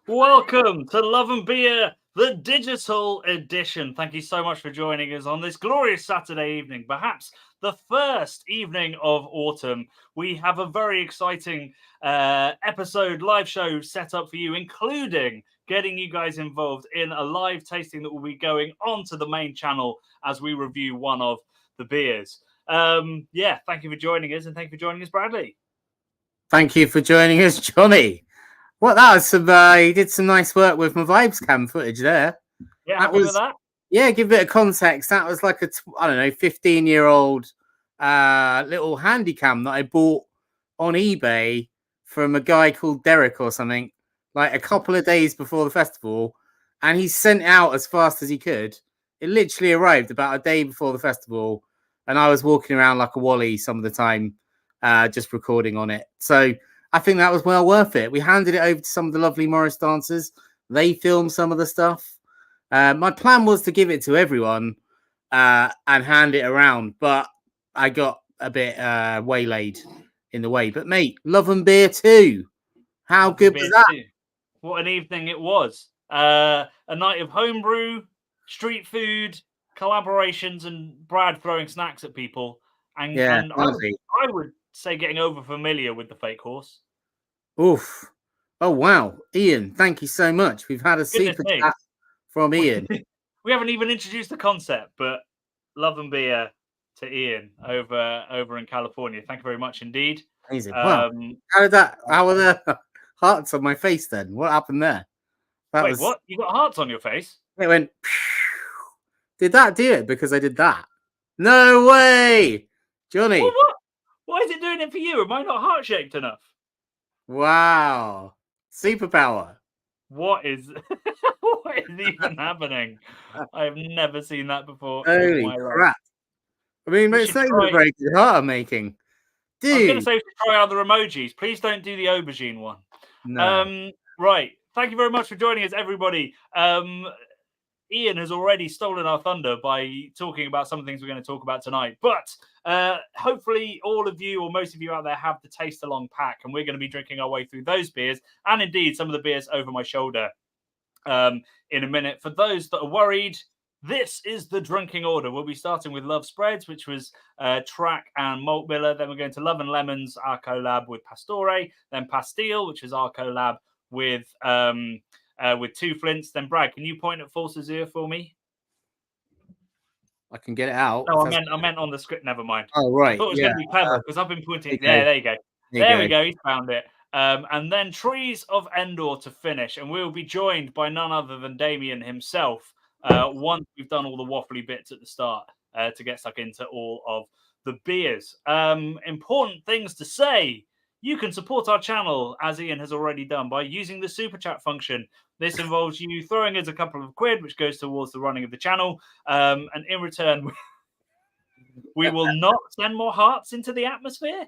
Welcome to Love and Beer, the digital edition. Thank you so much for joining us on this glorious Saturday evening, perhaps the first evening of autumn. We have a very exciting episode, live show set up for you, including getting you guys involved in a live tasting that will be going onto the main channel as we review one of the beers. Thank you for joining us, and thank you for joining us, Bradley. Thank you for joining us, Johnny. Well, that was some. You did some nice work with my Vibes Cam footage there. Yeah, happy with that? Yeah, give a bit of context. That was like a 15-year-old little handy cam that I bought on eBay from a guy called Derek or something, like a couple of days before the festival, and he sent it out as fast as he could. It literally arrived about a day before the festival, and I was walking around like a Wally some of the time, just recording on it. So I think that was well worth it. We handed it over to some of the lovely Morris dancers. They filmed some of the stuff. My plan was to give it to everyone and hand it around, but I got a bit waylaid in the way. But mate, Love and Beer too. How good was that? Too. What an evening it was. A night of homebrew, street food, collaborations, and Brad throwing snacks at people. And I would say getting over familiar with the fake horse. Oof. Oh, wow. Ian, thank you so much. We've had a super chat from Ian. We haven't even introduced the concept, but Love and Beer to Ian over in California. Thank you very much indeed. Amazing. Wow. How were the hearts on my face then? What happened there? What? You got hearts on your face? It went. Did that do it because I did that? No way, Johnny. Well, what? Why is it doing it for you? Am I not heart-shaped enough? Wow. Superpower. What is even happening? I've never seen that before. Holy crap. I mean, it's not even a very good heart I'm making. Dude. I was going to say try other emojis. Please don't do the aubergine one. No. Right. Thank you very much for joining us, everybody. Ian has already stolen our thunder by talking about some of the things we're going to talk about tonight. But hopefully all of you or most of you out there have the taste along pack, and we're going to be drinking our way through those beers and indeed some of the beers over my shoulder in a minute. For those that are worried, this is the drinking order. We'll be starting with Love Spreads, which was Track and Malt Miller. Then we're going to Love and Lemons, our collab with Pastore. Then Pastille, which is our collab with Two Flints. Then Brad, can you point at False Azure for me? I can get it out. No, I meant on the script. Never mind. Oh, right. I thought it was going to be clever because I've been pointing. There you go. There we go. He's found it. And then Trees of Endor to finish, and we'll be joined by none other than Damian himself once we've done all the waffly bits at the start to get stuck into all of the beers. Important things to say. You can support our channel, as Ian has already done, by using the super chat function. This involves you throwing us a couple of quid, which goes towards the running of the channel. And in return, we will not send more hearts into the atmosphere.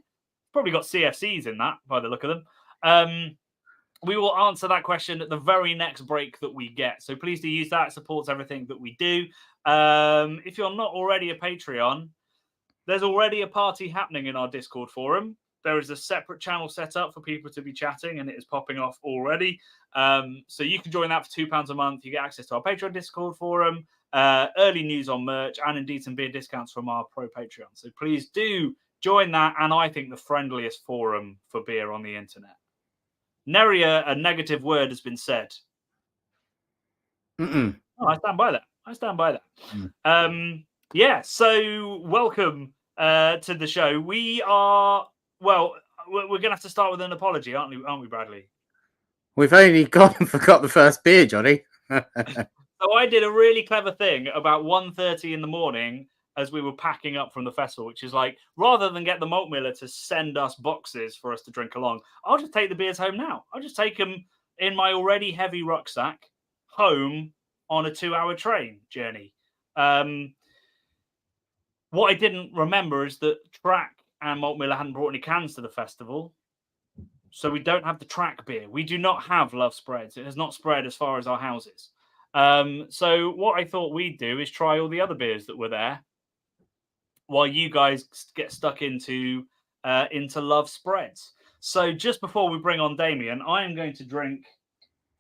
Probably got CFCs in that by the look of them. We will answer that question at the very next break that we get. So please do use that. It supports everything that we do. If you're not already a Patreon, there's already a party happening in our Discord forum. There is a separate channel set up for people to be chatting, and it is popping off already. So you can join that for £2 a month. You get access to our Patreon Discord forum, early news on merch, and indeed some beer discounts from our pro Patreon. So please do join that, and I think the friendliest forum for beer on the internet. Nary a negative word has been said. Oh, I stand by that. Yeah, so welcome to the show. We are... Well, we're going to have to start with an apology, aren't we, Bradley? We've only gone and forgot the first beer, Johnny. So I did a really clever thing about 1:30 in the morning as we were packing up from the festival, which is like, rather than get the malt miller to send us boxes for us to drink along, I'll just take the beers home now. I'll just take them in my already heavy rucksack home on a 2-hour train journey. What I didn't remember is that Track and Malt Miller hadn't brought any cans to the festival. So we don't have the Track beer. We do not have Love Spreads. It has not spread as far as our houses. So what I thought we'd do is try all the other beers that were there while you guys get stuck into Love Spreads. So just before we bring on Damian, I am going to drink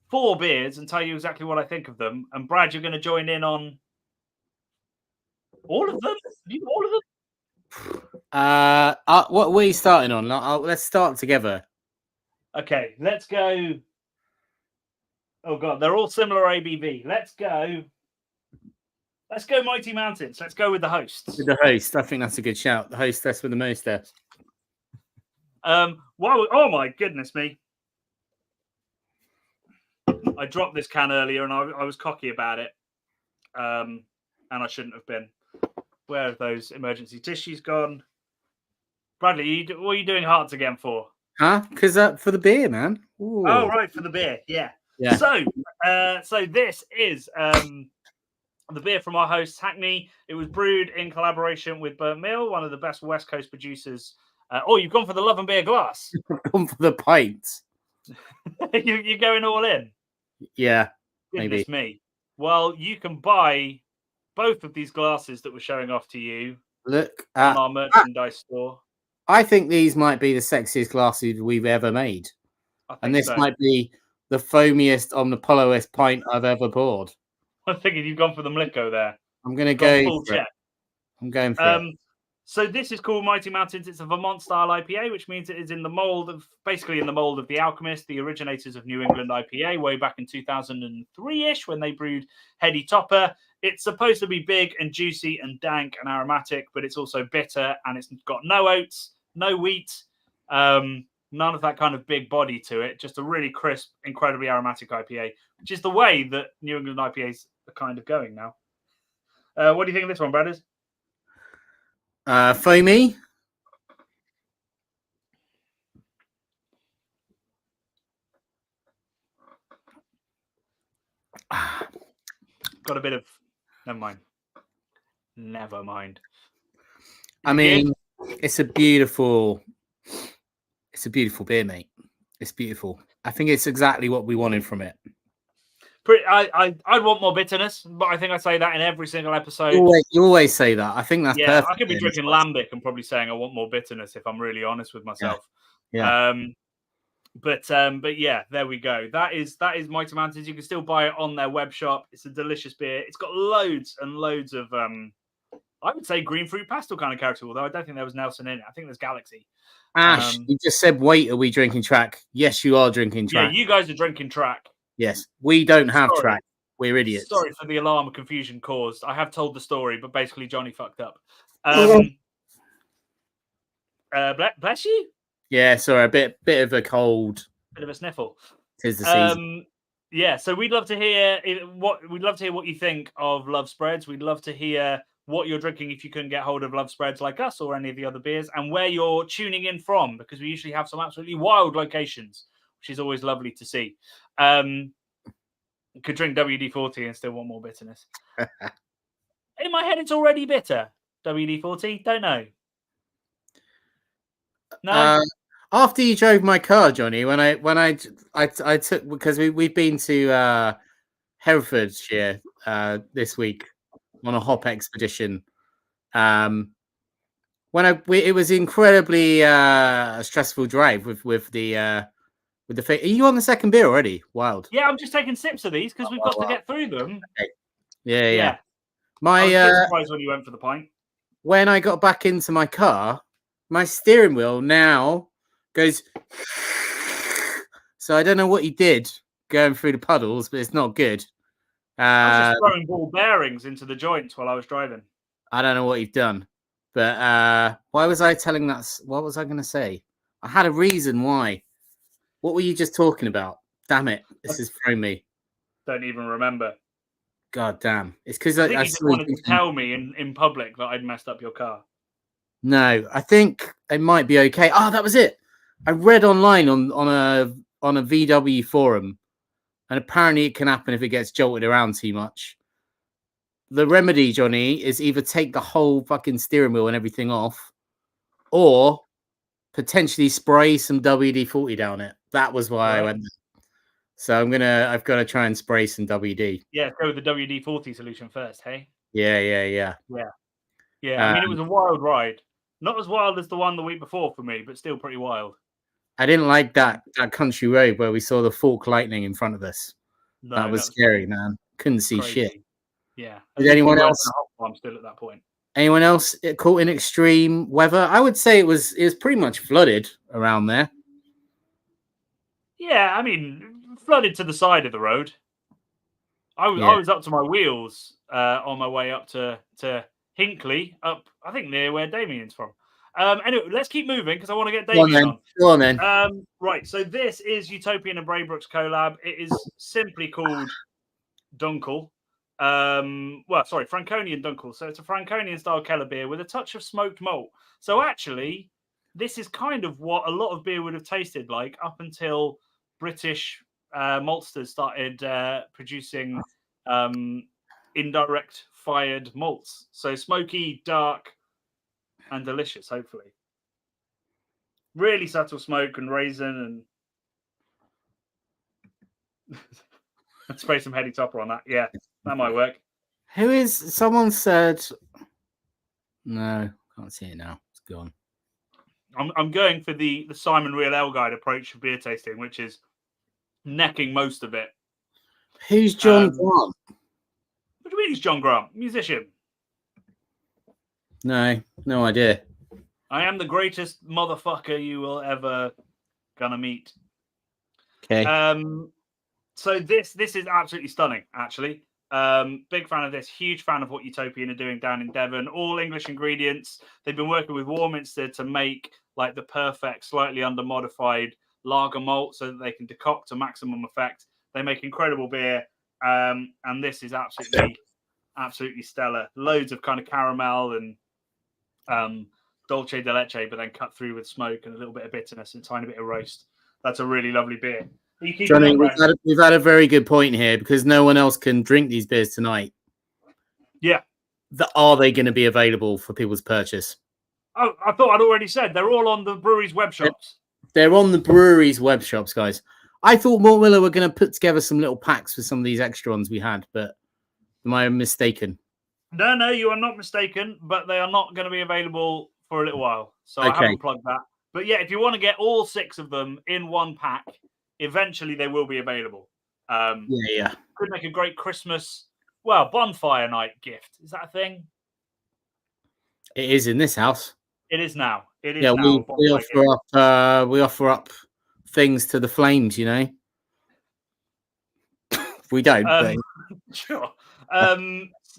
4 beers and tell you exactly what I think of them. And Brad, you're going to join in on all of them? All of them? What are we starting on? Let's start together. Okay, let's go. Oh god, they're all similar ABV. Let's go Mighty Mountains. Let's go with the hosts. With the host, I think that's a good shout. The hostess with the mostess. Wow! Oh my goodness me! I dropped this can earlier, and I was cocky about it, and I shouldn't have been. Where have those emergency tissues gone? Bradley, what are you doing hearts again for? Huh? Because for the beer, man. Ooh. Oh, right, for the beer. Yeah. So this is the beer from our host, Hackney. It was brewed in collaboration with Burnt Mill, one of the best West Coast producers. You've gone for the Love and Beer glass. I've gone for the pints. You're going all in? Yeah, Goodness maybe. me. Well, you can buy both of these glasses that we're showing off to you. Look on our merchandise store. I think these might be the sexiest glasses we've ever made. And this might be the foamiest, omnipoloest pint I've ever poured. I'm thinking you've gone for the Mliko there. I'm going to go for it. I'm going for it. So this is called Mighty Mountains. It's a Vermont-style IPA, which means it is in the mold of The Alchemist, the originators of New England IPA, way back in 2003-ish when they brewed Heady Topper. It's supposed to be big and juicy and dank and aromatic, but it's also bitter, and it's got no oats, no wheat, none of that kind of big body to it. Just a really crisp, incredibly aromatic IPA, which is the way that New England IPAs are kind of going now. What do you think of this one, Brad? Foamy. Got a bit of... Never mind. I mean, it's a beautiful beer, mate. It's beautiful. I think it's exactly what we wanted from it. I'd want more bitterness, but I think I say that in every single episode. You always say that. I think that's perfect. I could be drinking lambic and probably saying I want more bitterness if I'm really honest with myself. Yeah. But yeah, there we go. That is Mighty Mountains. You can still buy it on their web shop. It's a delicious beer. It's got loads and loads of I would say green fruit pastel kind of character, although I don't think there was Nelson in it. I think there's Galaxy. Ash, you just said, wait, are we drinking Track? Yes, you are drinking Track. Yeah, you guys are drinking Track. Yes, we don't have Track. we're idiots. Sorry for the alarm and confusion caused. I have told the story, but basically Johnny fucked up. Bless you. Yeah, sorry, a bit of a cold. Bit of a sniffle. 'Tis the season. Yeah, so we'd love to hear what you think of Love Spreads. We'd love to hear what you're drinking if you couldn't get hold of Love Spreads like us or any of the other beers, and where you're tuning in from, because we usually have some absolutely wild locations, which is always lovely to see. Could drink WD-40 and still want more bitterness. In my head, it's already bitter. WD-40, don't know. No. After you drove my car, Johnny, when I took, because we've been to Herefordshire this week on a hop expedition. It was incredibly stressful drive with the are you on the second beer already? Wild. Yeah, I'm just taking sips of these because we've got to get through them. Okay. Yeah. I was a bit surprised when you went for the pint. When I got back into my car, my steering wheel now goes. So I don't know what he did going through the puddles, but it's not good. I was just throwing ball bearings into the joints while I was driving. I don't know what you've done, but why was I telling that? What was I going to say? I had a reason why. What were you just talking about? Damn it! This is throwing me. Don't even remember. God damn! It's because I think you just wanted to tell me in public that I'd messed up your car. No, I think it might be okay. Oh, that was it. I read online on a VW forum, and apparently it can happen if it gets jolted around too much. The remedy, Johnny, is either take the whole fucking steering wheel and everything off, or potentially spray some WD-40 down it. That was why I went there. So I've got to try and spray some WD. Yeah, go with the WD-40 solution first, hey? Yeah. I mean, it was a wild ride. Not as wild as the one the week before for me, but still pretty wild. I didn't like that country road where we saw the fork lightning in front of us. No, that was scary, man. Couldn't see shit. Yeah. Did anyone else? I'm still at that point. Anyone else caught in extreme weather? I would say it was pretty much flooded around there. Yeah, I mean, flooded to the side of the road. I was up to my wheels on my way up to Hinckley, up I think near where Damian's from. Anyway, let's keep moving because I want to get Damian on. Go on then. Right, so this is Utopian and Braybrook's collab. It is simply called Dunkel. Franconian Dunkel. So it's a Franconian style Keller beer with a touch of smoked malt. So actually, this is kind of what a lot of beer would have tasted like up until British maltsters started producing indirect fired malts. So smoky, dark, and delicious, hopefully. Really subtle smoke and raisin and spray some heady topper on that. Yeah, that might work. Someone said no, can't see it now. It's gone. I'm going for the Simon Real Ale Guide approach for beer tasting, which is necking most of it. Who's John Grant? What do you mean he's John Grant? Musician. No idea. I am the greatest motherfucker you will ever gonna meet. Okay. So this is absolutely stunning, actually. Big fan of this. Huge fan of what Utopian are doing down in Devon. All English ingredients. They've been working with Warminster to make like the perfect, slightly under-modified lager malt so that they can decoct to maximum effect. They make incredible beer. And this is absolutely stellar. Loads of kind of caramel and dolce de leche, but then cut through with smoke and a little bit of bitterness and a tiny bit of roast. That's a really lovely beer. Johnny, we've had a very good point here because no one else can drink these beers tonight. Yeah. Are they going to be available for people's purchase? Oh, I thought I'd already said they're all on the brewery's web shops. They're on the brewery's web shops, guys. I thought Malt Miller were going to put together some little packs with some of these extra ones we had, but am I mistaken? No, you are not mistaken, but they are not going to be available for a little while. So I haven't plugged that. But yeah, if you want to get all 6 of them in one pack, eventually they will be available. Yeah. Could make a great Christmas, bonfire night gift. Is that a thing? It is in this house. It is now. It is now. We offer up things to the flames, you know. We don't, but Sure.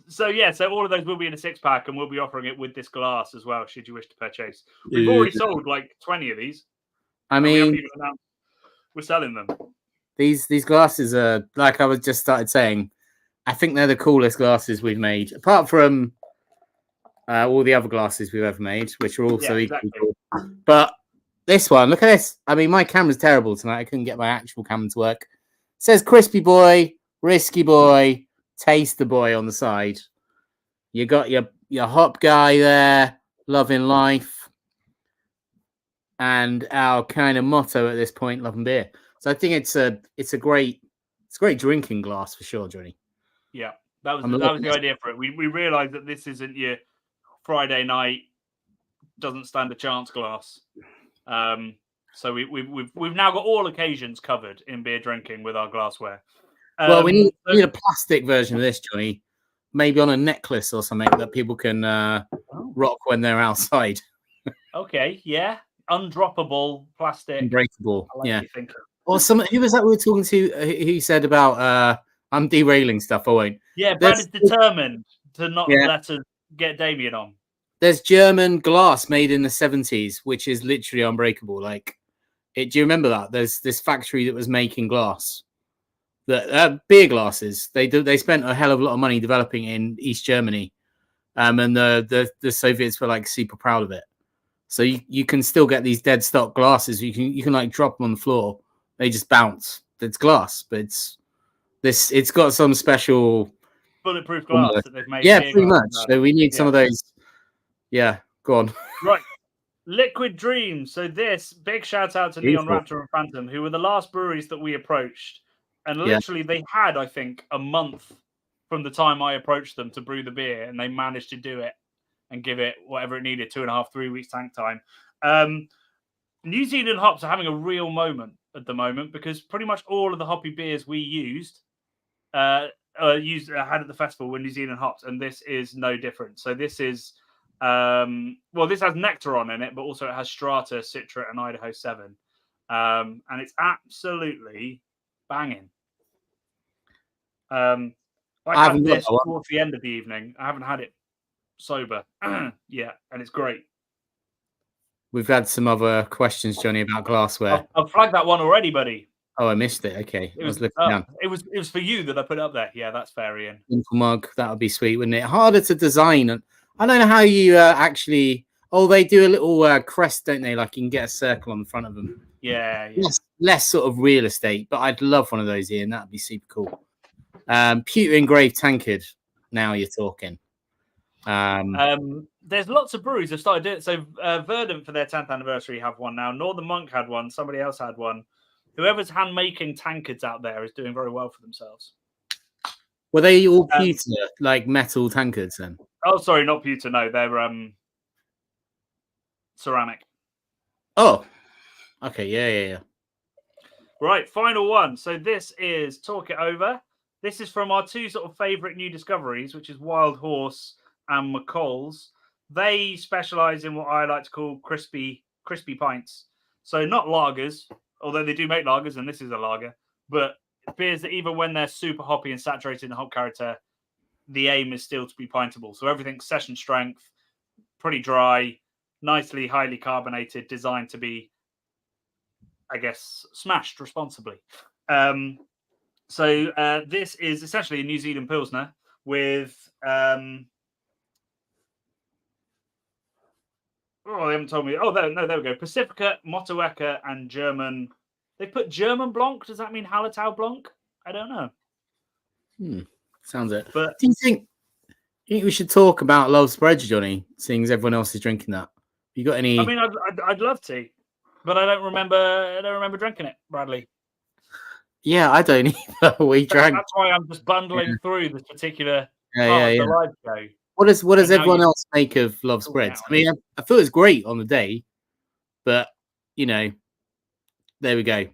So all of those will be in a 6-pack, and we'll be offering it with this glass as well, should you wish to purchase. We've already sold like 20 of these. I We haven't mean, even announced we're selling them. these glasses are, like I was just started saying, I think they're the coolest glasses we've made, apart from all the other glasses we've ever made, which are also equally cool. But this one, look at this. I mean, my camera's terrible tonight. I couldn't get my actual camera to work. It says crispy boy, risky boy, taster boy on the side. You got your hop guy there, loving life, and our kind of motto at this point, loving beer. So I think it's a great drinking glass for sure, Johnny. Yeah, that was the idea for it. We realised that this isn't your Friday night, doesn't stand a chance glass. So we've now got all occasions covered in beer drinking with our glassware. Well, we need a plastic version of this, Johnny. Maybe on a necklace or something that people can rock when they're outside. Okay, yeah, undroppable plastic, unbreakable. Like or who was that we were talking to? Who said about I'm derailing stuff? I won't. Yeah, Brad is determined to not let us get Damian on. There's German glass made in the 70s, which is literally unbreakable. Like, do you remember that? There's this factory that was making glass, that beer glasses. They spent a hell of a lot of money developing in East Germany, and the Soviets were like super proud of it. So you can still get these dead stock glasses. You can like drop them on the floor, they just bounce. It's glass, but it's got some special bulletproof glass that they've made. Yeah, pretty much. So we need some of those. Yeah, go on. Right. Liquid Dreams. So this big shout out to Neon Raptor and Phantom, who were the last breweries that we approached. And literally they had, I think, a month from the time I approached them to brew the beer, and they managed to do it and give it whatever it needed, 2.5, 3 weeks tank time. New Zealand hops are having a real moment at the moment, because pretty much all of the hoppy beers we had at the festival were New Zealand hops, and this is no different. So this is this has Nectaron in it, but also it has Strata, Citra, and Idaho 7, and it's absolutely banging. I had this towards the end of the evening. I haven't had it sober yet, and it's great. We've had some other questions, Johnny, about glassware. I've flagged that one already, buddy. Oh, I missed it. Okay, I was looking down. It was for you that I put it up there. Yeah, that's fair, Ian. Simple mug, that would be sweet, wouldn't it? Harder to design. I don't know how you actually. Oh, they do a little crest, don't they? Like you can get a circle on the front of them. Yeah. Less sort of real estate, but I'd love one of those, Ian. That'd be super cool. Pewter engraved tankard. Now you're talking. There's lots of breweries that started doing it. So Verdant, for their 10th anniversary, have one now. Northern Monk had one. Somebody else had one. Whoever's hand making tankards out there is doing very well for themselves. Were they all pewter, like metal tankards then? Oh, sorry, not pewter. No, they're ceramic. Oh, okay. Yeah. Right, final one. So this is Talk It Over. This is from our two sort of favorite new discoveries, which is Wild Horse and McCall's. They specialize in what I like to call crispy pints. So not lagers, although they do make lagers, and this is a lager, but beers that even when they're super hoppy and saturated in hop character, the aim is still to be pintable. So everything's session strength, pretty dry, nicely highly carbonated, designed to be, I guess, smashed responsibly. So this is essentially a New Zealand Pilsner with they haven't told me. Oh, there we go. Pacifica, Motueka, and German. They put German Blanc. Does that mean Hallertau Blanc? I don't know. Sounds it. But do you think we should talk about Love Spreads, Johnny, seeing as everyone else is drinking that? You got any? I mean, I'd love to, but I don't remember drinking it, Bradley. Yeah, I don't either. We drank. That's why I'm just bundling through this particular part of the live show. What does everyone else make of Love Spreads? I mean, I thought it was great on the day, but there we go.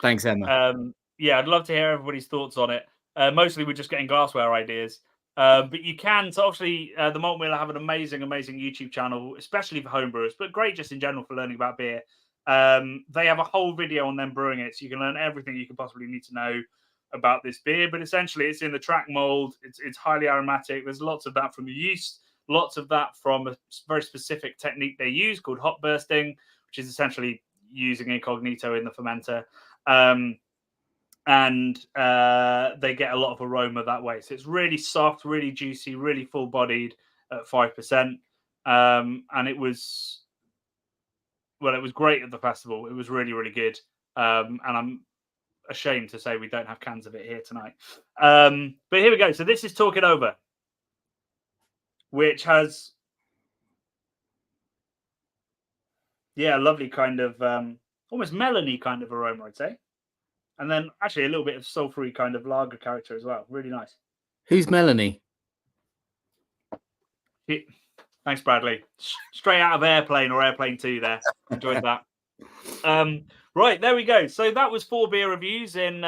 Thanks, Emma. Yeah, I'd love to hear everybody's thoughts on it. Mostly we're just getting glassware ideas. But you can, so obviously the Malt Mill have an amazing YouTube channel, especially for homebrewers, but great just in general for learning about beer. They have a whole video on them brewing it, so you can learn everything you can possibly need to know. about this beer, but essentially it's in the track mold. It's highly aromatic. There's lots of that from the yeast, lots of that from a very specific technique they use called hop bursting, which is essentially using incognito in the fermenter. And they get a lot of aroma that way. So it's really soft, really juicy, really full-bodied at 5%. And it was great at the festival. It was really, really good. And I'm ashamed to say we don't have cans of it here tonight. But here we go. So this is Talk It Over, which has, a lovely kind of almost melony kind of aroma, I'd say. And then actually a little bit of sulfury kind of lager character as well. Really nice. Who's Melanie? Thanks, Bradley. Straight out of Airplane or Airplane 2 there. Enjoyed that. Right, there we go. So that was 4 beer reviews in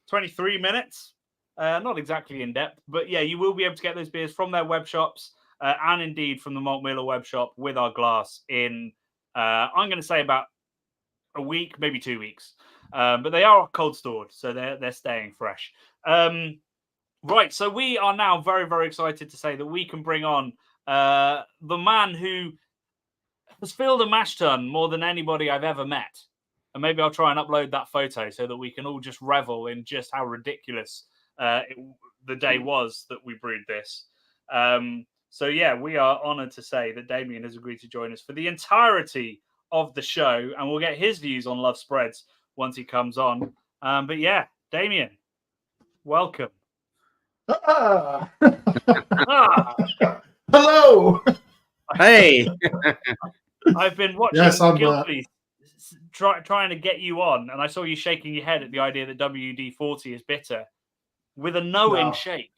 23 minutes. Not exactly in depth, but yeah, you will be able to get those beers from their web shops and indeed from the Malt Miller web shop with our glass in, I'm going to say about a week, maybe 2 weeks. But they are cold stored, so they're staying fresh. Right, so we are now very, very excited to say that we can bring on the man who has filled a mash tun more than anybody I've ever met. And maybe I'll try and upload that photo so that we can all just revel in just how ridiculous the day was that we brewed this. So yeah, we are honoured to say that Damian has agreed to join us for the entirety of the show, and we'll get his views on love spreads once he comes on. But yeah, Damian, welcome. Hello. Hey. I've been watching guiltily trying to get you on, and I saw you shaking your head at the idea that WD-40 is bitter with a knowing shake.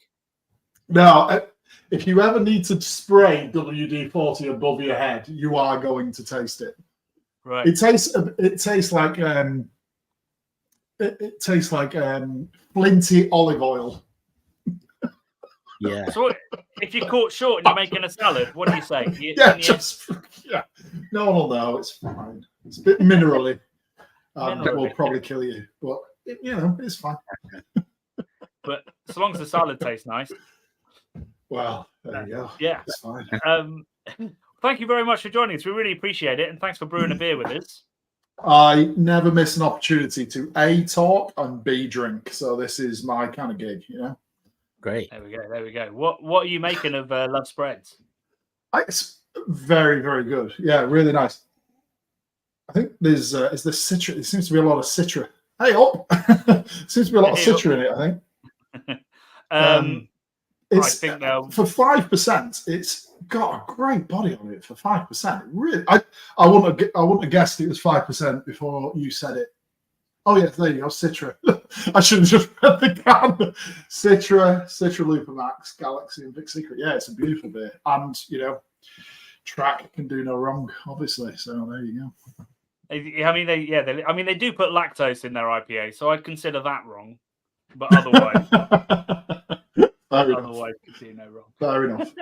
No, if you ever need to spray WD-40 above your head, you are going to taste it. Right. It tastes like flinty olive oil. Yeah. So if you're caught short and you're making a salad, what do you say? No one will know. It's fine. It's a bit minerally. It will probably kill you, but it's fine. But as long as the salad tastes nice. Well, there you go. Yeah, it's fine. Thank you very much for joining us. We really appreciate it, and thanks for brewing a beer with us. I never miss an opportunity to A, talk, and B, drink. So this is my kind of gig, Great. There we go. What are you making of Love Spreads? It's very, very good. Yeah, really nice. I think there's citra. There seems to be a lot of citra. Hey up! Seems to be a lot of citra in it, I think. It's, I think for 5%, it's got a great body on it for 5%. Really, I wouldn't have guessed it was 5% before you said it. Oh yeah, there you go, Citra. I should have just read the can. Citra Lupamax, Galaxy, and Vic Secret. Yeah, it's a beautiful beer, and track can do no wrong, obviously. So there you go. I mean, they do put lactose in their IPA, so I'd consider that wrong. But otherwise, could do no wrong. Fair enough.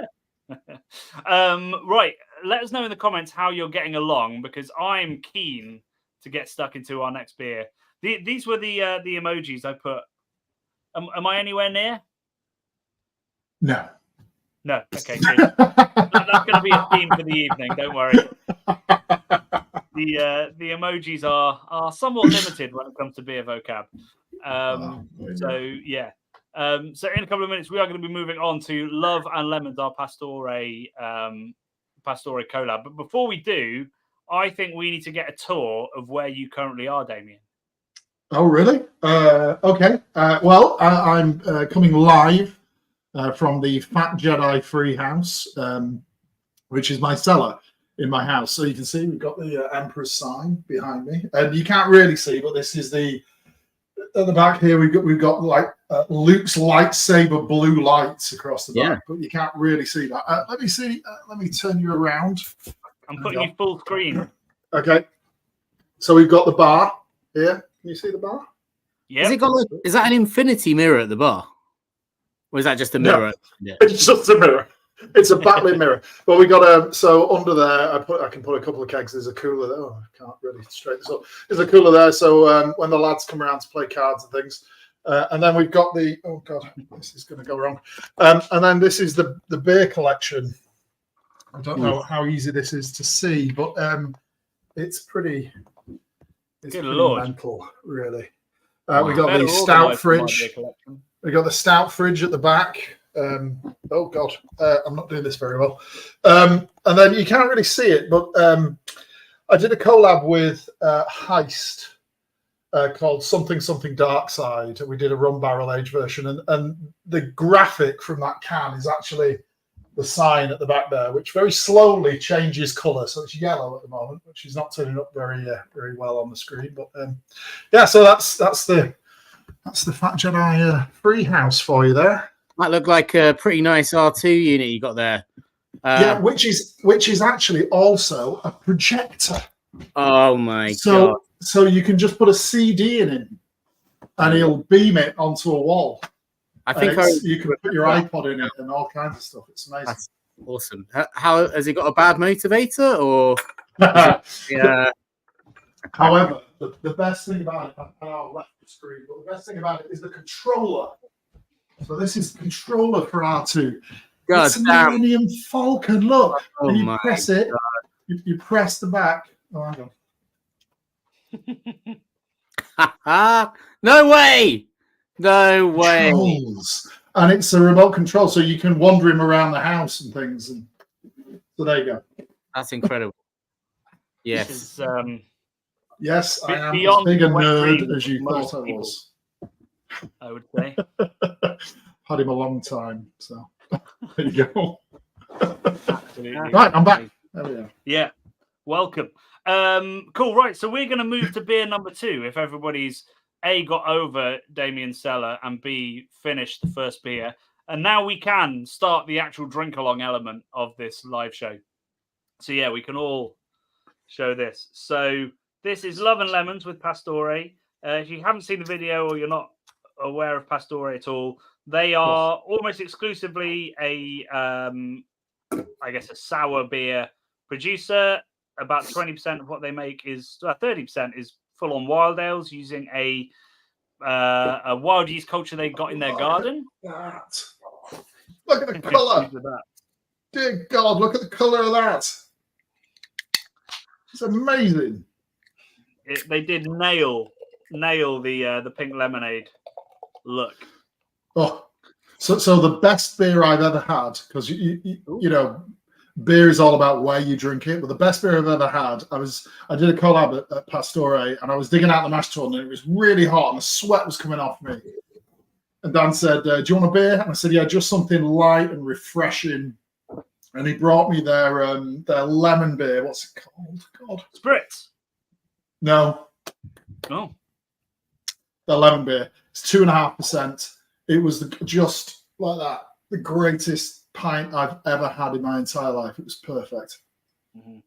Right, let us know in the comments how you're getting along, because I'm keen to get stuck into our next beer. These were the emojis I put. Am I anywhere near? No. Okay, good. That's going to be a theme for the evening. Don't worry. The emojis are somewhat limited when it comes to beer vocab. So yeah. So in a couple of minutes, we are going to be moving on to Love and Lemons, our Pastore collab. But before we do, I think we need to get a tour of where you currently are, Damian. Oh, really? Okay. Well, I'm coming live from the Fat Jedi Free House, which is my cellar in my house. So you can see we've got the Emperor's sign behind me, and you can't really see, but this is at the back here. We've got like Luke's lightsaber blue lights across the back, but you can't really see that. Let me see. Let me turn you around. I'm putting you full screen. Okay. So we've got the bar here. Can you see the bar? Yeah. Is that an infinity mirror at the bar? Or is that just a mirror? No, it's just a mirror. It's a backlit mirror. But we got so under there, I can put a couple of kegs. There's a cooler there. Oh, I can't really straighten this up. There's a cooler there. So when the lads come around to play cards and things, And then we've got the, oh God, this is going to go wrong. And then this is the beer collection. I don't know how easy this is to see, but it's pretty mental, really. We got the stout fridge. We got the stout fridge at the back. Oh God, I'm not doing this very well. And then you can't really see it, but I did a collab with Heist called Something Dark Side. We did a rum barrel age version, and the graphic from that can is actually the sign at the back there, which very slowly changes colour. So it's yellow at the moment, which is not turning up very well on the screen. But yeah, so that's the Fat Jedi free house for you there. Might look like a pretty nice R2 unit you got there. Yeah, which is actually also a projector. Oh my God. So you can just put a CD in it and he'll beam it onto a wall. I think you can put your iPod in it and all kinds of stuff. It's amazing. That's awesome. How has he got a bad motivator or? Yeah. However, the best thing about it, I'll left the screen, but the best thing about it is the controller. So this is the controller for R2. God it's a damn. Millennium Falcon. Look, Oh and you my press it. You press the back. Oh, hang on. No way. No way. Controls. And it's a remote control, so you can wander him around the house and things. And so there you go. That's incredible. Yes. This is, yes, I am as beyond big a the wet nerd dreams as you of most thought I people. was. I would say. Had him a long time, so there you go. Absolutely. Right, I'm back. There we go. Yeah, welcome. Cool, right, so we're going to move to beer number 2 if everybody's A, got over Damian's cellar, and B, finished the first beer. And now we can start the actual drink-along element of this live show. So yeah, we can all show this. So this is Love and Lemons with Pastore. If you haven't seen the video or you're not aware of Pastore at all, they are almost exclusively a sour beer producer. About 20% of what they make is 30% is full-on wild ales using a wild yeast culture they got in their garden. Look at the colour. Dear God, look at the colour of that. It's amazing. They did nail the pink lemonade look. Oh, so the best beer I've ever had, because you know, beer is all about where you drink it, but the best beer I've ever had, I did a collab at Pastore, and I was digging out the mash tun, and it was really hot, and the sweat was coming off me. And Dan said, "Do you want a beer?" And I said, "Yeah, just something light and refreshing." And he brought me their lemon beer. What's it called? God, Spritz. No. No. The lemon beer. It's 2.5%. It was just like that. The greatest pint I've ever had in my entire life. It was perfect. Mm-hmm.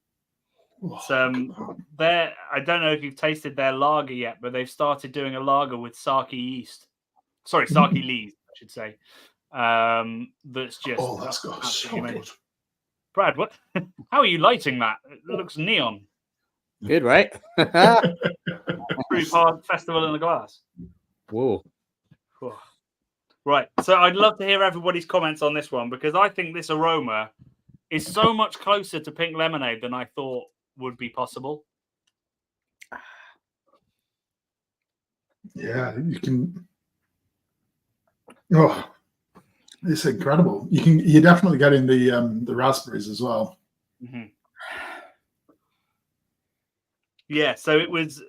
I don't know if you've tasted their lager yet, but they've started doing a lager with Sake yeast. Sorry, Sake lees, I should say. That's just that's got so good. Brad, what? How are you lighting that? It looks neon. Good, right? Pretty hard festival in the glass. Whoa. Right. So I'd love to hear everybody's comments on this one, because I think this aroma is so much closer to pink lemonade than I thought would be possible. Yeah, you can. Oh, it's incredible. You're definitely getting the raspberries as well. Mm-hmm. Yeah. So it was.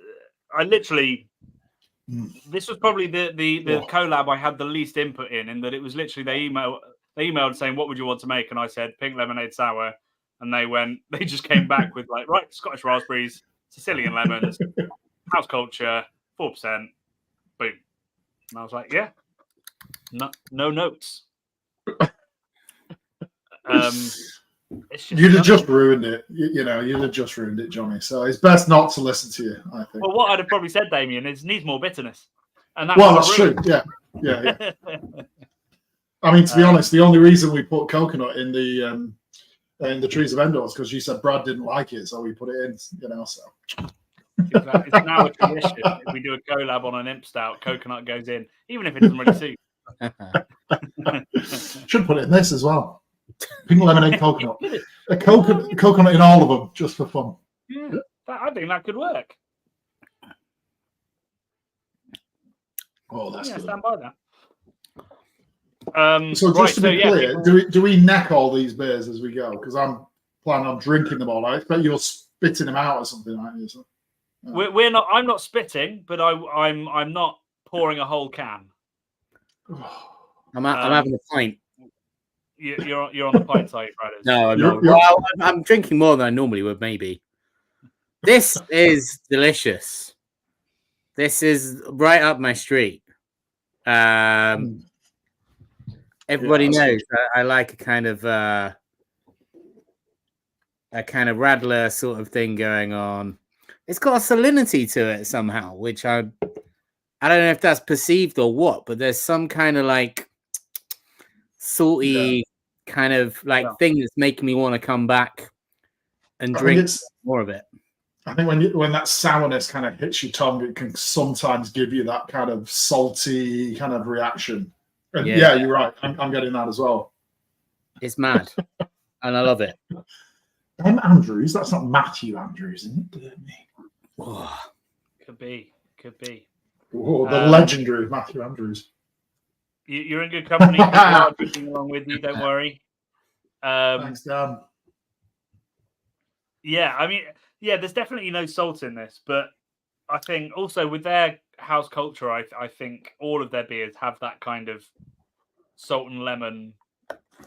I literally. This was probably the collab I had the least input in that it was literally they emailed saying, "What would you want to make?" And I said pink lemonade sour, and they just came back with like, right, Scottish raspberries, Sicilian lemons, house culture, 4%, boom. And I was like, yeah, no notes. You'd have just ruined it. You'd have just ruined it, Johnny. So it's best not to listen to you, I think. Well, what I'd have probably said, Damian, is needs more bitterness. And that's true. Yeah. I mean, to be honest, the only reason we put coconut in the Trees of Endor is because you said Brad didn't like it, so we put it in. So It's now a tradition. If we do a collab on an imp stout, coconut goes in, even if it doesn't really suit. Should put it in this as well. Pink lemonade coconut. A coconut in all of them, just for fun. Yeah, I think that could work. Oh, that's good. Stand by that. So just to be clear, do we neck all these beers as we go? Because I'm planning on drinking them all. I expect you're spitting them out or something, aren't you? So, we're not. I'm not spitting, but I'm not pouring a whole can. I'm having a pint. You're on the pint side, Fridays. No, I'm not. Well, I'm drinking more than I normally would, maybe. This is delicious. This is right up my street. Everybody knows I like a kind of rattler sort of thing going on. It's got a salinity to it somehow, which I don't know if that's perceived or what, but there's some kind of like salty kind of like thing that's making me want to come back and drink more of it. I think when that sourness kind of hits your tongue, it can sometimes give you that kind of salty kind of reaction. And yeah, you're right. I'm getting that as well. It's mad, and I love it. Andrews, that's not Matthew Andrews, isn't it? Oh. Could be. Oh, the legendary Matthew Andrews. You're in good company. People are drinking along with you. Don't worry. Thanks, Dan. Yeah, I mean, there's definitely no salt in this, but I think also with their house culture, I think all of their beers have that kind of salt and lemon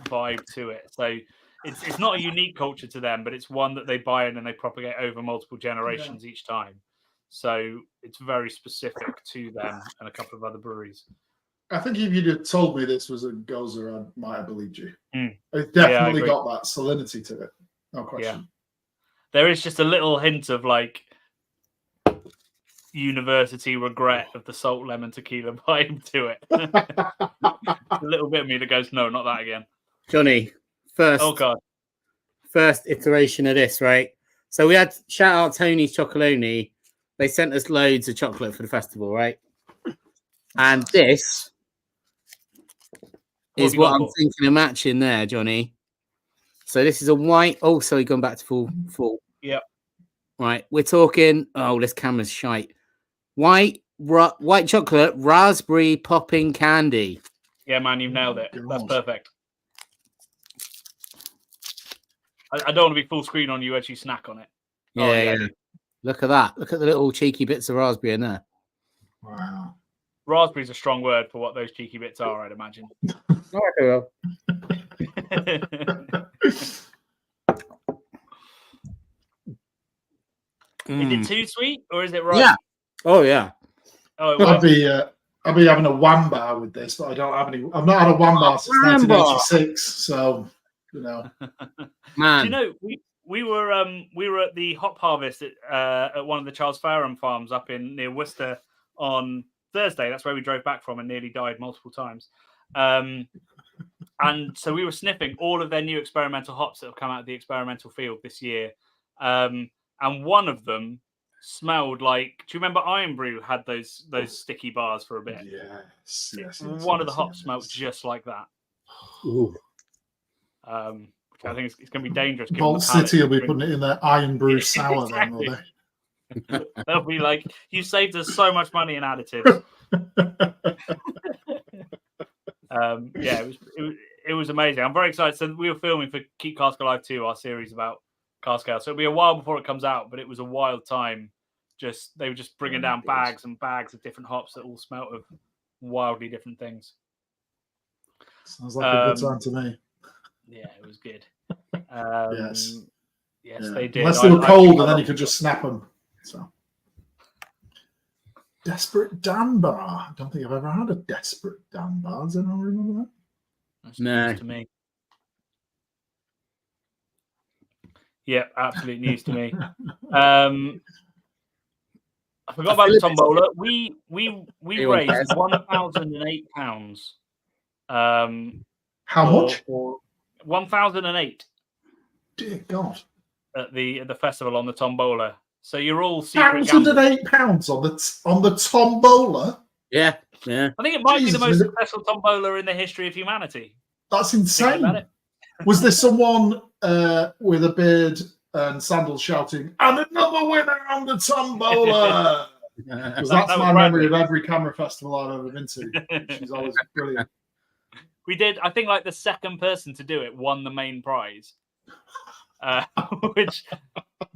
vibe to it. So it's not a unique culture to them, but it's one that they buy in and they propagate over multiple generations each time. So it's very specific to them and a couple of other breweries. I think if you'd have told me this was a Gozer, I might have believed you. It's definitely got that salinity to it. No question. Yeah. There is just a little hint of like university regret of the salt lemon tequila vibe to it. A little bit of me that goes, no, not that again. Johnny, first iteration of this, right? So we had shout out Tony's Chocolonely. They sent us loads of chocolate for the festival, right? And this is what I'm thinking of matching there, Johnny. So this is a white. Oh, sorry, gone back to full. Yep. Right, we're talking. Oh, this camera's shite. White chocolate, raspberry popping candy. Yeah, man, you've nailed it. That's perfect. I don't want to be full screen on you as you snack on it. Yeah. Look at that. Look at the little cheeky bits of raspberry in there. Wow. Raspberry's a strong word for what those cheeky bits are, I'd imagine. Is it too sweet or is it right? Yeah. Oh yeah. Oh, I'll be having a one bar with this, but I don't have any. I've not had a one bar since 1986, so you know. Man, do you know we were at the hop harvest at one of the Charles Fareham farms up near Worcester on Thursday. That's where we drove back from and nearly died multiple times. And so we were sniffing all of their new experimental hops that have come out of the experimental field this year. And one of them smelled like, do you remember Homebrew had those sticky bars for a bit? Yes. One of the hops smelled just like that. Ooh. Which I think it's going to be dangerous. Vault City will be putting it in their Iron Brew sour then, will they? They'll be like, you saved us so much money in additives. It was amazing. I'm very excited. So we were filming for Keep Cask Alive 2, our series about cask ale. So it'll be a while before it comes out, but it was a wild time. They were just bringing down bags and bags of different hops that all smelt of wildly different things. Sounds like a good time to me. Yeah, it was good. Yes, they did. Unless they were cold, and then you could just snap them. So, Desperate Dan bar. I don't think I've ever had a Desperate Dan bar. Does anyone remember that? That's news to me. Yeah, absolute news to me. I forgot about the tombola. We raised £1,008. How much? 1,008. Dear God. At the festival on the tombola. So you're all secret £108 on the tombola. Yeah. I think it might be the Jesus, most successful tombola in the history of humanity. That's insane. Was there someone with a beard and sandals shouting, "And another winner on the tombola"? Because that's my memory of every camera festival I've ever been to. She's always brilliant. We did, I think, like the second person to do it won the main prize, which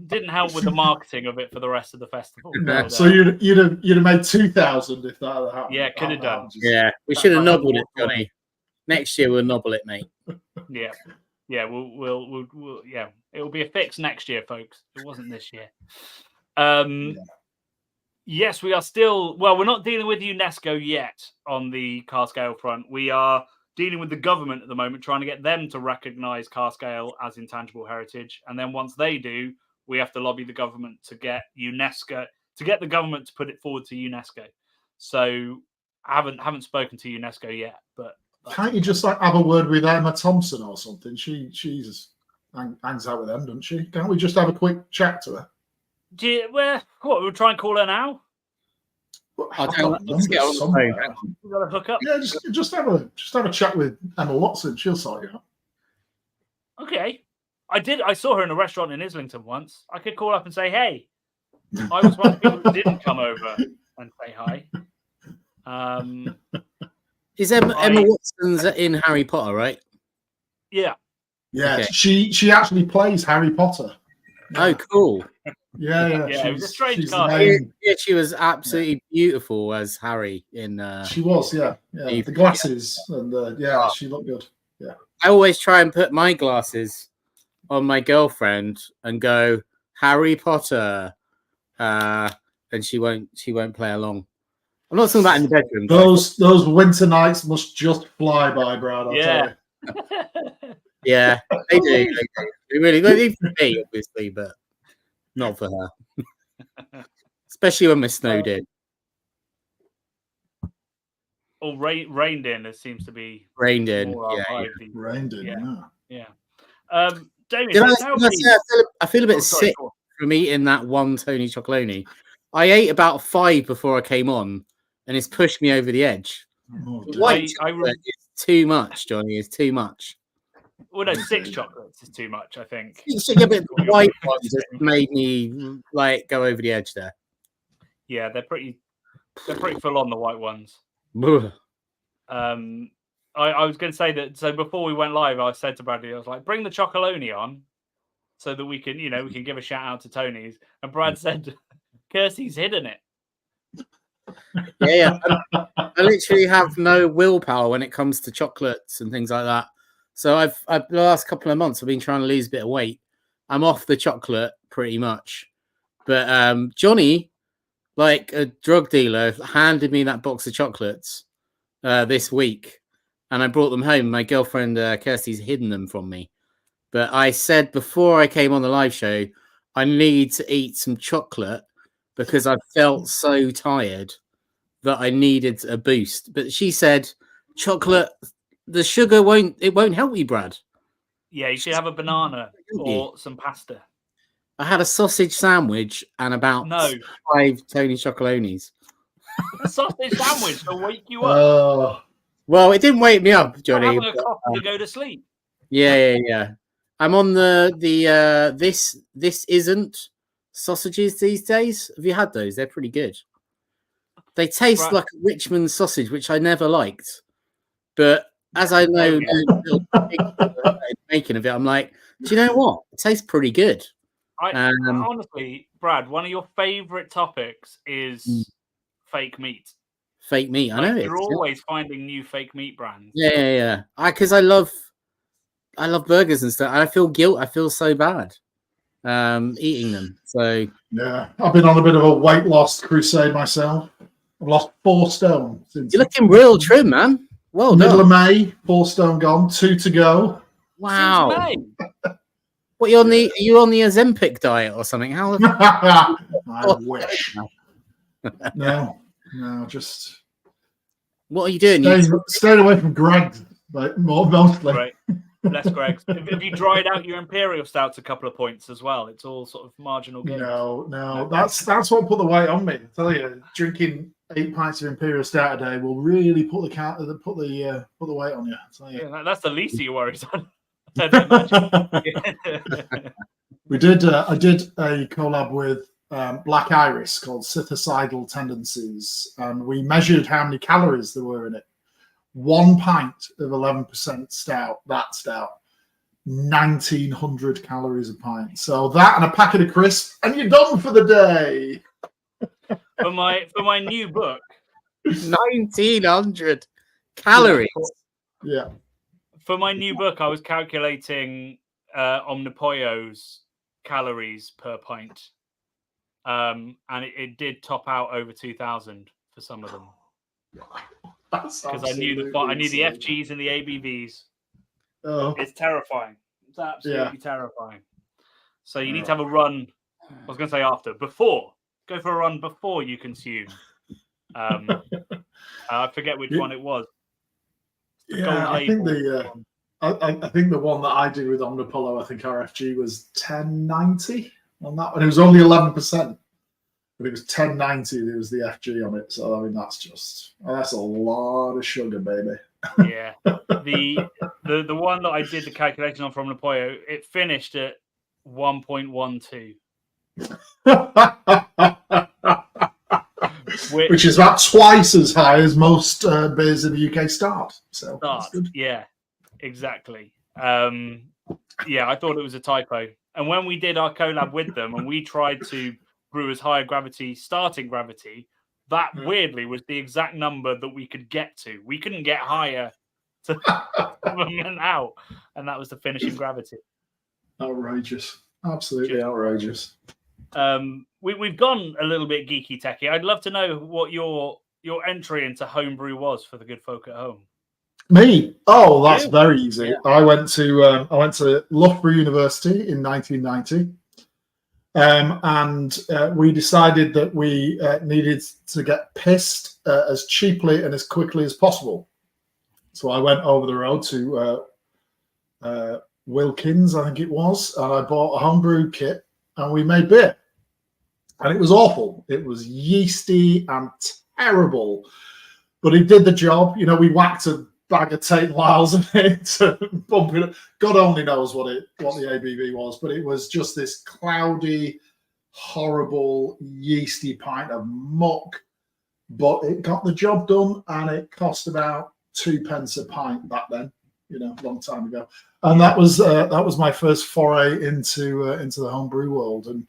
didn't help with the marketing of it for the rest of the festival. No. But, So you'd have made 2,000 if that had happened. Yeah, could have done. Yeah, we should have nobbled it, Johnny. Next year we'll nobble it, mate. Yeah, we'll yeah, it will be a fix next year, folks. It wasn't this year. Yes, we are still. Well, we're not dealing with UNESCO yet on the cask ale front. We are dealing with the government at the moment, trying to get them to recognise cask ale as intangible heritage. And then once they do, we have to lobby the government to get UNESCO, to get the government to put it forward to UNESCO. So I haven't spoken to UNESCO yet, but can't you just like have a word with Emma Thompson or something? She's hangs out with them, doesn't she? Can't we just have a quick chat to her? We'll try and call her now. Let's get on the phone. We've got to hook up. Yeah, just have a chat with Emma Watson. She'll sort you out. Okay. I saw her in a restaurant in Islington once. I could call up and say, hey. I was one of the people who didn't come over and say hi. Is Emma Watson's in Harry Potter, right? Yeah. Yeah, okay. She actually plays Harry Potter. Yeah. Oh, cool. Yeah. It was a strange cast. Yeah, she was absolutely beautiful as Harry in. She was, yeah. The glasses and she looked good. Yeah. I always try and put my glasses on my girlfriend and go Harry Potter, and she won't play along. I'm not talking about in the bedroom. Those winter nights must just fly by, Brad. I'll tell you. Yeah, they do. They really, they for me, obviously, but not for her. Especially when we're snowed in. Or rained in. It seems to be rained in. Rained in. Yeah. Damian, I feel a bit sick from eating that one Tony Chocolonely. I ate about 5 before I came on, and it's pushed me over the edge. White chocolate is too much, Johnny. It's too much. Well, no, 6 chocolates is too much, I think. Yeah, but the white ones just made me go over the edge there. Yeah, they're pretty full on, the white ones. I was going to say that. So before we went live, I said to Bradley, I was like, "Bring the Chocolonely on, so that we can, we can give a shout out to Tony's." And Brad said, "Kirsty's hidden it." Yeah. I literally have no willpower when it comes to chocolates and things like that. So I've the last couple of months I've been trying to lose a bit of weight. I'm off the chocolate pretty much, but Johnny, like a drug dealer, handed me that box of chocolates this week, and I brought them home. My girlfriend Kirsty's hidden them from me, but I said before I came on the live show, I need to eat some chocolate because I felt so tired that I needed a boost. But she said, chocolate, the sugar won't help you, Brad. Yeah, you should have a banana or some pasta. I had a sausage sandwich and about 5 Tony Chocolonies. A sausage sandwich will wake you up. Well, it didn't wake me up, Johnny. Having a coffee to go to sleep. Yeah. I'm on the this isn't sausages these days. Have you had those? They're pretty good. They taste like a Richmond sausage, which I never liked. But as I know making of it, I'm like, do you know what? It tastes pretty good. Honestly, Brad, one of your favourite topics is fake meat. Fake meat, I know. You're always finding new fake meat brands. Yeah. Because I love burgers and stuff. And I feel guilt. I feel so bad eating them. So yeah, I've been on a bit of a weight loss crusade myself. I've lost 4 stone. You're looking real trim, man. Well done. Middle of May, 4 stone gone, 2 to go. Wow. What, are you on the Ozempic diet or something? How? I wish. No, just. What are you doing? Staying away from Greg, mostly. Right. Bless Greg's. Have you dried out your imperial stouts a couple of points as well? It's all sort of marginal gains. No. That's what put the weight on me. I tell you, drinking 8 pints of imperial stout a day will really put the weight on you. I tell you. Yeah, that's the least of your worries. I'd imagine. I did a collab with Black Iris called Cithicidal Tendencies, and we measured how many calories there were in it. 1 pint of 11% stout, 1,900 calories a pint. So that and a packet of crisps, and you're done for the day. For my new book, 1,900 calories. Yeah. For my new book, I was calculating Omnipollo's calories per pint, and it did top out over 2,000 for some of them. Because I knew the FGs and the ABVs. Oh. It's terrifying. It's absolutely terrifying. So you need to have a run. I was going to say before. Go for a run before you consume. I forget which one it was. I think I think the one that I did with Omnipollo, I think RFG was 1090 on that, and it was only 11%. But it was 1090. There was the FG on it, so I mean that's a lot of sugar, baby. Yeah, the one that I did the calculation on from Omnipollo, it finished at 1.12, which is about twice as high as most beers in the UK start. So that's good. Yeah, exactly. I thought it was a typo, and when we did our collab with them, and we tried to brew as high gravity starting gravity, that weirdly was the exact number that we could get to. We couldn't get higher to them out, and that was the finishing gravity. Outrageous, absolutely outrageous. We've gone a little bit geeky techie. I'd love to know what your entry into homebrew was for the good folk at home. Me? Oh, that's very easy. Yeah. I went to Loughborough University in 1990. And we decided that we needed to get pissed as cheaply and as quickly as possible. So I went over the road to Wilkins, I think it was, and I bought a homebrew kit, and we made beer. And it was awful. It was yeasty and terrible, but it did the job. You know, we whacked a bag of Tate Lyles in it to bump it up. God only knows what the ABV was, but it was just this cloudy, horrible, yeasty pint of muck. But it got the job done, and it cost about 2p a pint back then. You know, a long time ago. And that was my first foray into the homebrew world. And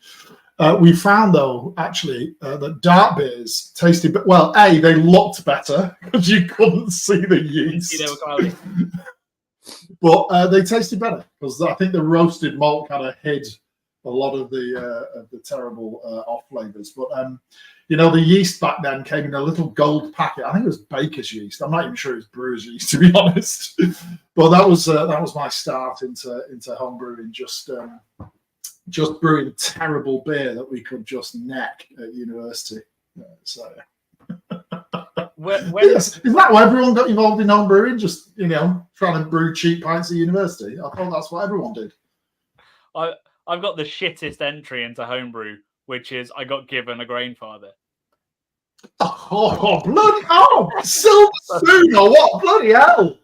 we found, though, actually, that dark beers tasted well. They looked better because you couldn't see the yeast, but they tasted better because I think the roasted malt kind of hid a lot of the terrible off flavors. But you know, the yeast back then came in a little gold packet. I think it was baker's yeast. I'm not even sure it was brewer's yeast, to be honest. But that was my start into homebrewing. Just brewing terrible beer that we could just neck at university. So isn't that why everyone got involved in homebrewing? Just, you know, trying to brew cheap pints at university. I thought that's what everyone did. I've got the shittest entry into homebrew, which is I got given a grainfather. Oh bloody! Oh, silver spoon or what? Bloody hell!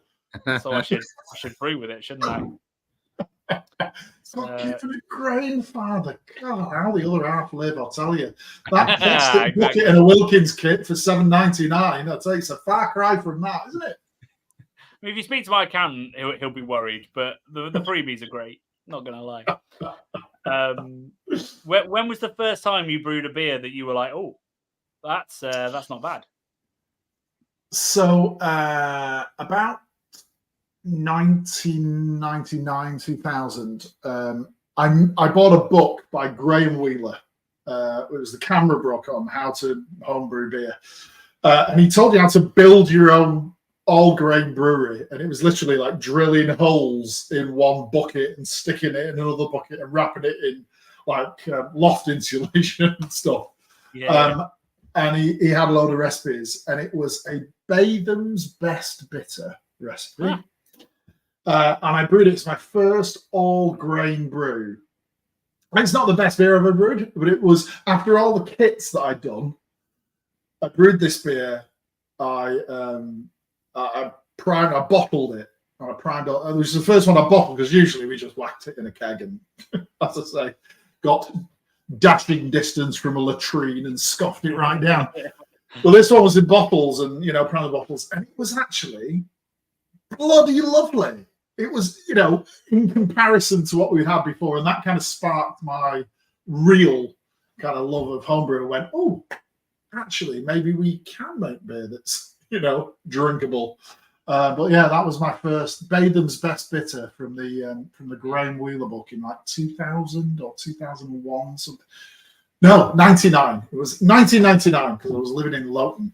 So I should brew with it, shouldn't I? Got given a grainfather. God, how the other half live, I'll tell you. That plastic bucket in a Wilkins kit for $7.99. I'd say it's a far cry from that, isn't it? I mean, if you speak to my accountant, he'll be worried. But the freebies are great. Not gonna lie. When was the first time you brewed a beer that you were like, oh, that's not bad? So about 1999, 2000, I bought a book by Graham Wheeler. It was the camera book on how to homebrew beer. And he told you how to build your own all-grain brewery. And it was literally like drilling holes in one bucket and sticking it in another bucket and wrapping it in like loft insulation and stuff. Yeah. And he had a load of recipes. And it was a Batham's Best Bitter recipe. and I brewed it. It's my first all-grain brew. It's not the best beer I've ever brewed, but it was after all the kits that I'd done. I brewed this beer. I bottled it. And I primed it. It was the first one I bottled because usually we just whacked it in a keg and, as I say, got dashing distance from a latrine and scoffed it right down. Well, this one was in bottles and, primed bottles, and it was actually bloody lovely. It was, in comparison to what we had before, and that kind of sparked my real kind of love of homebrew. Went, oh, actually, maybe we can make beer that's, drinkable. But yeah, that was my first Batham's Best Bitter from the Graham Wheeler book in like 2000 or 2001 something. No, 99. It was 1999 because I was living in Loughton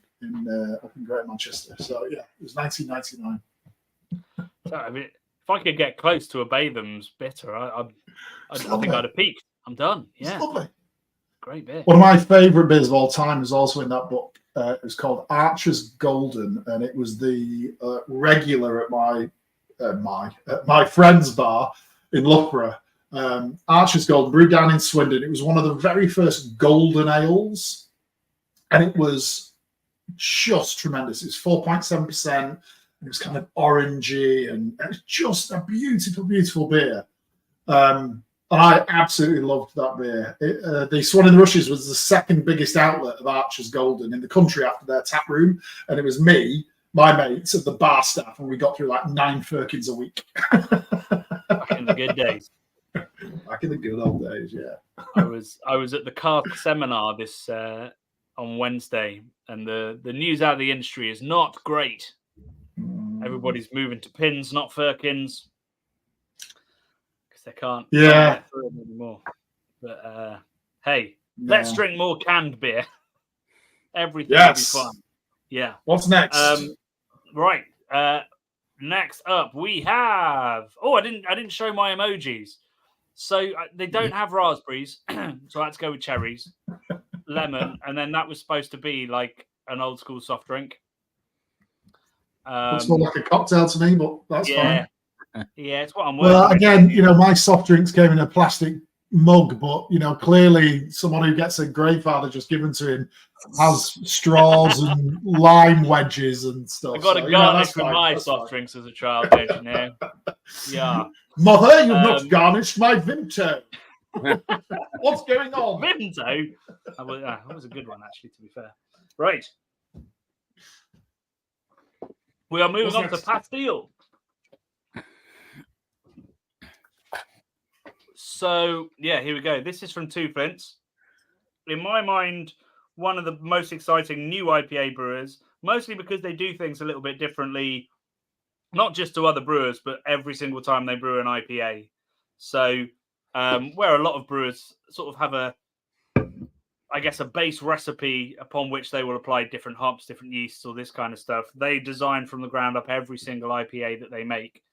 up in Greater Manchester. So yeah, it was 1999. So, I mean, if I could get close to a Batham's Bitter, I think I'd have peaked. I'm done. Yeah, it's lovely. Great beer. One of my favourite beers of all time is also in that book. It was called Archer's Golden, and it was the regular at my friend's bar in Loughborough. Archer's Golden, brewed down in Swindon. It was one of the very first golden ales, and it was just tremendous. It was 4.7%. It was kind of orangey, and it was just a beautiful, beautiful beer. And I absolutely loved that beer. The Swan in the Rushes was the second biggest outlet of Archer's Golden in the country after their tap room. And it was me, my mates, and the bar staff, and we got through like 9 firkins a week. Back in the good days. Back in the good old days, yeah. I was at the cask seminar this on Wednesday, and the news out of the industry is not great. Everybody's moving to pins, not firkins. They can't get through them anymore. But hey, let's drink more canned beer. Everything will be fun. Yeah. What's next? Right. Next up, we have. Oh, I didn't show my emojis. So they don't have raspberries, so I had to go with cherries, lemon, and then that was supposed to be like an old school soft drink. Looks more like a cocktail to me, but that's fine. Yeah, it's what I'm working Well, again, my soft drinks came in a plastic mug, but clearly someone who gets a grandfather just given to him has straws and lime wedges and stuff. I got a garnish with my soft drinks as a child, don't you know? Yeah. Mother, you've not garnished my Vimto. What's going on? Vimto? That was a good one, actually, to be fair. Right. We are moving on to Pastille. So, yeah, here we go. This is from Two Flints. In my mind, one of the most exciting new IPA brewers, mostly because they do things a little bit differently, not just to other brewers, but every single time they brew an IPA. So, where a lot of brewers sort of have a base recipe upon which they will apply different hops, different yeasts, or this kind of stuff, they design from the ground up every single IPA that they make.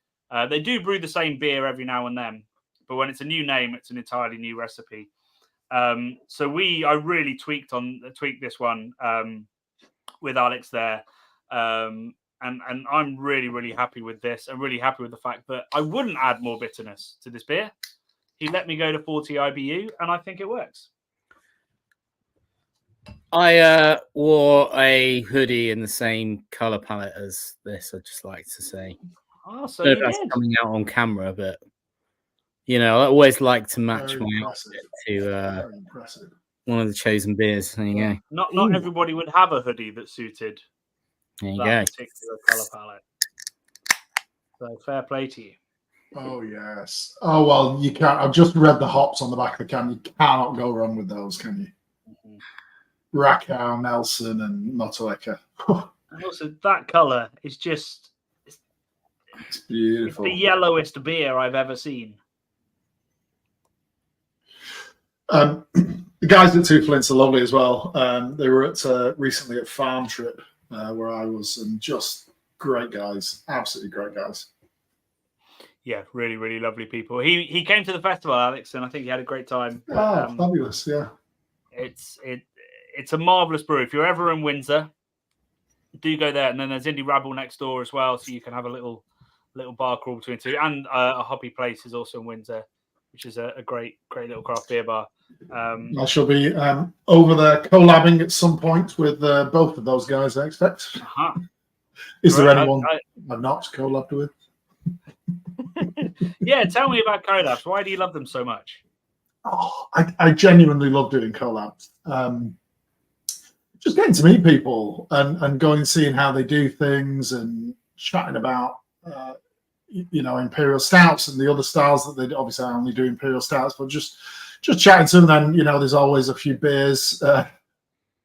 They do brew the same beer every now and then, but when it's a new name, it's an entirely new recipe. So I really tweaked this one with Alex there. And I'm really, really happy with this. I'm really happy with the fact that I wouldn't add more bitterness to this beer. He let me go to 40 IBU, and I think it works. I wore a hoodie in the same color palette as this, I'd just like to say. Oh, so I don't know if that's coming out on camera, but I always like to match my outfit to one of the chosen beers. There you go. Not everybody would have a hoodie that suited that particular color palette. So fair play to you. Oh yes. Oh well, you can't. I've just read the hops on the back of the can. You cannot go wrong with those, can you? Mm-hmm. Rakow, Nelson, and Motueka. And also, that color is just. It's beautiful. It's the yellowest beer I've ever seen. The guys at Two Flints are lovely as well. They were recently at Farm Trip where I was, and just great guys, absolutely great guys. Yeah, really, really lovely people. He came to the festival, Alex, and I think he had a great time. Oh, fabulous! Yeah, it's a marvelous brew. If you're ever in Windsor, do go there. And then there's Indie Rabble next door as well, so you can have a little little bar crawl between two, and a hobby place is also in Windsor, which is a great little craft beer bar. I shall be over there collabing at some point with both of those guys, I expect. Is there anyone I've not collabed with? Yeah, tell me about collabs. Why do you love them so much? Oh, I genuinely love doing collabs. Just getting to meet people and going and seeing how they do things and chatting about, imperial stouts and the other styles that they do. Obviously, I only do imperial stouts, but just chatting to them. Then, there's always a few beers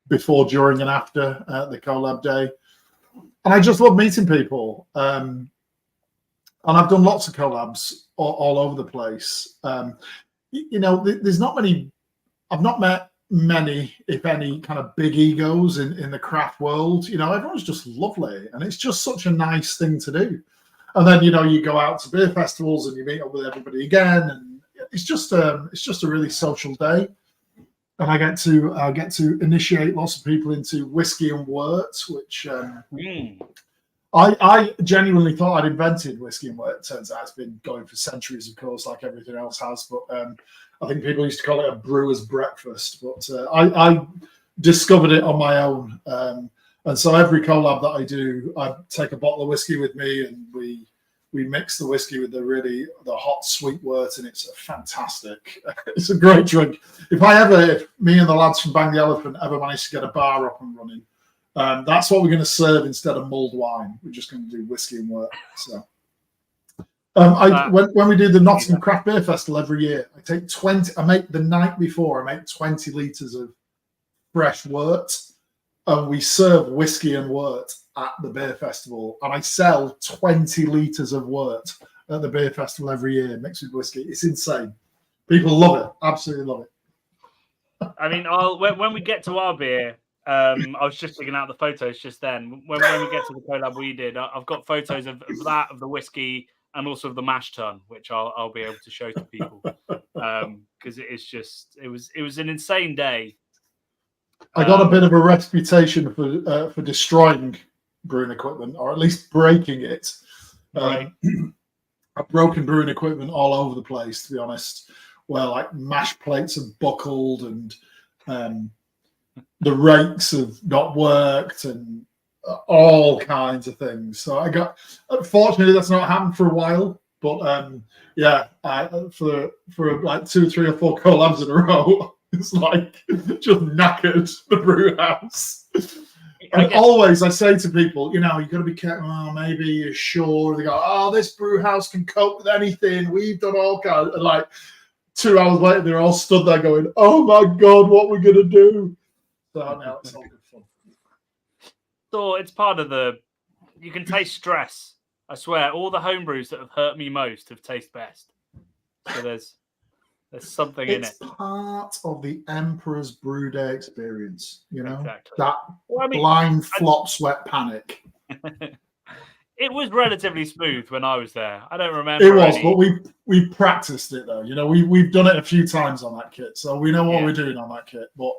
before, during, and after the collab day. And I just love meeting people. And I've done lots of collabs all over the place. There's not many, I've not met many, if any, kind of big egos in the craft world. Everyone's just lovely, and it's just such a nice thing to do. And then, you go out to beer festivals and you meet up with everybody again, and it's just a really social day. And I get to initiate lots of people into whiskey and wort, which I genuinely thought I'd invented whiskey and wort. It turns out it's been going for centuries, of course, like everything else has. But I think people used to call it a brewer's breakfast. But I discovered it on my own. And so every collab that I do, I take a bottle of whiskey with me, and we mix the whiskey with the hot sweet wort, and it's fantastic. It's a great drink. If me and the lads from Bang the Elephant ever manage to get a bar up and running, that's what we're going to serve instead of mulled wine. We're just going to do whiskey and wort. So, when we do the Nottingham Craft Beer Festival every year, I take 20. I make the night before. I make 20 litres of fresh wort, and we serve whiskey and wort at the beer festival. And I sell 20 litres of wort at the beer festival every year, mixed with whiskey. It's insane. People love it. Absolutely love it. I mean, when we get to our beer. I was just looking at the photos just then. When we get to the collab we did, I've got photos of that, of the whiskey, and also of the mash tun, which I'll be able to show to people because it was an insane day. I got a bit of a reputation for destroying brewing equipment, or at least breaking it. Right. I've broken brewing equipment all over the place, to be honest, where like mash plates have buckled and the rakes have not worked and all kinds of things. So unfortunately, that's not happened for a while. But for like 2, 3, or 4 collabs in a row, it's like just knackered the brew house. And always I say to people, you've got to be careful. Oh, maybe you're sure. They go, oh, this brew house can cope with anything. We've done all kinds. And like 2 hours later, they're all stood there going, oh my God, what we're going to do? So now it's all good fun. So it's part of you can taste stress. I swear, all the homebrews that have hurt me most have tasted best. So there's something in it. It's part of the Emperor's Brew Day experience, Exactly. That blind flop sweat panic. It was relatively smooth when I was there. I don't remember. It was, but we practiced it though. We've done it a few times on that kit, so we know what we're doing on that kit. But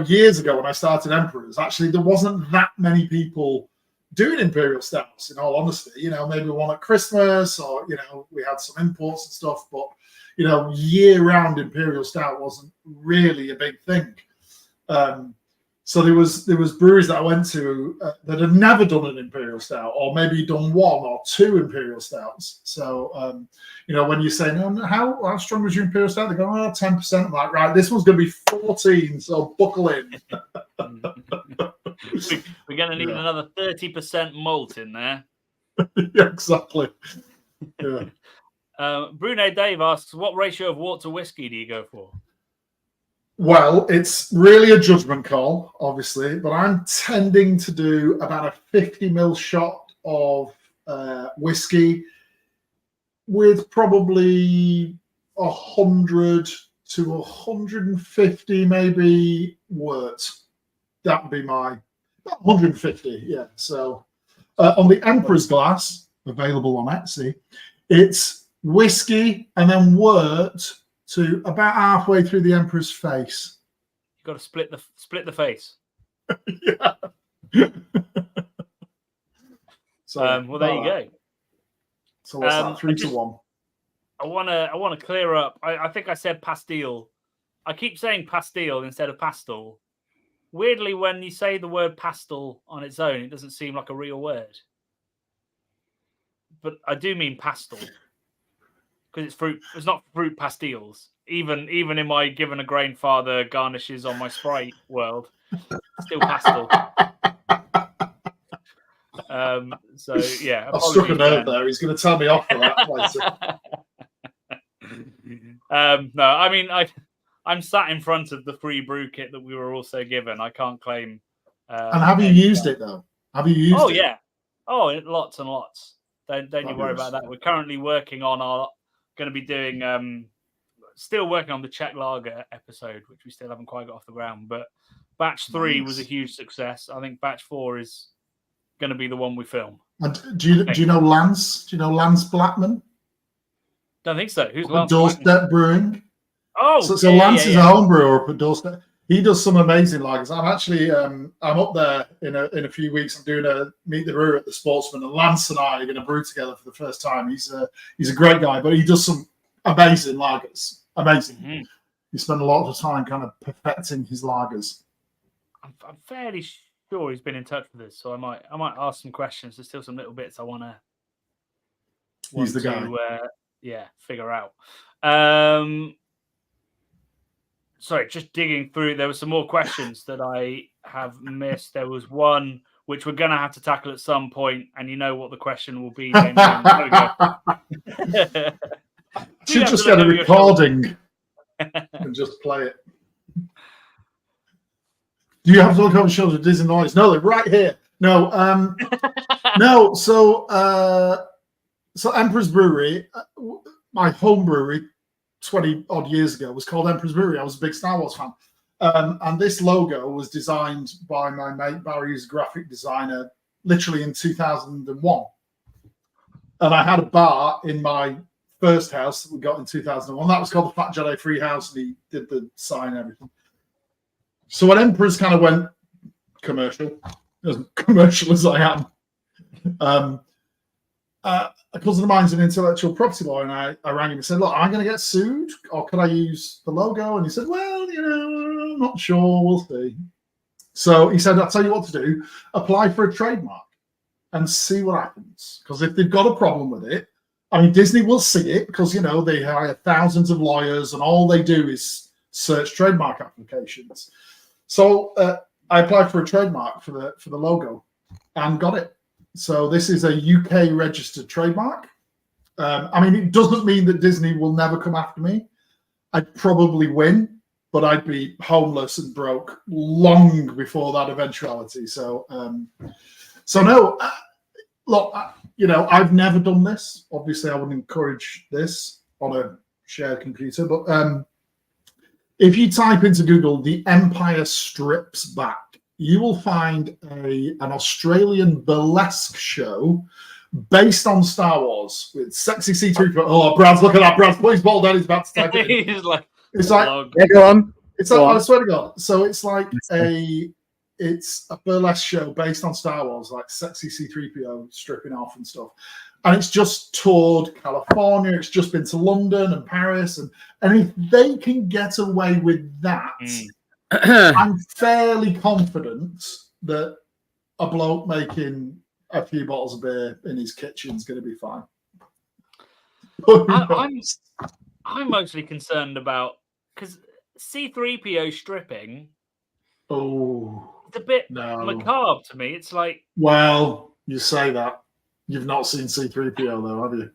years ago when I started Emperors, actually there wasn't that many people doing imperial stouts. In all honesty, maybe one at Christmas, or we had some imports and stuff. But year-round imperial stout wasn't really a big thing. So there was breweries that I went to that had never done an imperial stout, or maybe done 1 or 2 imperial stouts. So when you say, no, how strong was your imperial stout? They go, 10%. I'm like, right, this one's going to be 14, so buckle in. We're going to need another 30% malt in there. Yeah, exactly. Yeah. Bruno Dave asks, what ratio of wort to whiskey do you go for? Well, it's really a judgment call, obviously, but I'm tending to do about a 50 ml shot of whiskey with probably 100 to 150 maybe wort. That would be my 150, yeah. So on the Emperor's glass, available on Etsy, it's whiskey and then wort to about halfway through the Emperor's face. You've got to split the face. Yeah. So well, there you go. So what's that? 3-1. I wanna clear up. I think I said pastille. I keep saying pastille instead of pastel. Weirdly, when you say the word pastel on its own, it doesn't seem like a real word. But I do mean pastel because it's fruit. It's not fruit pastilles. Even in my given a grain father garnishes on my Sprite world, still pastel. So yeah, I've struck a nerve there. He's going to tell me off for that later. No, I mean I'm sat in front of the free brew kit that we were also given. I can't claim. And have you used it though? Have you used it? Oh yeah. Oh, lots and lots. Don't you worry about that. We're currently working on going to be doing still working on the Czech lager episode, which we still haven't quite got off the ground. But batch 3 was a huge success. I think batch 4 is going to be the one we film. And do you know Lance? Do you know Lance Blackman? Don't think so. Who's Lance Doorstep Blackman? Brewing. Oh, so Lance is a home brewer up at Doorstep. He does some amazing lagers. I'm actually I'm up there in a few weeks. I'm doing a meet the brewer at the Sportsman, and Lance and I are going to brew together for the first time. He's a great guy, but he does some amazing lagers. Amazing. Mm-hmm. He spent a lot of time kind of perfecting his lagers. I'm fairly sure he's been in touch with us, so I might ask some questions. There's still some little bits I want He's the guy. Figure out. Sorry, just digging through. There were some more questions that I have missed. There was one which we're going to have to tackle at some point, and you know what the question will be. Damian. Should just get a recording and just play it. Do you have to look over your shoulder? Disney noise? No, they're right here. No, no. So Emperor's Brewery, my home brewery, 20 odd years ago, was called Emperor's Brewery. I was a big Star Wars fan, and this logo was designed by my mate Barry, who's a graphic designer, literally in 2001. And I had a bar in my first house that we got in 2001. That was called the Fat Jedi Free House, and he did the sign and everything. So when Emperor's kind of went commercial, as commercial as I am, a cousin of mine's an intellectual property lawyer, and I rang him and said, look, am I going to get sued, or can I use the logo? And he said, well, I'm not sure, we'll see. So he said, I'll tell you what to do, apply for a trademark and see what happens. Because if they've got a problem with it, I mean, Disney will see it, because, they hire thousands of lawyers, and all they do is search trademark applications. So I applied for a trademark for the logo and got it. So this is a UK registered trademark. I mean, it doesn't mean that Disney will never come after me. I'd probably win, but I'd be homeless and broke long before that eventuality. So, no, look, I've never done this. Obviously, I wouldn't encourage this on a shared computer, but if you type into Google, "The Empire Strips Back," you will find an Australian burlesque show based on Star Wars with sexy C3PO. Oh, Brad's, look at that. Brad's please ball down. He's about to type it in. It's like yeah, go on. It's like, I swear to God. So it's like it's a burlesque show based on Star Wars, like sexy C3PO stripping off and stuff. And it's just toured California. It's just been to London and Paris. And if they can get away with that, I'm fairly confident that a bloke making a few bottles of beer in his kitchen is going to be fine. I'm mostly concerned about, because C3PO stripping, it's a bit macabre to me. It's like, well, you say that. You've not seen C3PO though, have you?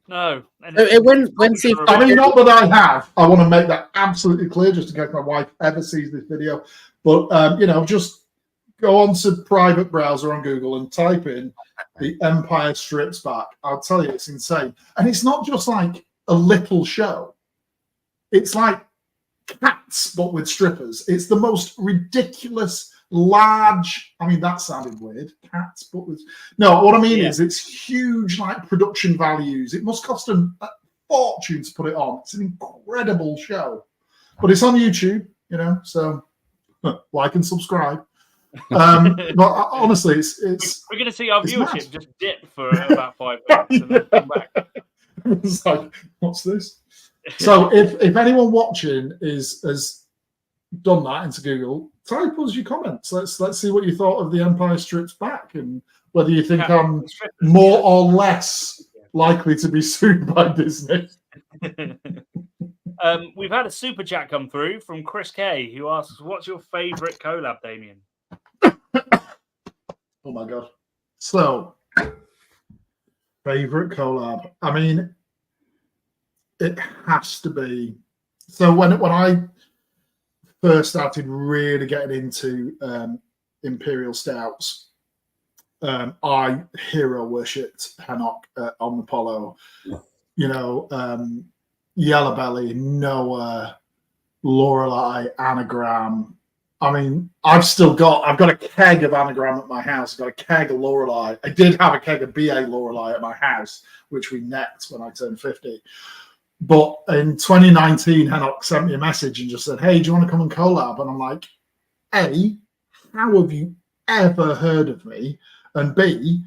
No. When I mean, not that I have. I want to make that absolutely clear, just in case my wife ever sees this video. But just go onto private browser on Google and type in "The Empire Strips Back." I'll tell you, it's insane. And it's not just like a little show. It's like Cats, but with strippers. It's the most ridiculous, large. I mean, that sounded weird. Cats, but with no. What I mean is, it's huge, like production values. It must cost them a fortune to put it on. It's an incredible show, but it's on YouTube. So like and subscribe. But honestly, it's we're going to see our it's viewership mad. just dip for about 5 minutes and then come back. It's like, what's this? So if anyone watching has done that into Google, type us your comments. Let's see what you thought of the Empire Strips Back and whether you think I'm more or less likely to be sued by Disney. We've had a super chat come through from Chris K, who asks, "What's your favourite collab, Damian?" Oh my god! So, favorite collab. I mean, it has to be. So when I first started really getting into Imperial Stouts, I hero worshipped Hanok on the Polo. You know, Yellow Belly, Noah, Lorelei, Anagram. I mean, I've got a keg of Anagram at my house. I've got a keg of Lorelei. I did have a keg of BA Lorelei at my house, which we necked when I turned 50. But in 2019, Hanok sent me a message and just said, "Hey, do you want to come and collab?" And I'm like, A, how have you ever heard of me? And B,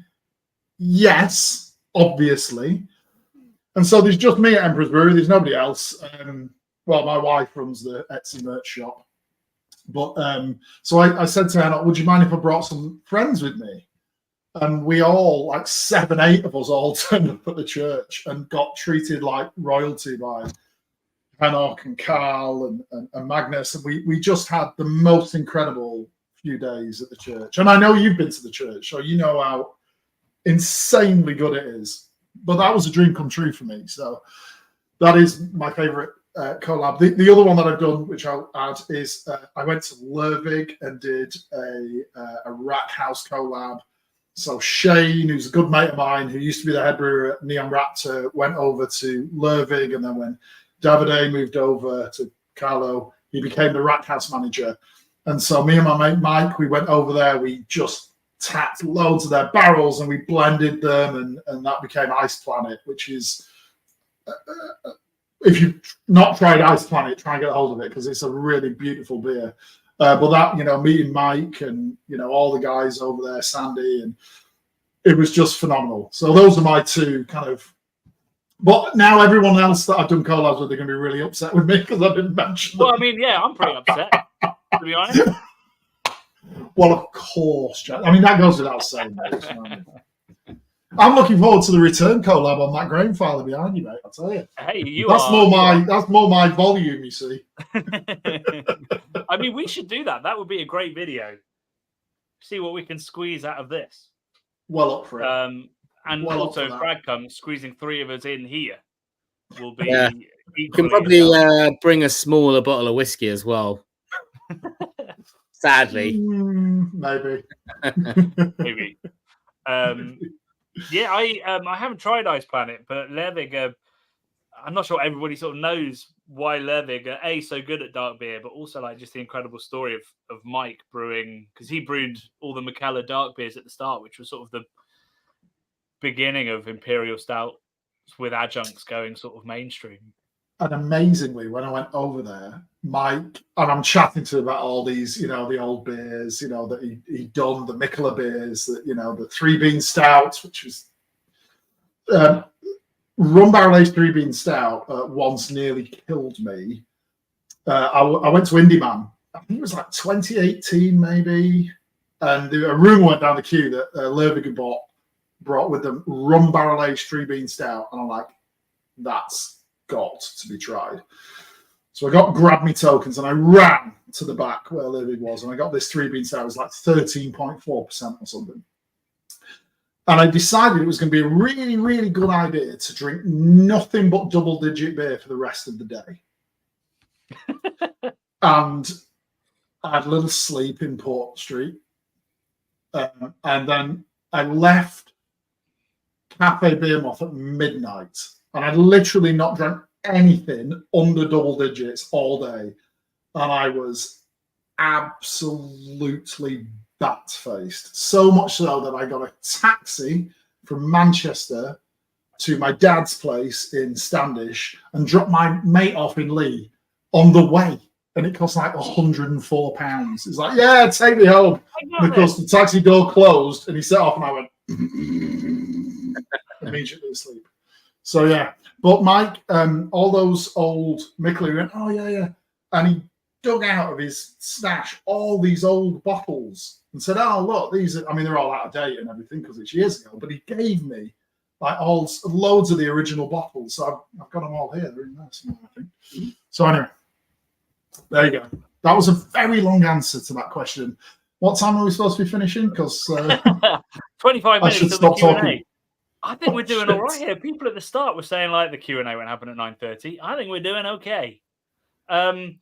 yes, obviously. And so there's just me at Emperor's Brewery. There's nobody else. Well, my wife runs the Etsy merch shop. But so I said to her, "Would you mind if I brought some friends with me?" And we all, like 7, 8 of us, all turned up at the church and got treated like royalty by Hanok and Carl and Magnus. And we just had the most incredible few days at the church. And I know you've been to the church, so you know how insanely good it is. But that was a dream come true for me. So that is my favorite collab. The other one that I've done, which I'll add, is I went to Lervig and did a Rat House collab. So Shane, who's a good mate of mine, who used to be the head brewer at Neon Raptor, went over to Lervig, and then when Davide moved over to Carlo, he became the Rat House manager. And so me and my mate Mike, we went over there. We just tapped loads of their barrels and we blended them, and that became Ice Planet, which is, if you've not tried Ice Planet, try and get a hold of it because it's a really beautiful beer. But that, you know, meeting Mike and, you know, all the guys over there, Sandy, and it was just phenomenal. So those are my two kind of. But now everyone else that I've done collabs with, they're going to be really upset with me because I didn't mention them. Well, I mean, yeah, I'm pretty upset, to be honest. Well, of course, Jack. I mean, that goes without saying. I'm looking forward to the return collab on that grain filer behind you, mate. I'll tell you. Hey, that's more my volume, you see. I mean, we should do that. That would be a great video. See what we can squeeze out of this. Well up for it. And well also, if Brad comes, squeezing 3 of us in here will be. Yeah. You can probably bring a smaller bottle of whiskey as well. Sadly, maybe. Maybe. Yeah, I haven't tried Ice Planet, but Lervig, I'm not sure everybody sort of knows why Lervig are A, so good at dark beer, but also like just the incredible story of Mike brewing, because he brewed all the McKellar dark beers at the start, which was sort of the beginning of Imperial Stout with adjuncts going sort of mainstream. And amazingly, when I went over there, Mike, and I'm chatting to him about all these, you know, the old beers, you know, that he'd done, the Mikkeller beers, that, you know, the 3-bean stouts, which was rum barrel aged 3-bean stout once nearly killed me. I went to Indie Man, I think it was like 2018 maybe, and a rumor went down the queue that Lervig had brought with them rum barrel aged 3-bean stout, and I'm like, that's got to be tried. So I grabbed me tokens and I ran to the back where Lervig was, and I got this 3-bean stout. It was like 13.4% or something. And I decided it was going to be a really, really good idea to drink nothing but double-digit beer for the rest of the day. And I had a little sleep in Port Street. And then I left Cafe Beer Moth at midnight. And I literally not drank anything under double digits all day. And I was absolutely bat-faced. So much so that I got a taxi from Manchester to my dad's place in Standish and dropped my mate off in Lee on the way. and it cost like £104. He's like, yeah, take me home. And of course, it. the taxi door closed, and he set off, and I went immediately asleep. So yeah, but Mike, all those old Mickley went, oh yeah, and he dug out of his stash all these old bottles and said, oh look, these are, I mean, they're all out of date and everything because it's years ago, but he gave me like loads of the original bottles. So I've got them all here. They're in there somewhere, I think. So anyway, there you go. That was a very long answer to that question. What time are we supposed to be finishing? Because 25 minutes should till stop the Q&A. talking. I think we're doing all right here. People at the start were saying like the Q&A won't happen at 9:30. I think we're doing okay. I've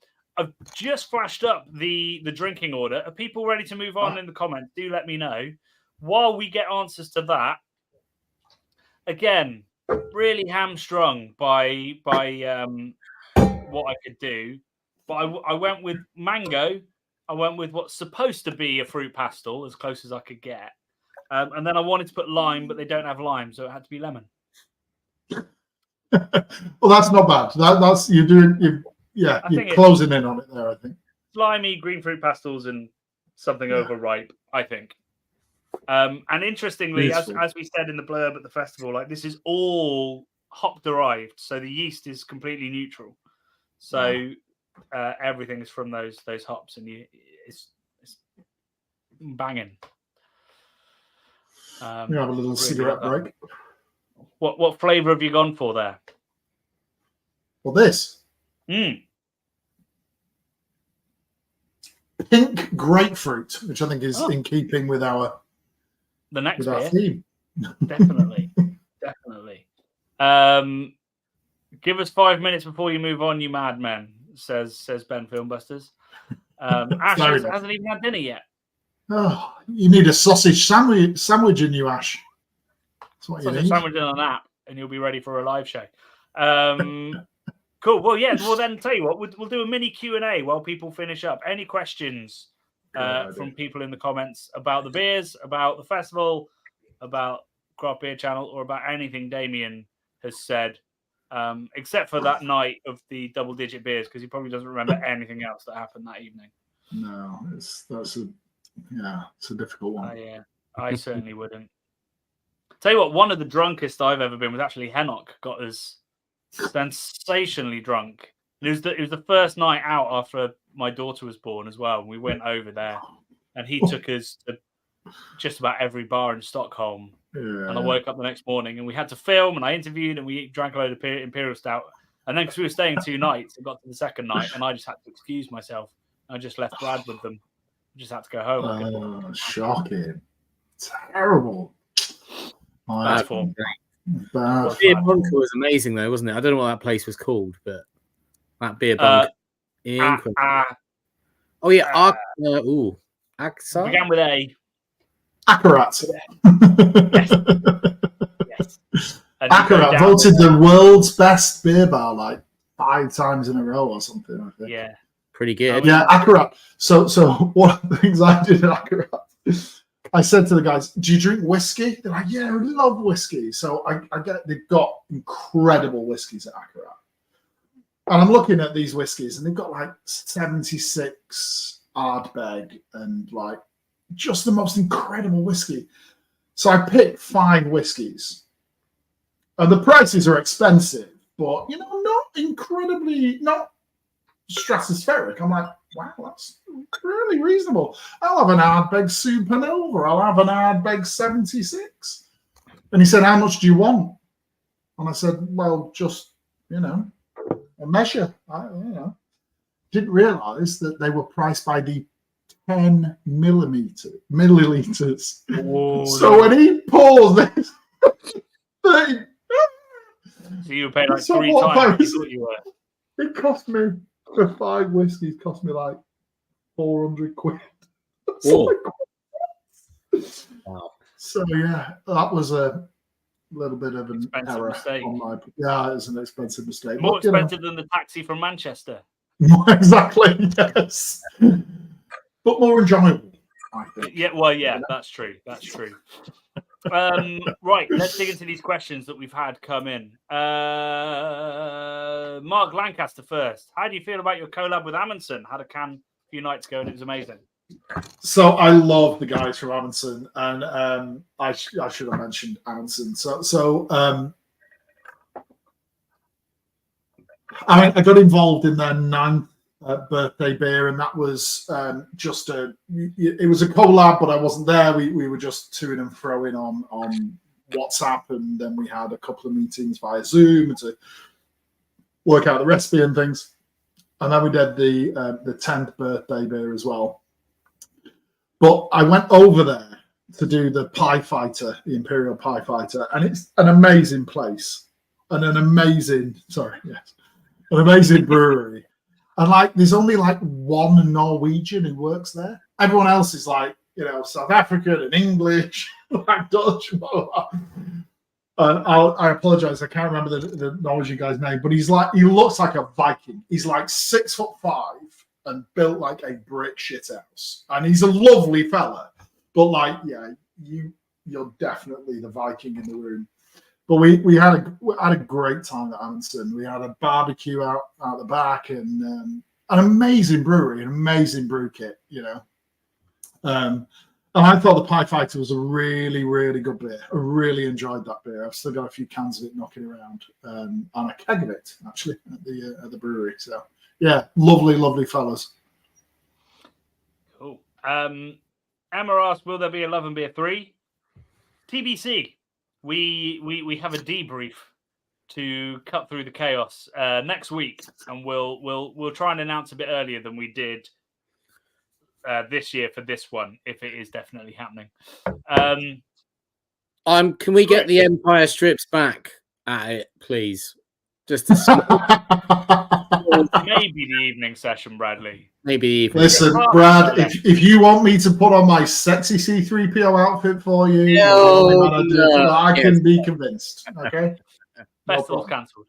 just flashed up the drinking order. Are people ready to move on in the comments? Do let me know. While we get answers to that, again, really hamstrung by what I could do. But I went with mango. I went with what's supposed to be a fruit pastel, as close as I could get. And then I wanted to put lime, but they don't have lime, so it had to be lemon. Well, that's not bad. That's you're doing. You're closing in on it there. I think slimy green fruit pastels and something overripe. I think. And interestingly, as we said in the blurb at the festival, like this is all hop derived, so the yeast is completely neutral. So everything is from those hops, and it's banging. You have a little cigarette break. What flavour have you gone for there? Well, this pink grapefruit, which I think is in keeping with our theme. Definitely. Give us 5 minutes before you move on, you madmen, says Ben Filmbusters. Ash hasn't even had dinner yet. Oh, you need a sausage sandwich in you, Ash. That's what you need. Sandwich in an app, and you'll be ready for a live show. Cool. Well, yeah. Well, then tell you what, we'll do a mini Q&A while people finish up. Any questions from people in the comments about the beers, about the festival, about Craft Beer Channel, or about anything Damian has said, except for that night of the double-digit beers, because he probably doesn't remember anything else that happened that evening. No, it's a difficult one. I certainly wouldn't. Tell you what, one of the drunkest I've ever been was actually Hennock. Got us sensationally drunk. It was the first night out after my daughter was born as well. And we went over there, and he took us to just about every bar in Stockholm. Yeah. And I woke up the next morning, and we had to film, and I interviewed, and we drank a load of Imperial Stout. And then because we were staying 2 nights, it got to the second night, and I just had to excuse myself. I just left Brad with them. I just had to go home. Oh, shocking! Terrible. Bad form. Beer Bunker was amazing, though, wasn't it? I don't know what that place was called, but that Beer Bunker. Oh yeah, Aksa began with A. Akarat. Yes. Akarat voted the world's best beer bar like 5 times in a row or something. I think. Yeah, pretty good. Yeah, Akarat. So one of the things I did at Akarat, I said to the guys, "Do you drink whiskey?" They're like, "Yeah, I love whiskey." So I get they've got incredible whiskeys at Akarat, and I'm looking at these whiskeys, and they've got like 76 Ardbeg and like just the most incredible whiskey. So I picked 5 whiskeys, and the prices are expensive, but not stratospheric. I'm like, wow, that's really reasonable. I'll have an Ardbeg Supernova. I'll have an Ardbeg 76. And he said, how much do you want? And I said, well, just, a measure. Didn't realize that they were priced by the 10 milliliters. Whoa, so when he pours this, 30. So you paid like 3 times what you were. It cost me, for 5 whiskeys, cost me like 400 quid. Wow. So yeah, that was a little bit of an expensive mistake. On my. Yeah, it's an expensive mistake. More expensive than the taxi from Manchester. Exactly. Yes. But more enjoyable, I think. Yeah. Well, yeah, that's true. That's true. Right, let's dig into these questions that we've had come in. Mark Lancaster first. How do you feel about your collab with Amundsen? Had a can a few nights ago and it was amazing. So I love the guys from Amundsen, and I should have mentioned Amundsen. I got involved in their 9th birthday beer, and that was it was a collab, but I wasn't there. We were just toing and froing on WhatsApp, and then we had a couple of meetings via Zoom to work out the recipe and things. And then we did the 10th birthday beer as well. But I went over there to do the Pie Fighter, the Imperial Pie Fighter, and it's an amazing place and an amazing brewery. And like, there's only like one Norwegian who works there. Everyone else is like, South African and English, like Dutch, blah, blah, blah. I apologize, I can't remember the Norwegian guy's name, but he looks like a Viking. He's like 6'5" and built like a brick shithouse. And he's a lovely fella, but like, yeah, you're definitely the Viking in the room. But we had a great time at Amundsen. We had a barbecue out the back, and an amazing brewery, an amazing brew kit, And I thought the Pie Fighter was a really, really good beer. I really enjoyed that beer. I've still got a few cans of it knocking around, and a keg of it actually at the brewery. So yeah, lovely, lovely fellas. Cool. Emma asked, "Will there be a Love and Beer 3?" TBC. We have a debrief to cut through the chaos next week, and we'll try and announce a bit earlier than we did this year for this one, if it is definitely happening. Can we get the Empire strips back at it, please? Just to maybe the evening session, Bradley. Maybe. Listen, Brad, if you want me to put on my sexy C3PO outfit for you, I can be convinced. Okay. Festival's cancelled.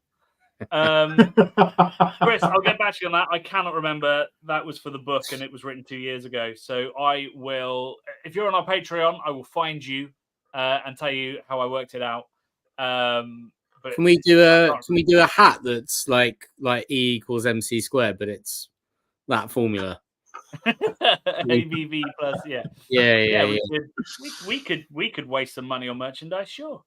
Chris, I'll get back to you on that. I cannot remember. That was for the book, and it was written 2 years ago. So I will, if you're on our Patreon, I will find you and tell you how I worked it out. But can we do a hat that's like E equals MC squared, but it's that formula? ABV plus, yeah. We could waste some money on merchandise, sure.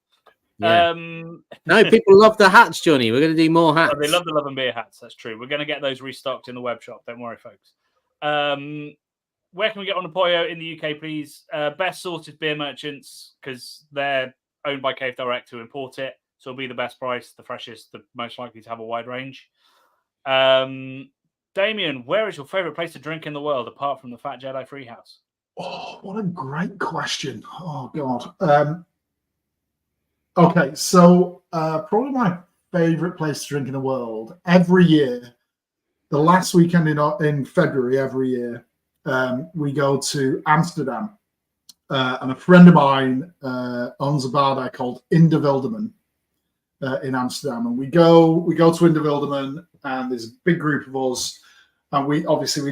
Yeah. No, people love the hats, Johnny. We're going to do more hats. Oh, they love the Love and Beer hats. That's true. We're going to get those restocked in the web shop. Don't worry, folks. Where can we get on the Pollo in the UK, please? Best sorted beer merchants, because they're owned by Cave Direct, who import it. So it'll be the best price, the freshest, the most likely to have a wide range. Damian, where is your favorite place to drink in the world, apart from the Fat Jedi Freehouse? Oh, what a great question. Oh, God. Okay, so probably my favorite place to drink in the world. Every year, the last weekend in February every year, we go to Amsterdam. And a friend of mine owns a bar there called In de Wilderman in Amsterdam. And we go to In de Wilderman, and there's a big group of us. And we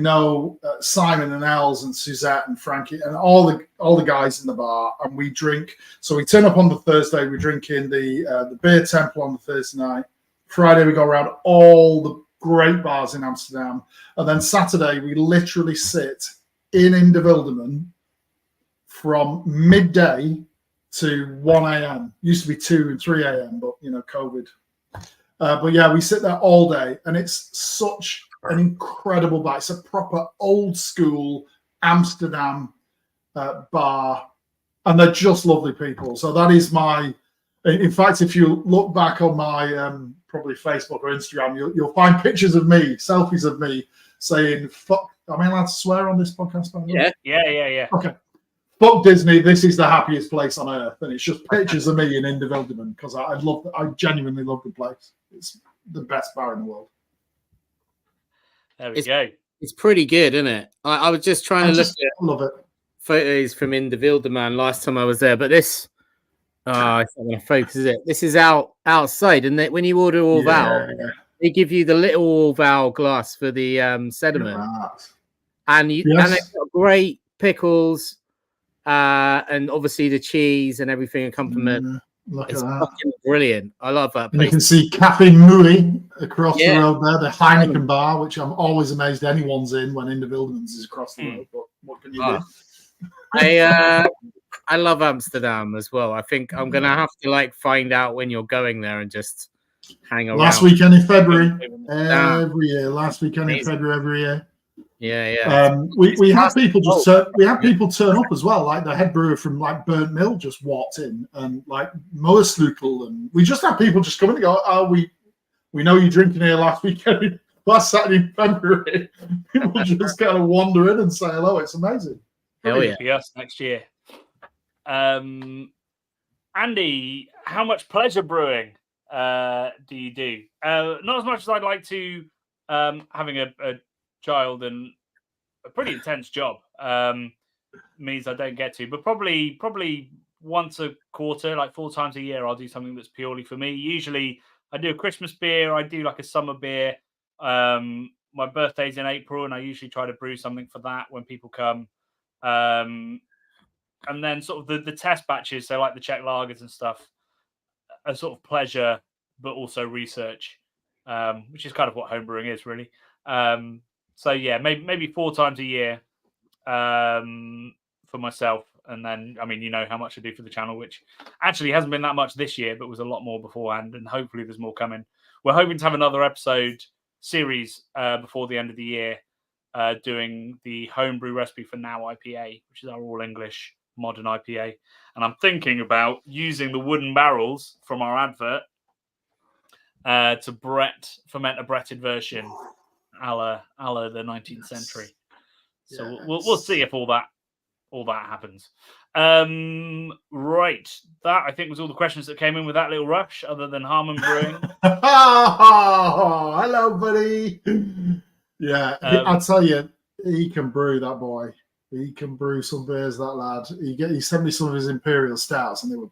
know Simon and Els and Suzette and Frankie and all the guys in the bar, and we drink. So we turn up on the Thursday, we drink in the Beer Temple on the Thursday night. Friday we go around all the great bars in Amsterdam, and then Saturday we literally sit in de Wilderman from midday to 1 a.m. Used to be 2 and 3 a.m., but COVID. But yeah, we sit there all day, and it's such an incredible bar. It's a proper old school Amsterdam bar, and they're just lovely people. So that is in fact, if you look back on my probably Facebook or Instagram, you'll find pictures of me, selfies of me saying, fuck, am I allowed to swear on this podcast? Yeah. Okay. Fuck Disney, this is the happiest place on earth. And it's just pictures of me in de Wilderman, because I genuinely love the place. It's the best bar in the world. There we go. It's pretty good, isn't it? I was just trying to look at love it. Photos from in de Wilderman last time I was there, but this, it's not going to focus, is it? This is outside, and when you order all Val, they give you the little all Val glass for the sediment, and they've got great pickles, and obviously the cheese and everything accompaniment. Look it's at that. fucking brilliant. I love that place. And you can see Cafe Mouille across the road there, the Heineken bar, which I'm always amazed anyone's in when Inda Wildemans is across the road. But what can you do? I love Amsterdam as well. I think I'm gonna have to like find out when you're going there and just hang around. Last weekend in February, every year. Last weekend in February every year. Yeah. We have people turn up as well. Like the head brewer from like Burnt Mill just walked in, and like Moerslukel, and we just have people just coming and go. Oh, we know you're drinking here last weekend, last Saturday in February. People just kind of wander in and say hello. It's amazing. Hell yeah. For us next year. Andy, how much pleasure brewing do you do? Not as much as I'd like to. Having a child and a pretty intense job means I don't get to, but probably once a quarter, like 4 times a year, I'll do something that's purely for me. Usually I do a Christmas beer, I do like a summer beer. My birthday's in April and I usually try to brew something for that when people come. And then sort of the test batches, so like the Czech lagers and stuff, are sort of pleasure, but also research, which is kind of what homebrewing is, really. So yeah, maybe 4 times a year for myself. And then, I mean, you know how much I do for the channel, which actually hasn't been that much this year, but was a lot more beforehand. And hopefully there's more coming. We're hoping to have another episode series before the end of the year, doing the homebrew recipe for Now IPA, which is our all English modern IPA. And I'm thinking about using the wooden barrels from our advert to ferment a bretted version a la the 19th century. So we'll see if all that happens. Right, that I think was all the questions that came in with that little rush, other than Harmon Brewing. Oh, hello, buddy. Yeah, I'll tell you, he can brew, that boy. He can brew some beers, that lad. He sent me some of his imperial stouts, and they were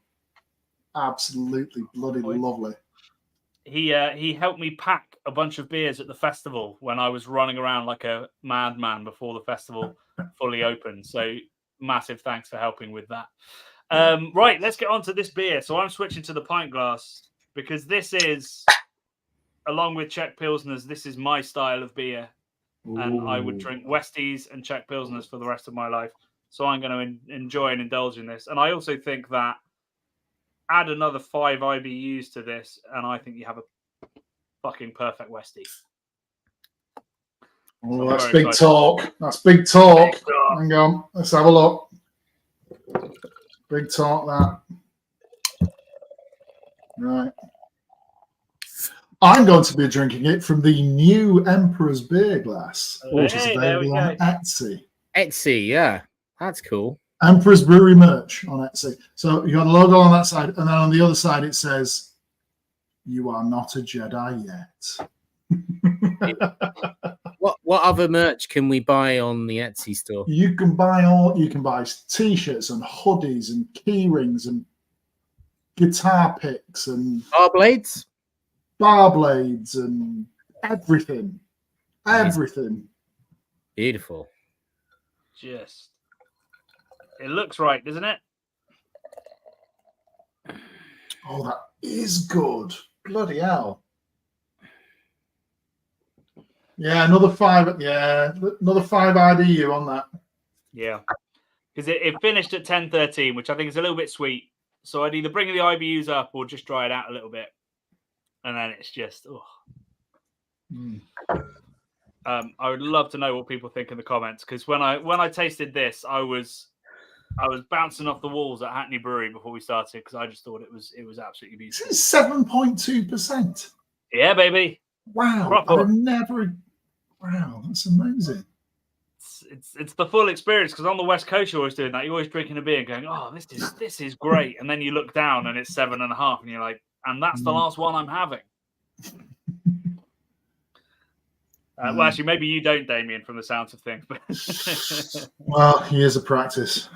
absolutely bloody lovely. He helped me pack a bunch of beers at the festival when I was running around like a madman before the festival fully opened. So massive thanks for helping with that. Right, let's get on to this beer. So I'm switching to the pint glass because this is, along with Czech Pilsners, this is my style of beer. Ooh. And I would drink Westies and Czech Pilsners for the rest of my life. So I'm going to enjoy and indulge in this. And I also think that add another 5 IBUs to this, and I think you have a fucking perfect Westie. Oh, that's big talk. That's big talk. Hang on. Let's have a look. Big talk, that. Right. I'm going to be drinking it from the new Emperor's beer glass, which is available on Etsy. Etsy, yeah. That's cool. Emperor's Brewery merch on Etsy. So you got a logo on that side, and then on the other side it says, "You are not a Jedi yet." What other merch can we buy on the Etsy store? You can buy t-shirts and hoodies and key rings and guitar picks and bar blades and everything. Everything. Beautiful. It looks right, doesn't it? Oh, that is good. Bloody hell. Yeah, another 5. Yeah, another 5 IBU on that. Yeah, because it finished at 10:13, which I think is a little bit sweet. So I'd either bring the IBUs up or just dry it out a little bit, and then it's just. I would love to know what people think in the comments, because when I tasted this, I was bouncing off the walls at Hackney Brewery before we started, because I just thought it was absolutely beautiful. This is 7.2%. Yeah, baby. Wow. I've never. Wow, that's amazing. It's the full experience, because on the West Coast you're always doing that. You're always drinking a beer and going, "Oh, this is great," and then you look down and it's 7.5, and you're like, "And that's the last one I'm having." Well, actually, maybe you don't, Damian, from the sounds of things. But well, years of practice.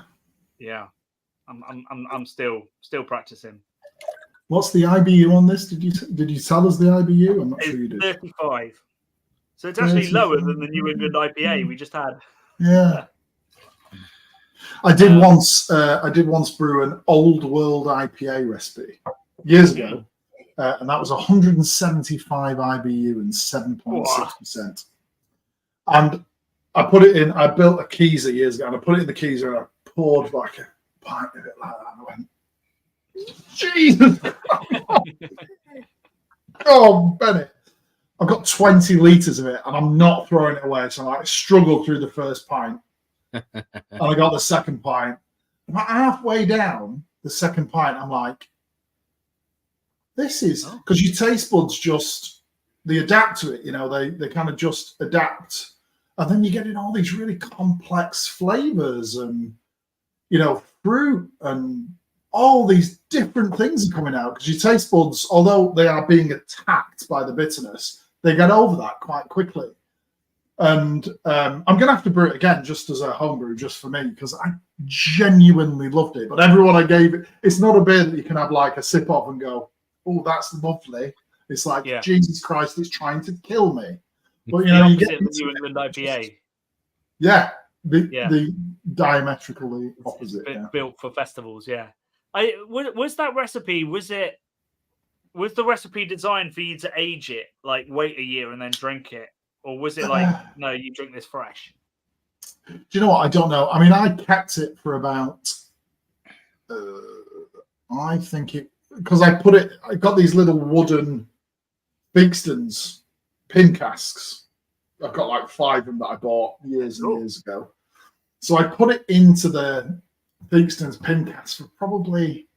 Yeah, I'm still practicing. What's the IBU on this? Did you tell us the IBU? I'm not sure you did. 35. So it's actually lower than the New England IPA we just had. Yeah. I did once brew an old world IPA recipe years ago, and that was 175 IBU and 7.6%. And I put it in. I built a Keezer years ago, and I put it in the Keezer, and I poured like a pint of it like that. And I went, Jesus! Oh, Bennett, I've got 20 litres of it, and I'm not throwing it away. So I struggled through the first pint, and I got the second pint. About halfway down the second pint, I'm like, this is because your taste buds they adapt to it, they kind of just adapt, and then you're getting all these really complex flavors and fruit and all these different things are coming out because your taste buds, although they are being attacked by the bitterness, they get over that quite quickly. And I'm gonna have to brew it again just as a homebrew, just for me, because I genuinely loved it. But everyone I gave it, it's not a beer that you can have like a sip of and go, oh, that's lovely. It's like, Jesus Christ, it's trying to kill me. But you get the New England IPA. Yeah, the diametrically opposite. Built for festivals. Yeah, was that recipe? Was the recipe designed for you to age it, like wait a year and then drink it, or was it like no, you drink this fresh? Do you know what? I don't know. I mean, I kept it for about. I think it. Because I got these little wooden Bigstons pin casks. I've got like 5 of them that I bought years and years ago. So I put it into the Bigstons pin cask for probably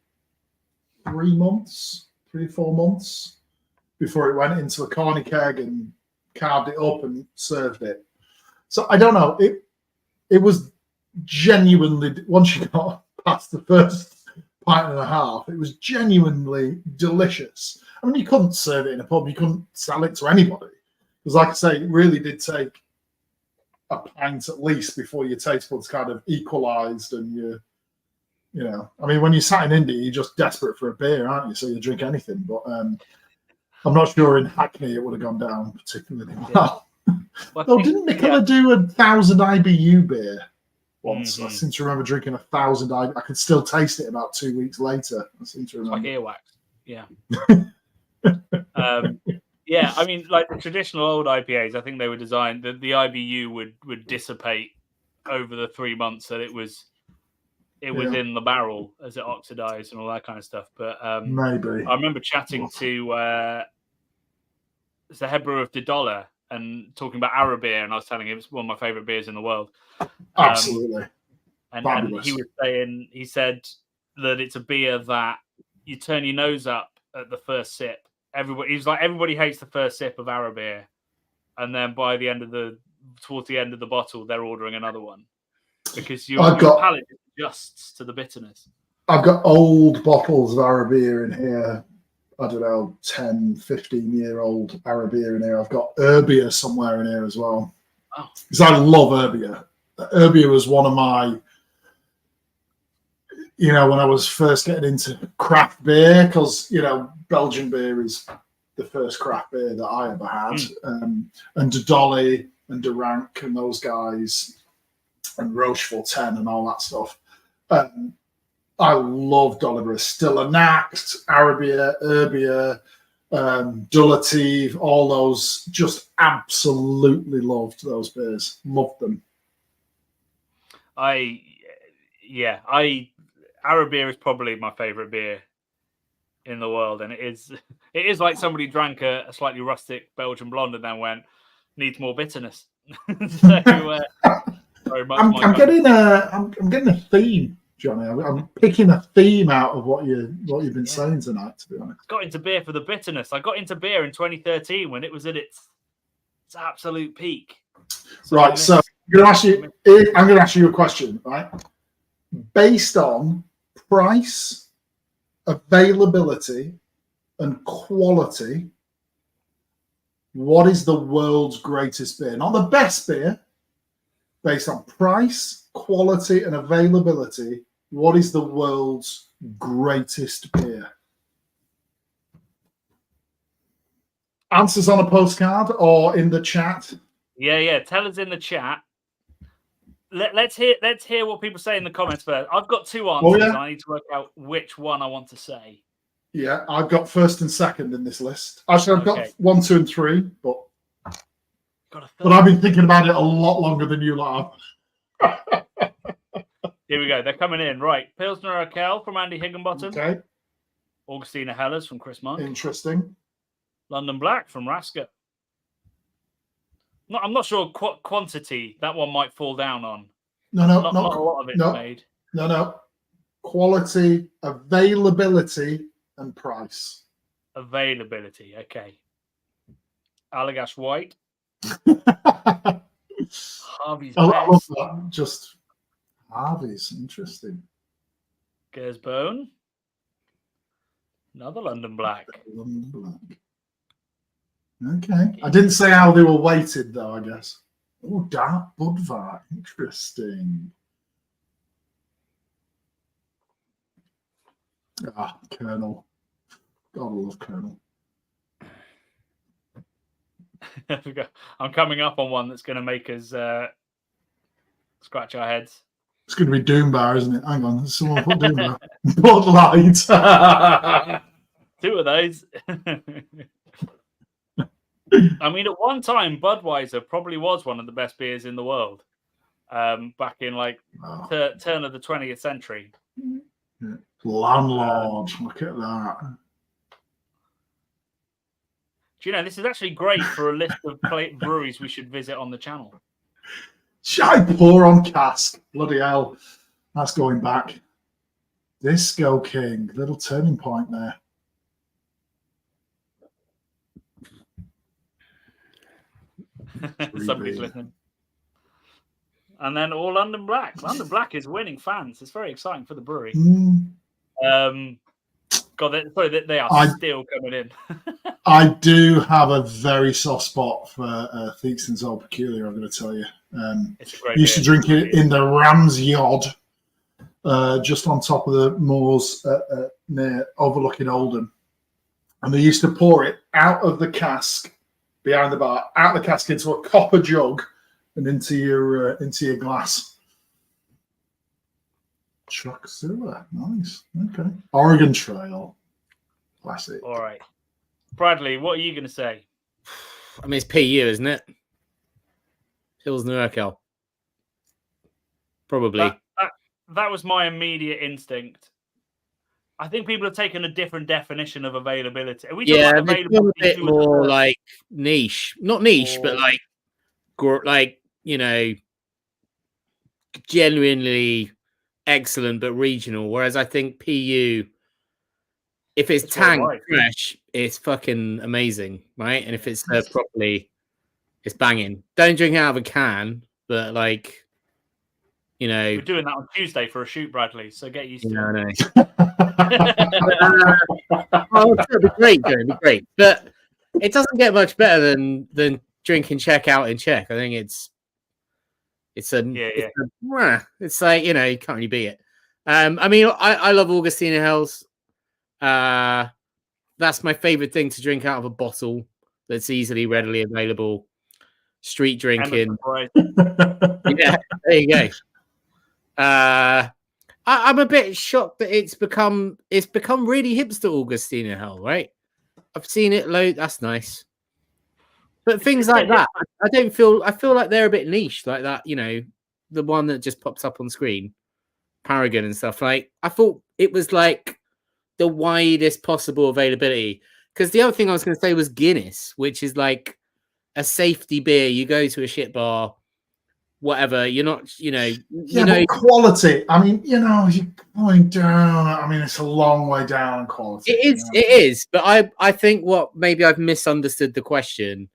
3 months, 3-4 months before it went into a corny keg and carved it up and served it. So I don't know. It was genuinely, once you got past the first pint and a half, it was genuinely delicious. I mean, you couldn't serve it in a pub, you couldn't sell it to anybody, because like I say, it really did take a pint at least before your taste buds kind of equalized, and I mean, when you sat in India, you're just desperate for a beer, aren't you? So you drink anything. But I'm not sure in Hackney it would have gone down particularly well. Didn't Nicola do 1,000 IBU beer once? I seem to remember drinking 1,000. I could still taste it about 2 weeks later. I seem to remember. It's like earwax. Yeah. Yeah, I mean, like the traditional old IPAs, I think they were designed that the IBU would dissipate over the 3 months that it was in the barrel as it oxidized and all that kind of stuff. But maybe I remember chatting to the head brewer of the Dollar and talking about Arabir, and I was telling him it's one of my favorite beers in the world. Absolutely. And he said that it's a beer that you turn your nose up at the first sip. Everybody hates the first sip of Arabir, and then by the end towards the end of the bottle, they're ordering another one because your palate adjusts to the bitterness. I've got old bottles of Arabir in here. I don't know, 10, 15-year-old Arabir in here. I've got Erbia somewhere in here as well. Oh. Because I love Erbia. Erbia was one of my, when I was first getting into craft beer, because, Belgian beer is the first craft beer that I ever had. And De Dolly and De Rank and those guys and Rochefort 10 and all that stuff. I love Dolliver, Stillanact, Arabia, Erbia, Dulative, all those. Just absolutely loved those beers. Loved them. Arabia is probably my favorite beer in the world, and it is like somebody drank a slightly rustic Belgian blonde and then went, needs more bitterness. So very much I'm getting a theme, Johnny. I'm picking a theme out of what you've been saying tonight, to be honest. Got into beer for the bitterness. I got into beer in 2013 when it was at its absolute peak. Right, so I'm going to ask you a question, right? Based on price, availability, and quality, what is the world's greatest beer? Not the best beer. Based on price, quality, and availability, what is the world's greatest beer? Answers on a postcard or in the chat? Yeah. Tell us in the chat. Let's hear what people say in the comments first. I've got 2 answers. And I need to work out which one I want to say. Yeah, I've got first and second in this list. Actually, I've got Okay. 1, 2, and 3, but Got a third. I've been thinking about it a lot longer than you lot have. Here we go. They're coming in. Right. Pilsner Urquell from Andy Higginbottom. Okay, Augustina Hellers from Chris Monk. interesting. London Black from Rasker. No, I'm not sure quantity that one might fall down on. No, Not a lot of it's no. made. No. Quality, availability, and price. Availability. Okay. Allagash White. Harvey's I love Best. that. Just Harvey's interesting. Gersbone. Another London Black. London Black. Okay. I didn't say how they were weighted, though, I guess. Oh, dark Budvar. Interesting. Ah, Colonel. God, I love Colonel. There we go. I'm coming up on one that's going to make us scratch our heads. It's going to be Doombar, isn't it? Hang on. There's someone put Doombar. Bud Light. 2 of those. I mean, at one time, Budweiser probably was one of the best beers in the world. Back in like turn of the 20th century. Yeah. Landlord. Look at that. Do you know, this is actually great for a list of breweries we should visit on the channel. Shy pour on cask. Bloody hell. That's going back. Disco King. Little turning point there. Somebody's listening. And then all London Black. London Black is winning fans. It's very exciting for the brewery. God, they are still coming in. I do have a very soft spot for Theakston's Old Peculiar, I'm going to tell you. It's a great used to drink it in the Ram's Yod, just on top of the moors near overlooking Oldham. And they used to pour it out of the cask behind the bar, out of the cask into a copper jug and into your glass. Chuckzilla, nice. Okay. Oregon Trail, classic. All right. Bradley, what are you going to say? I mean, it's PU, isn't it? Pilsner Urquell. Probably. That was my immediate instinct. I think people have taken a different definition of availability. Are we talking about availability a bit more like niche. Not niche, but like, you know, genuinely excellent but regional. Whereas I think PU, if it's tank fresh, it's fucking amazing, right? And if it's served properly, it's banging. Don't drink out of a can, but like, you know, we're doing that on Tuesday for a shoot, Bradley. So get used to it. Oh, it'd be great, Joe. It'd be great, but it doesn't get much better than drinking Czech out in Czech. I think it's like, you know, you can't really beat it. I mean, I love Augustina Hells. That's my favorite thing to drink out of a bottle that's easily, readily available. Street drinking. Yeah, there you go. I'm a bit shocked that it's become really hipster Augustina Hell, right? I've seen it load. That's nice. But things like that, I feel like they're a bit niche, like that, you know, the one that just pops up on screen, Paragon and stuff. Like, I thought it was like the widest possible availability. Because the other thing I was going to say was Guinness, which is like a safety beer. You go to a shit bar, whatever. You're not, you know, but quality. I mean, you know, you're going down. I mean, it's a long way down in quality. It is. You know? It is. But I think what maybe I've misunderstood the question.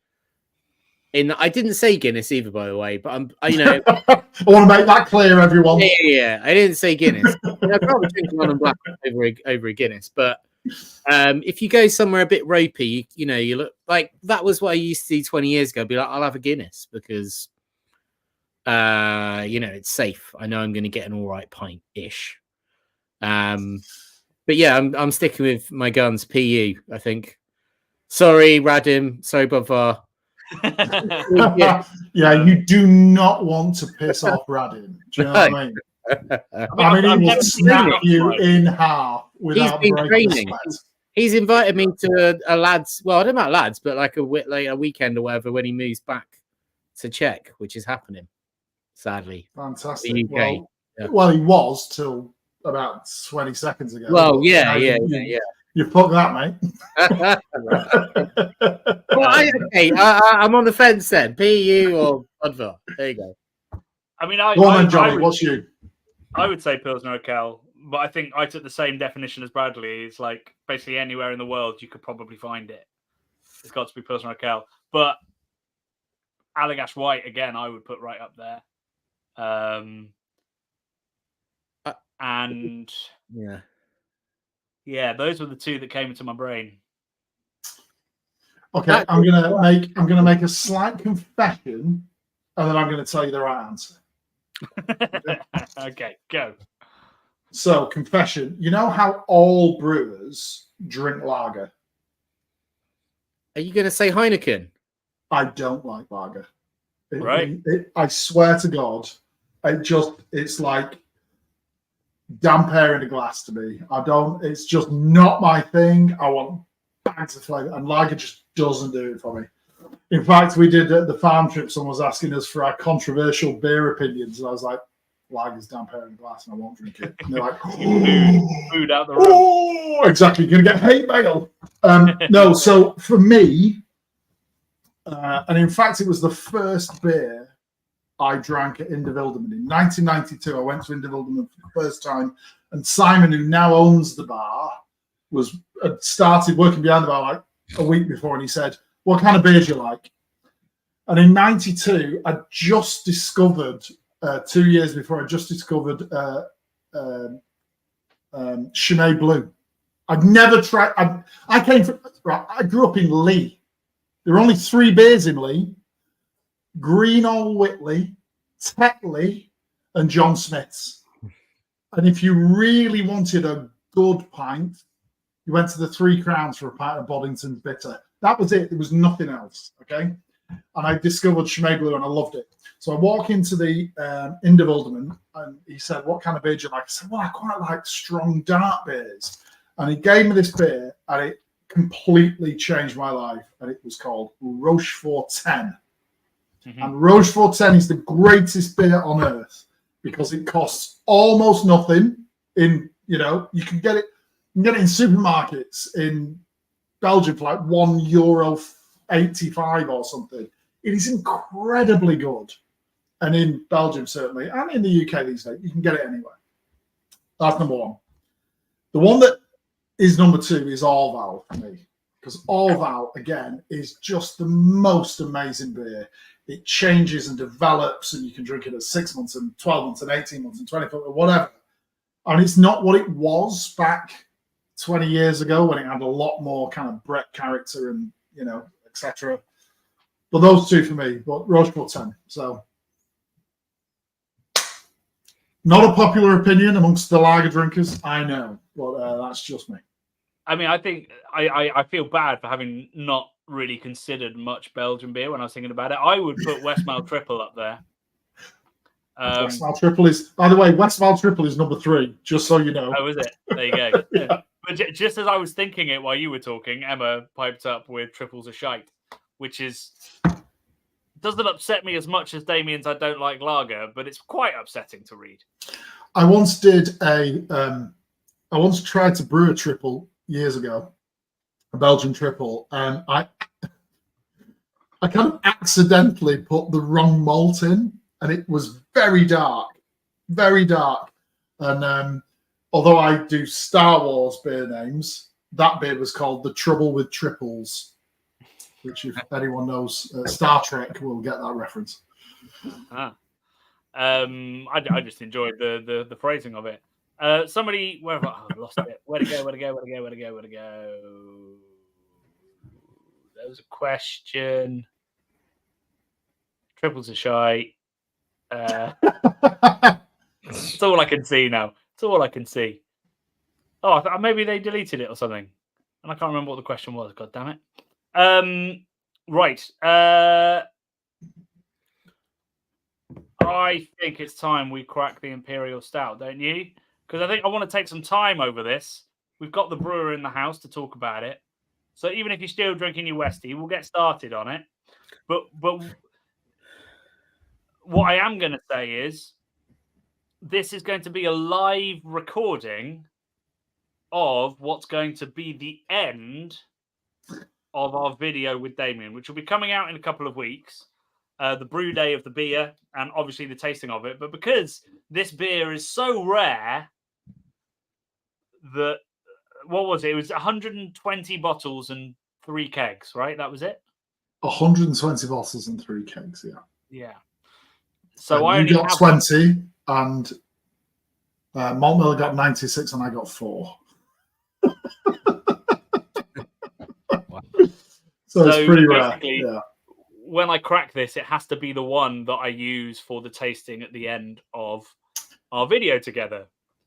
I didn't say Guinness either, by the way. But you know, I want to make that clear, everyone. Yeah, I didn't say Guinness. I'd probably drink London Black over a Guinness, but. If you go somewhere a bit ropey, you know, you look like that was what I used to do 20 years ago. Be like, I'll have a Guinness because, you know, it's safe. I know I'm going to get an all right pint-ish. But yeah, I'm sticking with my guns. PU, I think. Sorry, Radim. Sorry, Budvar. Yeah, you do not want to piss off Radim. Do you know what I mean? I mean, he will snap you in half without breaking sweat. He's invited me to a lads. Well, I don't know about lads, but like a weekend or whatever when he moves back to Czech, which is happening. Sadly, Fantastic. the UK. Well, he was till about 20 seconds ago. Well, but yeah. You fucked that, mate. Well, I'm on the fence then. PU or Budvar. There you go. I mean, Go on then, Johnny. What's you? I would say Pilsner Urquell, but I think I took the same definition as Bradley. It's like basically anywhere in the world you could probably find it. It's got to be Pilsner Urquell. But Allagash White, again, I would put right up there. And yeah, those were the two that came into my brain. Okay, I'm gonna make a slight confession, and then I'm gonna tell you the right answer. Okay, go. So, confession. You know how all brewers drink lager? Are you going to say Heineken? I don't like lager. Right. I swear to God, it's like damp air in a glass to me. It's just not my thing. I want bags of flavor, and lager just doesn't do it for me. In fact, we did the farm trip. Someone was asking us for our controversial beer opinions, and I was like, lager's damp air in a glass, and I won't drink it. And they're like, food out the room. Oh, exactly. You're going to get hate mail. No, so for me, and in fact, it was the first beer I drank at Indevilderman. In 1992, I went to Indevilderman for the first time, and Simon, who now owns the bar, had started working behind the bar like a week before, and he said, "What kind of beers you like?" And in 92, I just discovered, 2 years before, I just discovered Chimay Blue. I'd never tried. I grew up in Lee. There were only 3 beers in Lee: Greenall Whitley, Tetley, and John Smith's. And if you really wanted a good pint, you went to the 3 Crowns for a pint of Boddington's Bitter. That was it. There was nothing else. Okay. And I discovered Chimay Blue, and I loved it. So I walk into the Indevilderman, and he said, "What kind of beer do you like?" I said, "Well, I quite like strong dark beers." And he gave me this beer, and it completely changed my life. And it was called Rochefort 10. Mm-hmm. And Rochefort 10 is the greatest beer on earth because it costs almost nothing. You can get it in supermarkets in Belgium for like €1.85 or something. It is incredibly good. And in Belgium, certainly, and in the UK these days, you can get it anywhere. That's number one. The one that is number 2 is Orval for me. Because Orval, again, is just the most amazing beer. It changes and develops, and you can drink it at 6 months and 12 months and 18 months and 24 or whatever. And it's not what it was back 20 years ago when it had a lot more kind of Brett character and, etc. But those 2 for me, but Rochefort 10. So, not a popular opinion amongst the lager drinkers, I know, but that's just me. I mean, I think I feel bad for having not really considered much Belgian beer when I was thinking about it. I would put Westmalle Triple up there. Westmalle Triple is, by the way, Westmalle Triple is number 3, just so you know. Oh, is it? There you go. Yeah. But just as I was thinking it while you were talking, Emma piped up with Triples are shite, which doesn't upset me as much as Damian's I don't like lager, but it's quite upsetting to read. I once tried to brew a triple years ago, a Belgian triple, and I kind of accidentally put the wrong malt in, and it was very dark. And although I do Star Wars beer names, that beer was called The Trouble with Triples, which, if anyone knows Star Trek, will get that reference. I just enjoyed the phrasing of it. Somebody, I lost it. Where'd it go? There was a question. Triples are shy. It's all I can see now. It's all I can see. Oh, maybe they deleted it or something. And I can't remember what the question was. God damn it. Right. I think it's time we crack the Imperial Stout, don't you? Because I think I want to take some time over this We've got the brewer in the house to talk about it. So even if you're still drinking your Westie, we'll get started on it. But what I am going to say is this is going to be a live recording of what's going to be the end of our video with Damian, which will be coming out in a couple of weeks. The brew day of the beer and obviously the tasting of it. But because this beer is so rare that, what was it? It was 120 bottles and 3 kegs, right? That was it? 120 bottles and 3 kegs, yeah. Yeah. So and I only got have 20 and Malt Miller got 96 and I got 4. So it's pretty rare. Yeah. When I crack this, it has to be the one that I use for the tasting at the end of our video together.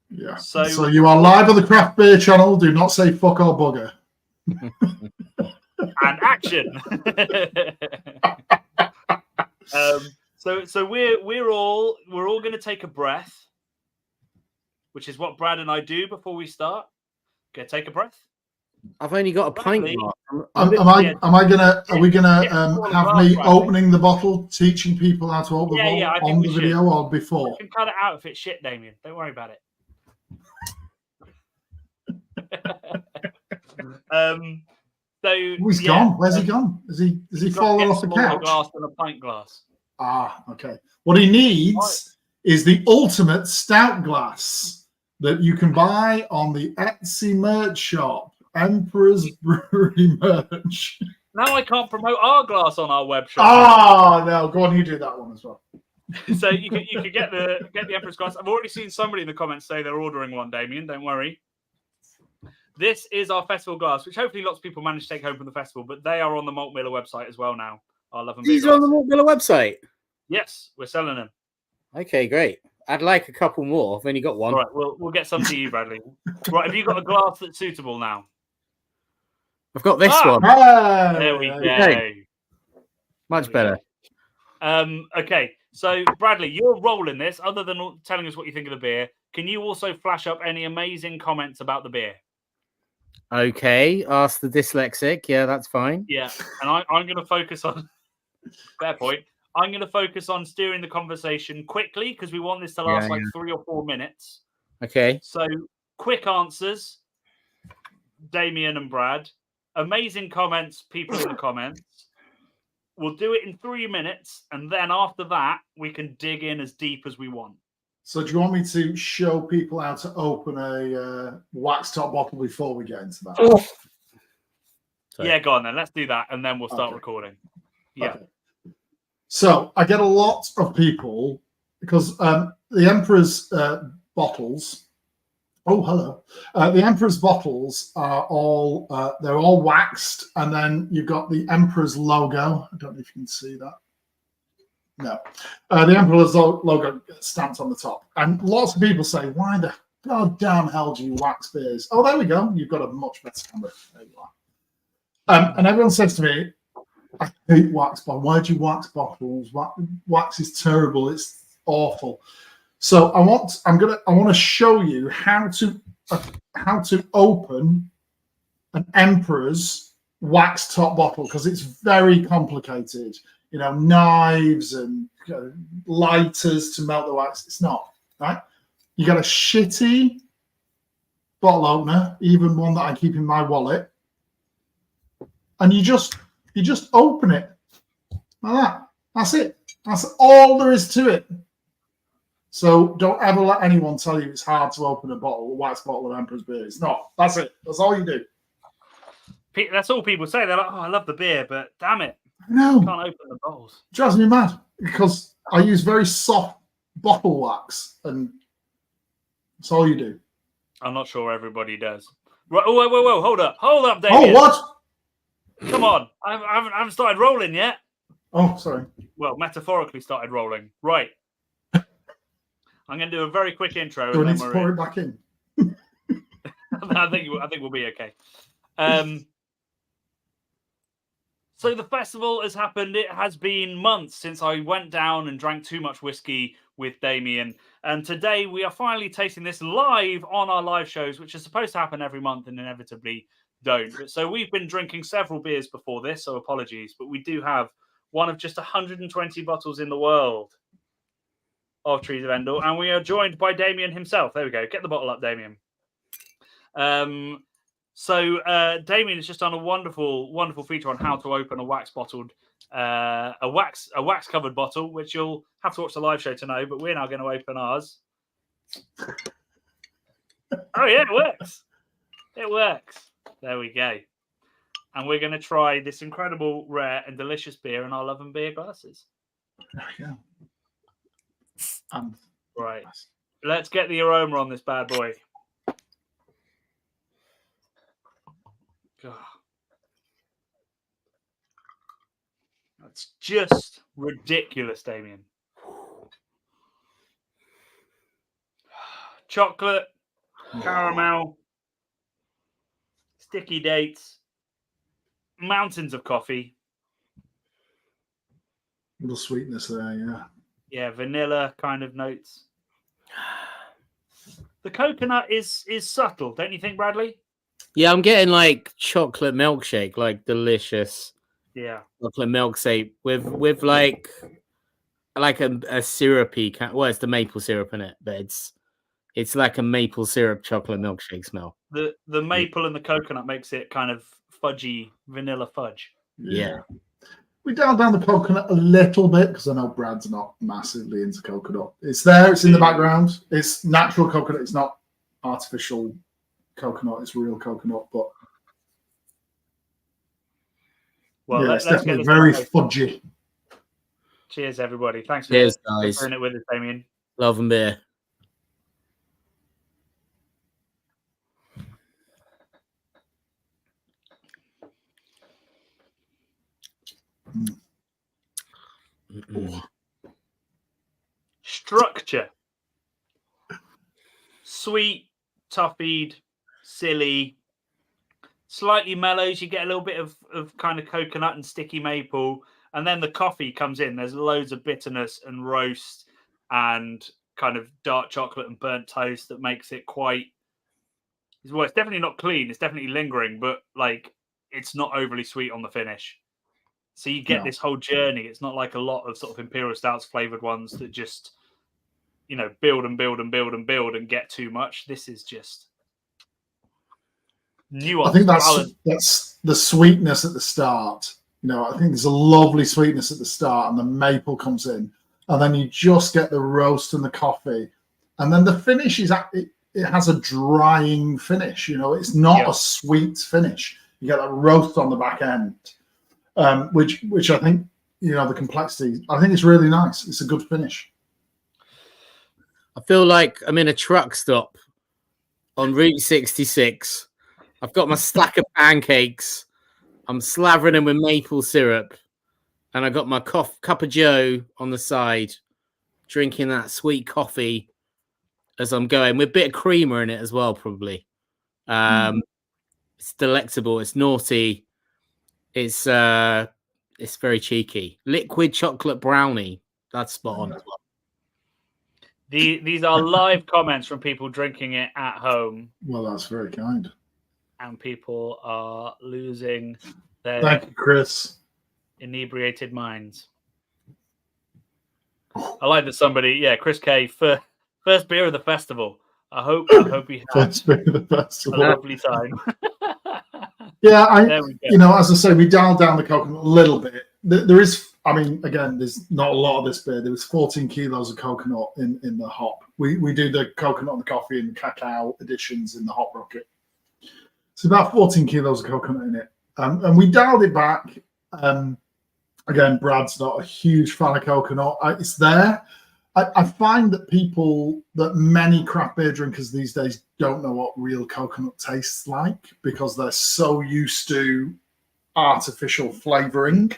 Yeah. So you are live on the Craft Beer channel. Do not say fuck or bugger. And action. So we're all going to take a breath, which is what Brad and I do before we start. Okay, take a breath. I've only got a pint. Are we gonna have me opening the bottle, teaching people how to open the bottle on the video or before? You can cut it out if it's shit, Damian. Don't worry about it. He's gone. Where's he gone? Is he fallen off the couch? Glass and a pint glass. Ah, okay. What he needs is the ultimate stout glass that you can buy on the Etsy merch shop, Emperor's Brewery merch. Now I can't promote our glass on our web shop. Oh no, go on, you do that one as well. So you could get the Emperor's glass. I've already seen somebody in the comments say they're ordering one, Damian. Don't worry. This is our festival glass, which hopefully lots of people manage to take home from the festival, but they are on the Malt Miller website as well now. Our Love and Beer These are on the Malt Miller website? Yes, we're selling them. Okay, great. I'd like a couple more. I've only got one. All right, we'll get some to you, Bradley. Right, have you got a glass that's suitable now? I've got this one. There we go. Okay. Much better. Okay, so Bradley, you're rolling this. Other than telling us what you think of the beer, can you also flash up any amazing comments about the beer? Okay, ask the dyslexic. Yeah, that's fine. Yeah, and I'm going to focus on... Fair point. I'm going to focus on steering the conversation quickly because we want this to last 3 or 4 minutes. Okay. So, quick answers, Damian and Brad. Amazing comments, people in the comments. We'll do it in 3 minutes, and then after that, we can dig in as deep as we want. So do you want me to show people how to open a wax top bottle before we get into that? Oh. Yeah, go on then. Let's do that, and then we'll start recording. Yeah. Okay. So I get a lot of people because the Emperor's bottles. Oh, hello. The Emperor's bottles are all they're all waxed, and then you've got the Emperor's logo. I don't know if you can see that. No, the Emperor's logo stamped on the top, and lots of people say, "Why the goddamn hell do you wax beers?" Oh, there we go. You've got a much better camera. There you are. And everyone says to me, "I hate wax bottles. Why do you wax bottles? Wax is terrible. It's awful." So I want to show you how to open an Emperor's wax top bottle because it's very complicated. You know, knives and lighters to melt the wax. It's not, right? You got a shitty bottle opener, even one that I keep in my wallet, and you just open it like that. That's it. That's all there is to it. So don't ever let anyone tell you it's hard to open a wax bottle of Emperor's beer. It's not. That's it. That's all you do. That's all people say. They're like, "Oh, I love the beer, but damn it, no, I can't open the bottles." It drives me mad because I use very soft bottle wax, and that's all you do. I'm not sure everybody does. Right? Oh, whoa! Hold up, Damian. Oh, what? Come on, I haven't started rolling yet. Oh, sorry. Well, metaphorically started rolling. Right. I'm going to do a very quick intro. Do I need to pour it back in? I think we'll be okay. So the festival has happened. It has been months since I went down and drank too much whiskey with Damian. And today we are finally tasting this live on our live shows, which are supposed to happen every month and inevitably don't. But so we've been drinking several beers before this, so apologies. But we do have one of just 120 bottles in the world of Trees of Endor. And we are joined by Damian himself. There we go. Get the bottle up, Damian. So Damian has just done a wonderful feature on how to open a wax bottled, a wax covered bottle, which you'll have to watch the live show to know. But we're now going to open ours. Oh yeah, it works. It works. There we go. And we're going to try this incredible, rare, and delicious beer in our Love and Beer glasses. Yeah. Right. Let's get the aroma on this bad boy. God. That's just ridiculous, Damian. Chocolate, caramel, sticky dates, mountains of coffee. Little sweetness there, yeah. Yeah, vanilla kind of notes. The coconut is subtle, don't you think, Bradley? Yeah, I'm getting like chocolate milkshake, like delicious. Yeah, chocolate milkshake with like a syrupy well, it's the maple syrup in it, but it's like a maple syrup chocolate milkshake smell. The maple and the coconut makes it kind of fudgy, vanilla fudge. Yeah. We dialed down the coconut a little bit because I know Brad's not massively into coconut. It's there, it's in the background. It's natural coconut, it's not artificial coconut, it's real coconut, but well, yeah, let's definitely get very fudgy. Cheers, everybody. Thanks for guys. sharing it with us, Damian. Love and beer. Structure. Sweet, toffeed, silly, slightly mellows. You get a little bit of kind of coconut and sticky maple. And then the coffee comes in. There's loads of bitterness and roast and kind of dark chocolate and burnt toast that makes it quite... Well, it's definitely not clean. It's definitely lingering, but like it's not overly sweet on the finish. So you get this whole journey. It's not like a lot of sort of imperial stouts flavored ones that just, build and build and build and build and get too much. This is just nuanced. I think that's the sweetness at the start. I think there's a lovely sweetness at the start, and the maple comes in, and then you just get the roast and the coffee, and then the finish is it has a drying finish. It's not a sweet finish. You get that roast on the back end. Which I think, the complexity, I think it's really nice. It's a good finish. I feel like I'm in a truck stop on Route 66. I've got my stack of pancakes. I'm slavering them with maple syrup. And I got my cup of joe on the side, drinking that sweet coffee as I'm going, with a bit of creamer in it as well, probably. It's delectable. It's naughty. It's very cheeky. Liquid chocolate brownie. That's spot on as well. These are live comments from people drinking it at home. Well, that's very kind. And people are losing their Thank you, Chris. Inebriated minds. I like that somebody, Chris K, first beer of the festival. I hope we had first beer of the festival. A lovely time. Yeah, as I say, we dialed down the coconut a little bit. There is, again, there's not a lot of this beer. There was 14 kilos of coconut in the hop. We do the coconut and the coffee and the cacao additions in the hop rocket. So about 14 kilos of coconut in it. And we dialed it back. Again, Brad's not a huge fan of coconut. It's there. I find that many craft beer drinkers these days don't know what real coconut tastes like because they're so used to artificial flavoring,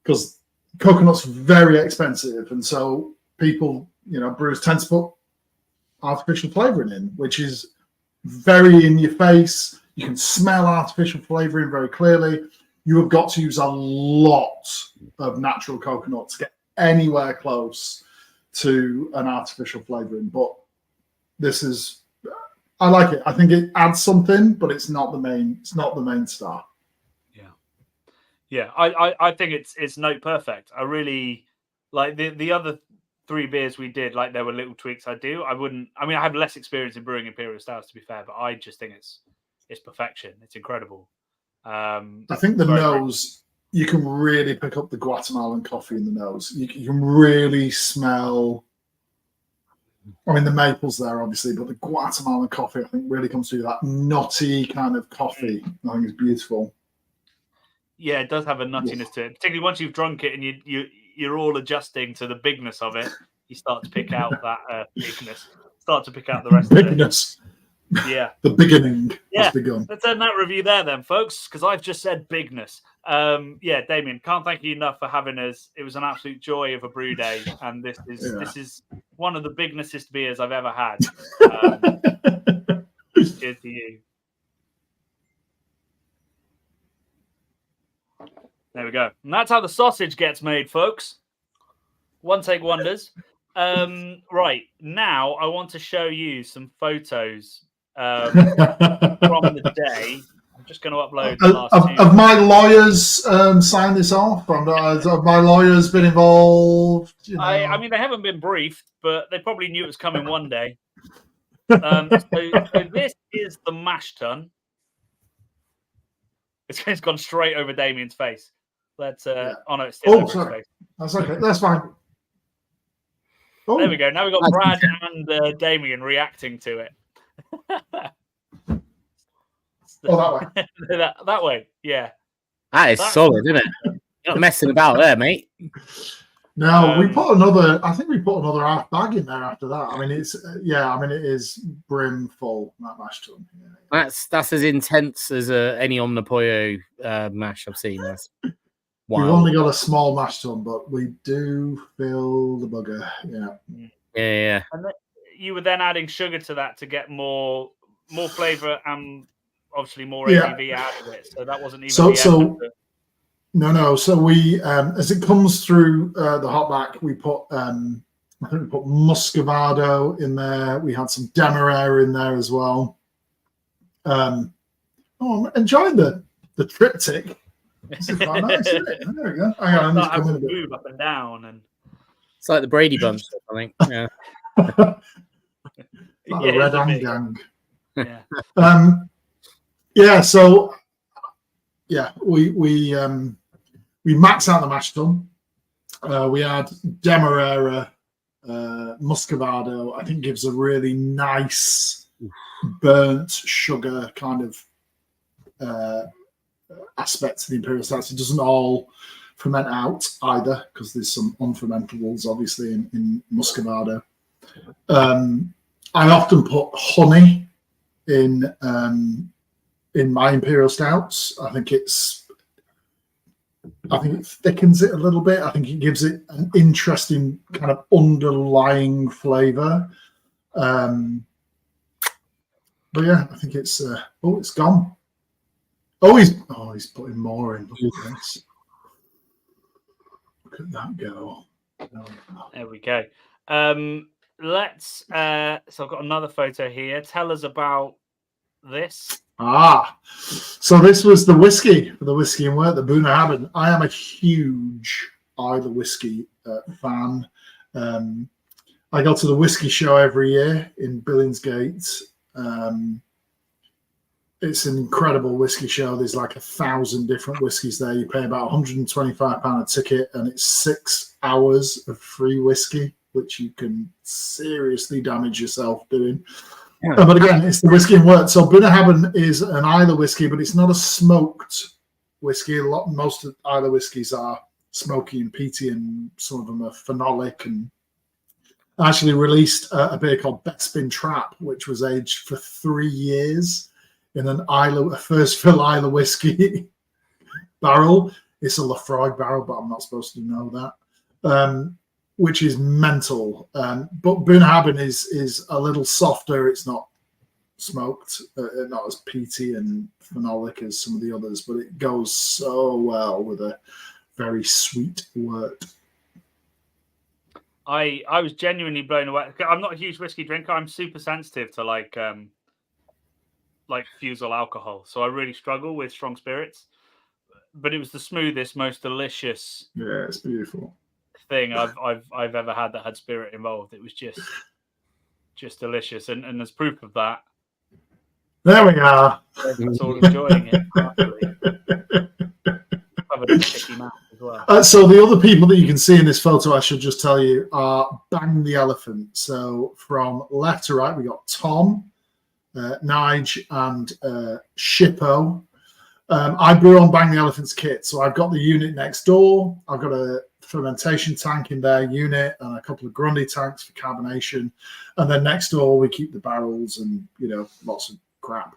because coconut's very expensive. And so people, brewers tend to put artificial flavoring in, which is very in your face. You can smell artificial flavoring very clearly. you have got to use a lot of natural coconut to get anywhere close to an artificial flavoring. But this is, I like it. I think it adds something, but it's not the main. It's not the main star. Yeah. I think it's note perfect. I really like the other 3 beers we did. Like there were little tweaks I do. I mean, I have less experience in brewing imperial stouts, to be fair, but I just think it's perfection. It's incredible. I think the nose, you can really pick up the Guatemalan coffee in the nose. You can really smell. I mean, the maple's there, obviously, but the Guatemalan coffee, I think, really comes through that nutty kind of coffee. I think it's beautiful. Yeah, it does have a nuttiness to it, particularly once you've drunk it and you're all adjusting to the bigness of it. You start to pick out that bigness. Start to pick out the rest bigness. Of it. Yeah, the beginning has begun. Let's end that review there, then, folks, because I've just said bigness. Yeah, Damian, can't thank you enough for having us. It was an absolute joy of a brew day, and this is one of the bignessest beers I've ever had. Cheers to you. There we go. And that's how the sausage gets made, folks. One take wonders. Right, now I want to show you some photos from the day. I'm just going to upload the last two. Have my lawyers signed this off? Have my lawyers been involved? You know? I mean, they haven't been briefed, but they probably knew it was coming one day. So this is the mash tun. It's gone straight over Damian's face. Let's oh no, it's still over his face. That's okay. That's fine. Oh. There we go. Now we've got Brad and Damian reacting to it. That way. that way, yeah. That's solid, isn't it? You're not messing about there, mate. No, we put another. I think we put another half bag in there after that. I mean, it's I mean, it is brim full, that mash tun. Yeah. That's as intense as any Omnipollo mash I've seen. That's We've only got a small mash tun, but we do fill the bugger. Yeah. And you were then adding sugar to that to get more flavour and obviously more ABV out of it. So that wasn't even No. So we, as it comes through the hot back, we put, I think we put Muscovado in there. We had some Demerara in there as well. I'm enjoying the triptych. This is quite nice, isn't it? There we go. Hang on, move up and down, and it's like the Brady Bunch, I think. Yeah. Like the Red Hand Gang. Yeah. So we max out the mash tun. We add Demerara, Muscovado. I think gives a really nice burnt sugar kind of aspect to the imperial stouts. It doesn't all ferment out either, because there's some unfermentables obviously in Muscovado. I often put honey in my imperial stouts. I think it thickens it a little bit. I think it gives it an interesting kind of underlying flavor. But yeah, I think it's it's gone. He's putting more in. Look at this. Look at that go. There we go. Let's so I've got another photo here. Tell us about this. So this was the whiskey for the Whiskey and Wort, the Bunnahabhain. I am a huge Islay whiskey fan. I go to the whiskey show every year in Billingsgate. It's an incredible whiskey show. There's like 1,000 different whiskies there. You pay about £125 a ticket, and it's 6 hours of free whiskey, which you can seriously damage yourself doing. Yeah. But again, it's the Whiskey and Wort. So Bunnahabhain is an Islay whiskey, but it's not a smoked whiskey. Most of Islay whiskies are smoky and peaty, and some of them are phenolic. And I actually released a beer called Bespin Trap, which was aged for 3 years in a first fill Islay whiskey barrel. It's a Lafroig barrel, but I'm not supposed to know that. Which is mental. But Bunnahabhain is a little softer. It's not smoked, not as peaty and phenolic as some of the others, but it goes so well with a very sweet wort. I was genuinely blown away. I'm not a huge whiskey drinker. I'm super sensitive to like fusel alcohol, so I really struggle with strong spirits. But it was the smoothest, most delicious. Yeah, it's beautiful thing I've ever had that had spirit involved. It was just delicious, and as proof of that, there we are. That's all enjoying it. Covered in sticky mouth as well. So the other people that you can see in this photo, I should just tell you, are Bang the Elephant. So from left to right, we got Tom, Nige, and Shippo. I brew on Bang the Elephant's kit, so I've got the unit next door. I've got a fermentation tank in their unit and a couple of Grundy tanks for carbonation, and then next door we keep the barrels and lots of crap.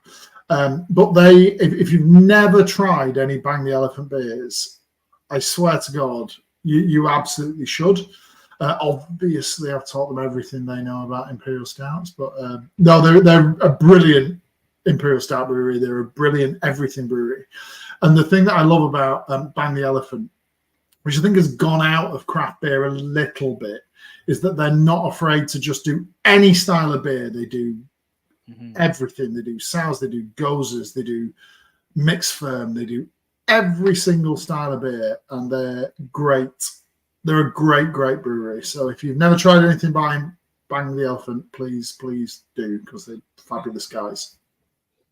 But if you've never tried any Bang the Elephant beers, I swear to God, you absolutely should. Obviously, I've taught them everything they know about Imperial Stouts, but no, they're a brilliant Imperial Stout brewery. They're a brilliant everything brewery. And the thing that I love about Bang the Elephant, which I think has gone out of craft beer a little bit, is that they're not afraid to just do any style of beer. They do everything. They do sours, they do gozers, they do mixed firm, they do every single style of beer, and they're great. They're a great brewery. So if you've never tried anything by Bang the Elephant, please do, because they're fabulous guys.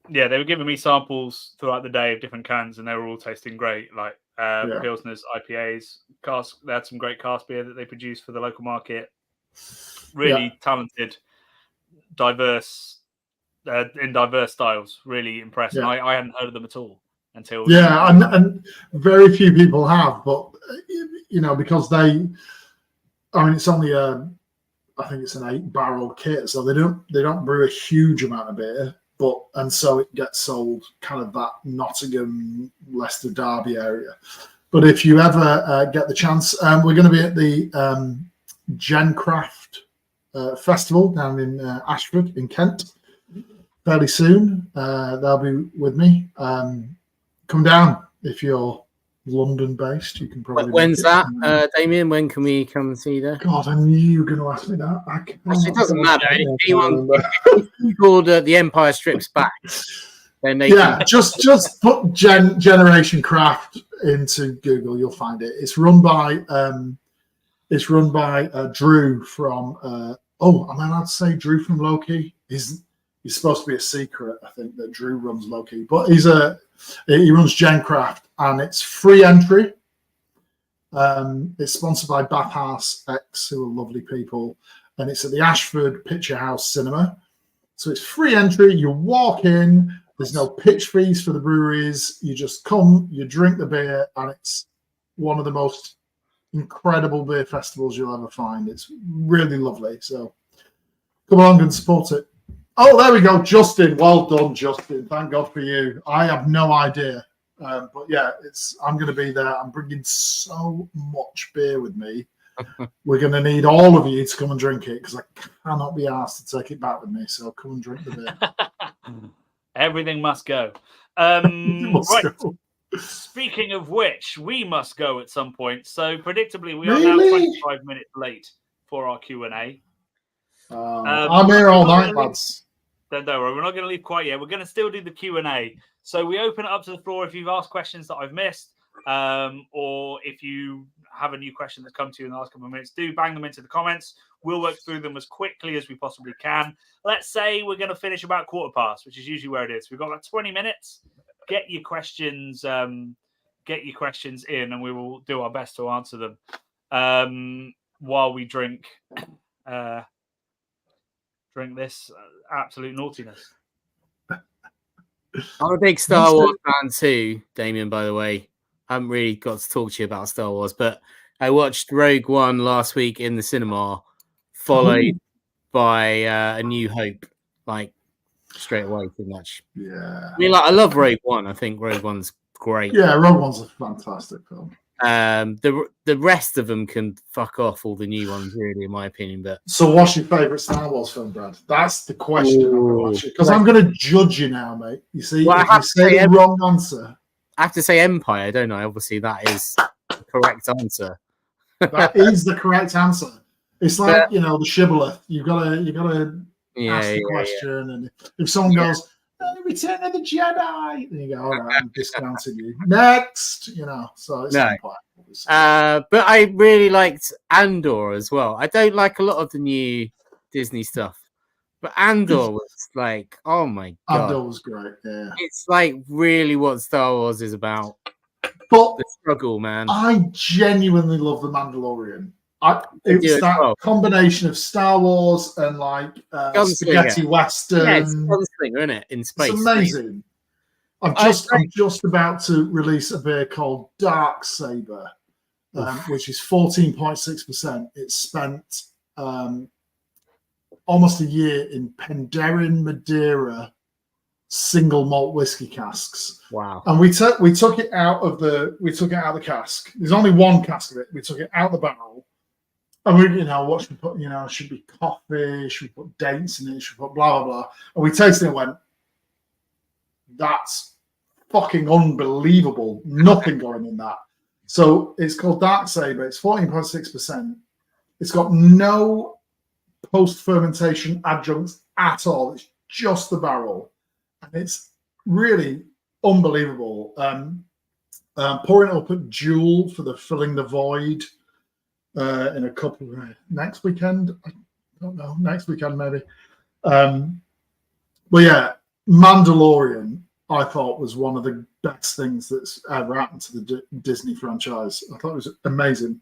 Yeah, they were giving me samples throughout the day of different cans, and they were all tasting great. Like Pilsners, IPAs, cask. They had some great cask beer that they produced for the local market. Really talented, diverse, in diverse styles. Really impressive. Yeah. I hadn't heard of them at all until and very few people have, but because it's only I think it's an 8-barrel kit, so they don't brew a huge amount of beer. And so it gets sold kind of that Nottingham, Leicester, Derby area. But if you ever get the chance, we're going to be at the Gencraft Festival down in Ashford in Kent fairly soon. They'll be with me. Come down if you're London-based. You can probably. When's that, Damian? When can we come and see that? God, I knew you were going to ask me that. It doesn't matter. If you called The Empire Strikes Back, then they just put Generation Craft into Google. You'll find it. It's run by Drew from. Am I allowed to say Drew from Loki? He's supposed to be a secret, I think, that Drew runs Loki, but he runs Gencraft, and it's free entry. It's sponsored by Bathhouse X, who are lovely people, and it's at the Ashford Picture House Cinema. So it's free entry. You walk in. There's no pitch fees for the breweries. You just come, you drink the beer, and it's one of the most incredible beer festivals you'll ever find. It's really lovely. So come along and support it. Oh, there we go, Justin. Well done, Justin. Thank God for you. I have no idea. But yeah, I'm going to be there. I'm bringing so much beer with me. We're going to need all of you to come and drink it, because I cannot be asked to take it back with me. So come and drink the beer. Everything must go. Go. Speaking of which, we must go at some point. So predictably, we are now 25 minutes late for our Q&A. I'm here all night, lads. Don't worry, we're not going to leave quite yet. We're going to still do the Q&A. So we open it up to the floor if you've asked questions that I've missed, or if you have a new question that's come to you in the last couple of minutes, do bang them into the comments. We'll work through them as quickly as we possibly can. Let's say we're going to finish about 15:15, which is usually where it is. We've got about 20 minutes. Get your questions in, and we will do our best to answer them while we drink this absolute naughtiness. I'm a big Star Wars fan too, Damian, by the way. I haven't really got to talk to you about Star Wars, but I watched Rogue One last week in the cinema, followed by A New Hope, like straight away, pretty much. Yeah. I mean, I love Rogue One. I think Rogue One's great. Yeah, Rogue One's a fantastic film. The rest of them can fuck off. All the new ones, really, in my opinion. But So, what's your favourite Star Wars film, Brad? That's the question I'm going to ask you, because I'm going to judge you now, mate. You see, well, if you say the wrong answer, I have to say Empire, don't I? Obviously, that is the correct answer. that is the correct answer. It's like the shibboleth. You gotta ask the question, and if someone goes, Return of the Jedi, then you go, all right, I'm discounting you. Next, so it's Empire. But I really liked Andor as well. I don't like a lot of the new Disney stuff, but Andor was like, oh my god, Andor was great. Yeah, it's like really what Star Wars is about. But the struggle, man. I genuinely love The Mandalorian. It's that combination of Star Wars and like spaghetti western. Yeah, it's gunslinger, isn't it? In space, it's amazing. I'm just about to release a beer called Dark Saber, which is 14.6%. It's spent almost a year in Penderyn Madeira single malt whiskey casks. Wow! And we took it out of the cask. There's only one cask of it. We took it out the barrel, and we what should we put? Should be coffee? Should we put dates in it? Should we put blah blah blah? And we tasted it and went, that's fucking unbelievable. Nothing going in that. So it's called Dark Saber. It's 14.6%. It's got no post-fermentation adjuncts at all. It's just the barrel. And it's really unbelievable. Pouring it up at Jewel for the Filling the Void in a couple of next weekend. I don't know. Next weekend, maybe. But yeah, Mandalorian, I thought, was one of the best things that's ever happened to the Disney franchise. I thought it was amazing.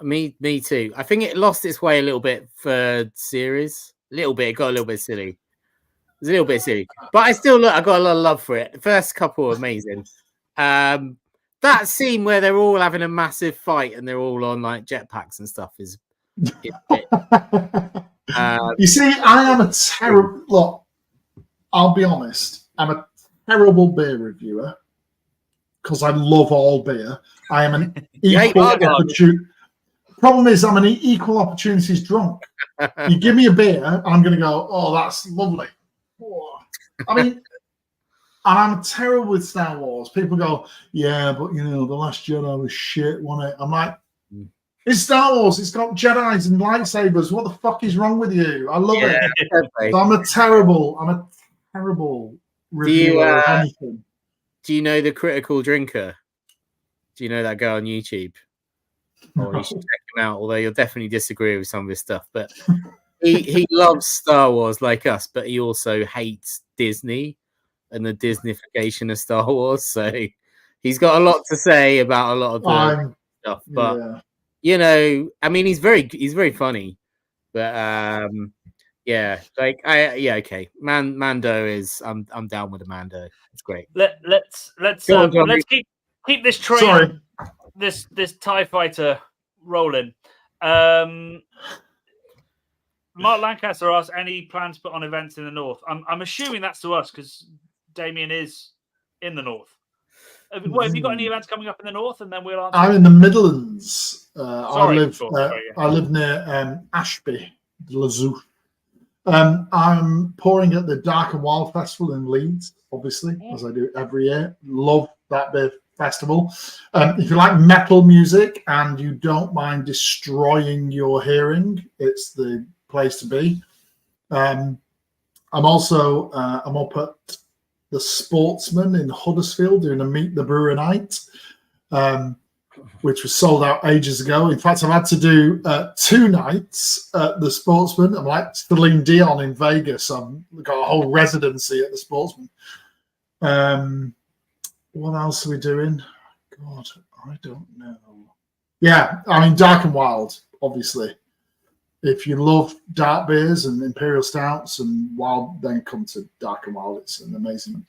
Me too. I think it lost its way a little bit for series. A little bit. It got a little bit silly. It was a little bit silly. But I got a lot of love for it. The first couple were amazing. That scene where they're all having a massive fight and they're all on like jetpacks and stuff is you see, I am a terrible look. I'll be honest. I'm a terrible beer reviewer because I love all beer. I am an equal opportunity. Problem is, I'm an equal opportunities drunk. You give me a beer, I'm going to go, oh, that's lovely. Oh. I mean, and I'm terrible with Star Wars. People go, yeah, but The Last Jedi was shit, wasn't it? I'm like, it's Star Wars. It's got Jedis and lightsabers. What the fuck is wrong with you? I love it. So I'm a terrible reviewer of anything. Do you know the Critical Drinker? Do you know that guy on YouTube? Or you should check him out, although you'll definitely disagree with some of his stuff. But he loves Star Wars like us, but he also hates Disney and the Disneyfication of Star Wars. So he's got a lot to say about a lot of the stuff. But I mean, he's very funny. But okay. Mando is I'm down with the Mando. It's great. Let's keep this train. Sorry. This TIE fighter rolling. Mark Lancaster asked, any plans to put on events in the north? I'm assuming that's to us because Damian is in the north. Have you got any events coming up in the north? And then we'll answer. I'm in the Midlands. I live near Ashby, Lazoo. I'm pouring at the Dark and Wild Festival in Leeds, obviously, as I do every year. Love that beer festival. If you like metal music and you don't mind destroying your hearing, it's the place to be. I'm up at the Sportsman in Huddersfield doing a Meet the Brewer night, which was sold out ages ago. In fact, I've had to do 2 nights at the Sportsman. I'm like Celine Dion in Vegas. I've got a whole residency at the Sportsman. What else are we doing? God, I don't know. Yeah, I mean, Dark and Wild, obviously. If you love dark beers and imperial stouts and wild, then come to Dark and Wild. It's an amazing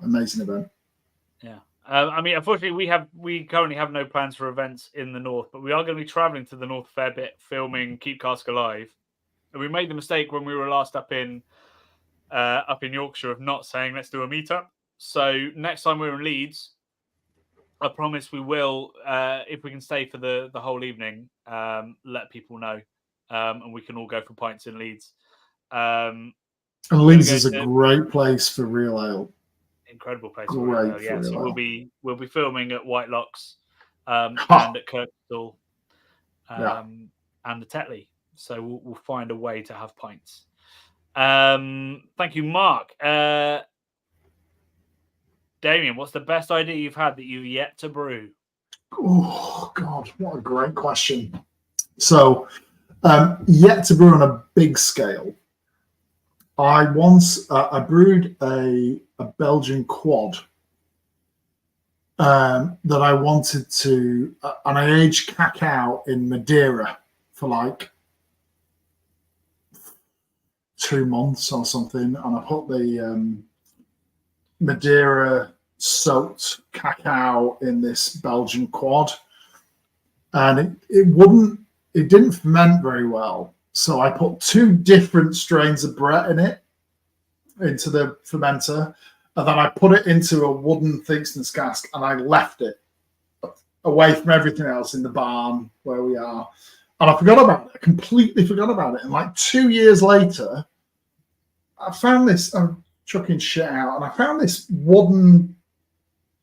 event. Yeah. I mean, unfortunately, we currently have no plans for events in the north, but we are going to be traveling to the north a fair bit, filming Keep Cask Alive. And we made the mistake when we were last up in Yorkshire of not saying let's do a meetup. So next time we're in Leeds, I promise we will, if we can stay for the whole evening, let people know, and we can all go for pints in Leeds. And Leeds is a great place for real ale. Incredible place for real ale. Yeah, so we'll be filming at White Locks, and at Kirkstall, and the Tetley. So we'll find a way to have pints. Thank you, Mark. Damian, what's the best idea you've had that you've yet to brew? Oh God, what a great question. So, yet to brew on a big scale. I once I brewed a Belgian quad that I wanted to, and I aged cacao in Madeira for like 2 months or something, and I put the Madeira soaked cacao in this Belgian quad, and it didn't ferment very well. So I put 2 different strains of Brett in it, into the fermenter, and then I put it into a wooden Thingston's cask, and I left it away from everything else in the barn where we are. And I forgot about it. I completely forgot about it. And like 2 years later, I found this, I'm chucking shit out, and I found this wooden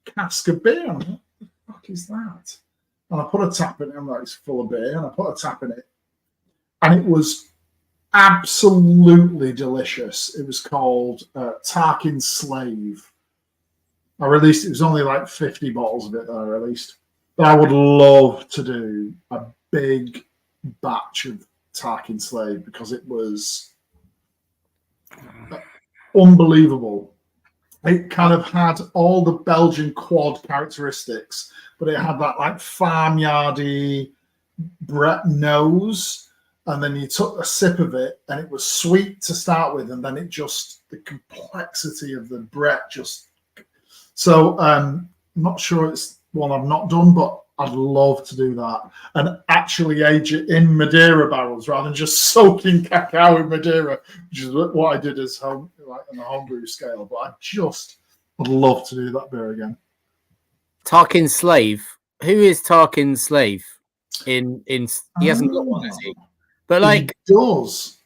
cask of beer. I'm like, what the fuck is that? And I put a tap in it. I'm like, it's full of beer. And I put a tap in it. And it was absolutely delicious. It was called Tarkin Slave. I released, it was only like 50 bottles of it that I released. But I would love to do a big batch of Tarkin Slave because it was unbelievable. It kind of had all the Belgian quad characteristics, but it had that like farmyardy Brett nose. And then you took a sip of it, and it was sweet to start with, and then it just, the complexity of the Brett just. So I'm not sure it's one I've not done, but I'd love to do that and actually age it in Madeira barrels rather than just soaking cacao in Madeira, which is what I did as on a homebrew scale. But I just would love to do that beer again. Tarkin Slave. Who is Tarkin Slave? He hasn't got one, has he? But like he does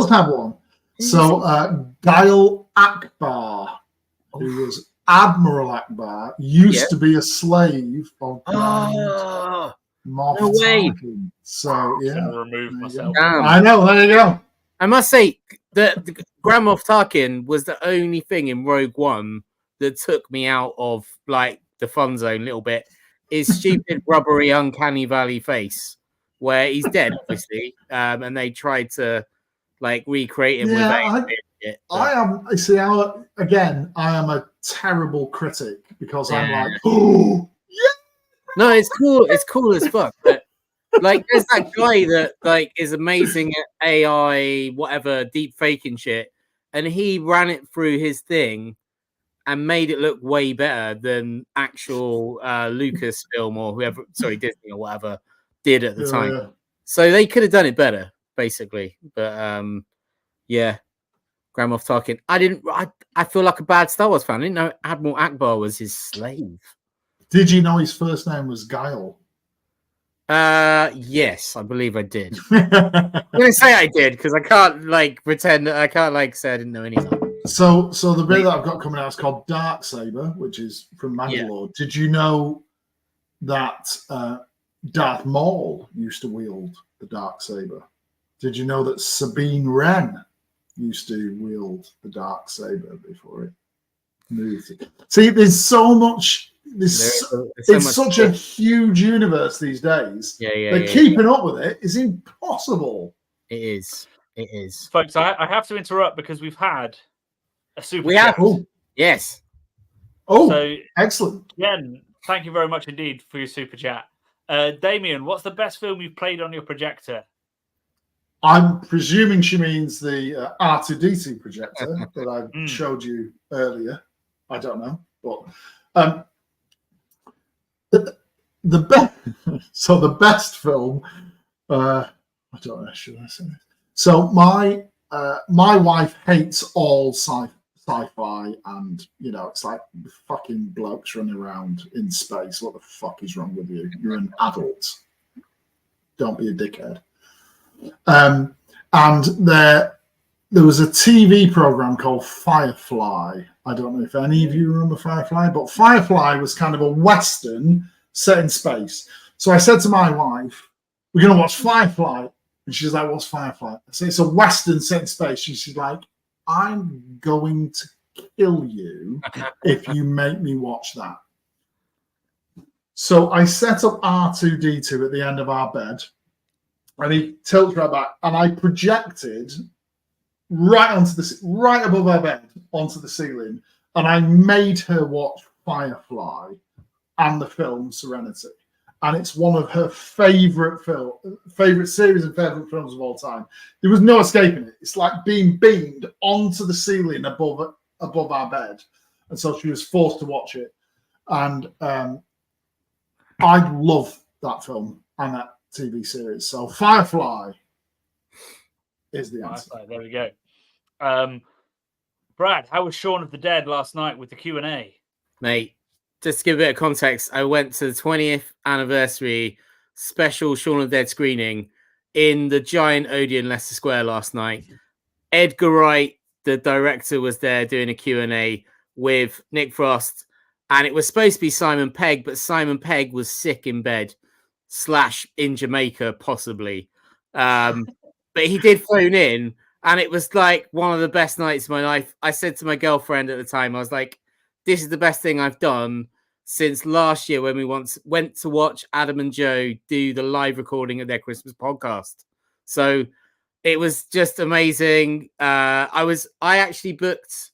have one. So Gail Akbar, who was Admiral Akbar, used to be a slave of no way. So yeah, remove myself. I know. There you go. I must say that the Grand Moff Tarkin was the only thing in Rogue One that took me out of like the fun zone a little bit. His stupid, rubbery, uncanny valley face, where he's dead, obviously, and they tried to like recreate him with it. I am. See, I am a terrible critic because I'm like, oh, yeah. No, it's cool. It's cool as fuck. But like, there's that guy that like is amazing at AI, whatever, deep faking shit, and he ran it through his thing and made it look way better than actual Lucasfilm or whoever, Disney or whatever, did at the time. Yeah. So they could have done it better, basically. But yeah, Grand Moff Tarkin. I feel like a bad Star Wars fan. I didn't know Admiral Akbar was his slave. Did you know his first name was Guile? Yes, I believe I did. I'm gonna say I did because I can't like pretend. I can't like say I didn't know anything. So the beer that I've got coming out is called Dark Saber, which is from Mandalore. Yeah. Did you know that Darth Maul used to wield the Dark Saber? Did you know that Sabine Wren used to wield the Dark Saber before it moved? See, there's so much. It's such a huge universe these days. Yeah. Keeping up with it is impossible. It is. Folks, I have to interrupt because we've had a super chat. Yes. Oh, so, excellent. Jen, thank you very much indeed for your super chat. Damian, what's the best film you've played on your projector? I'm presuming she means the R2D2 projector that I showed you earlier. I don't know, but the best film. I don't know. Should I say? So my wife hates all sci-fi, and it's like fucking blokes running around in space. What the fuck is wrong with you? You're an adult. Don't be a dickhead. And there was a TV program called Firefly. I don't know if any of you remember Firefly, but Firefly was kind of a Western set in space. So I said to my wife, we're going to watch Firefly. And she's like, what's Firefly? I said, it's a Western set in space. And she's like, I'm going to kill you if you make me watch that. So I set up R2-D2 at the end of our bed, and he tilts right back, and I projected right above our bed onto the ceiling, and I made her watch Firefly and the film Serenity. And it's one of her favorite series and favorite films of all time. There was no escaping it. It's like being beamed onto the ceiling above our bed, and so she was forced to watch it. And I love that film and that TV series. So Firefly is the answer. Firefly, there we go. Brad, how was Shaun of the Dead last night with the Q&A? Mate, just to give a bit of context, I went to the 20th anniversary special Shaun of the Dead screening in the giant Odeon Leicester Square last night. Edgar Wright, the director, was there doing a Q&A with Nick Frost, and it was supposed to be Simon Pegg, but Simon Pegg was sick in bed / in Jamaica, possibly. But he did phone in, and it was like one of the best nights of my life. I said to my girlfriend at the time, I was like, this is the best thing I've done since last year when we once went to watch Adam and Joe do the live recording of their Christmas podcast. So it was just amazing. I actually booked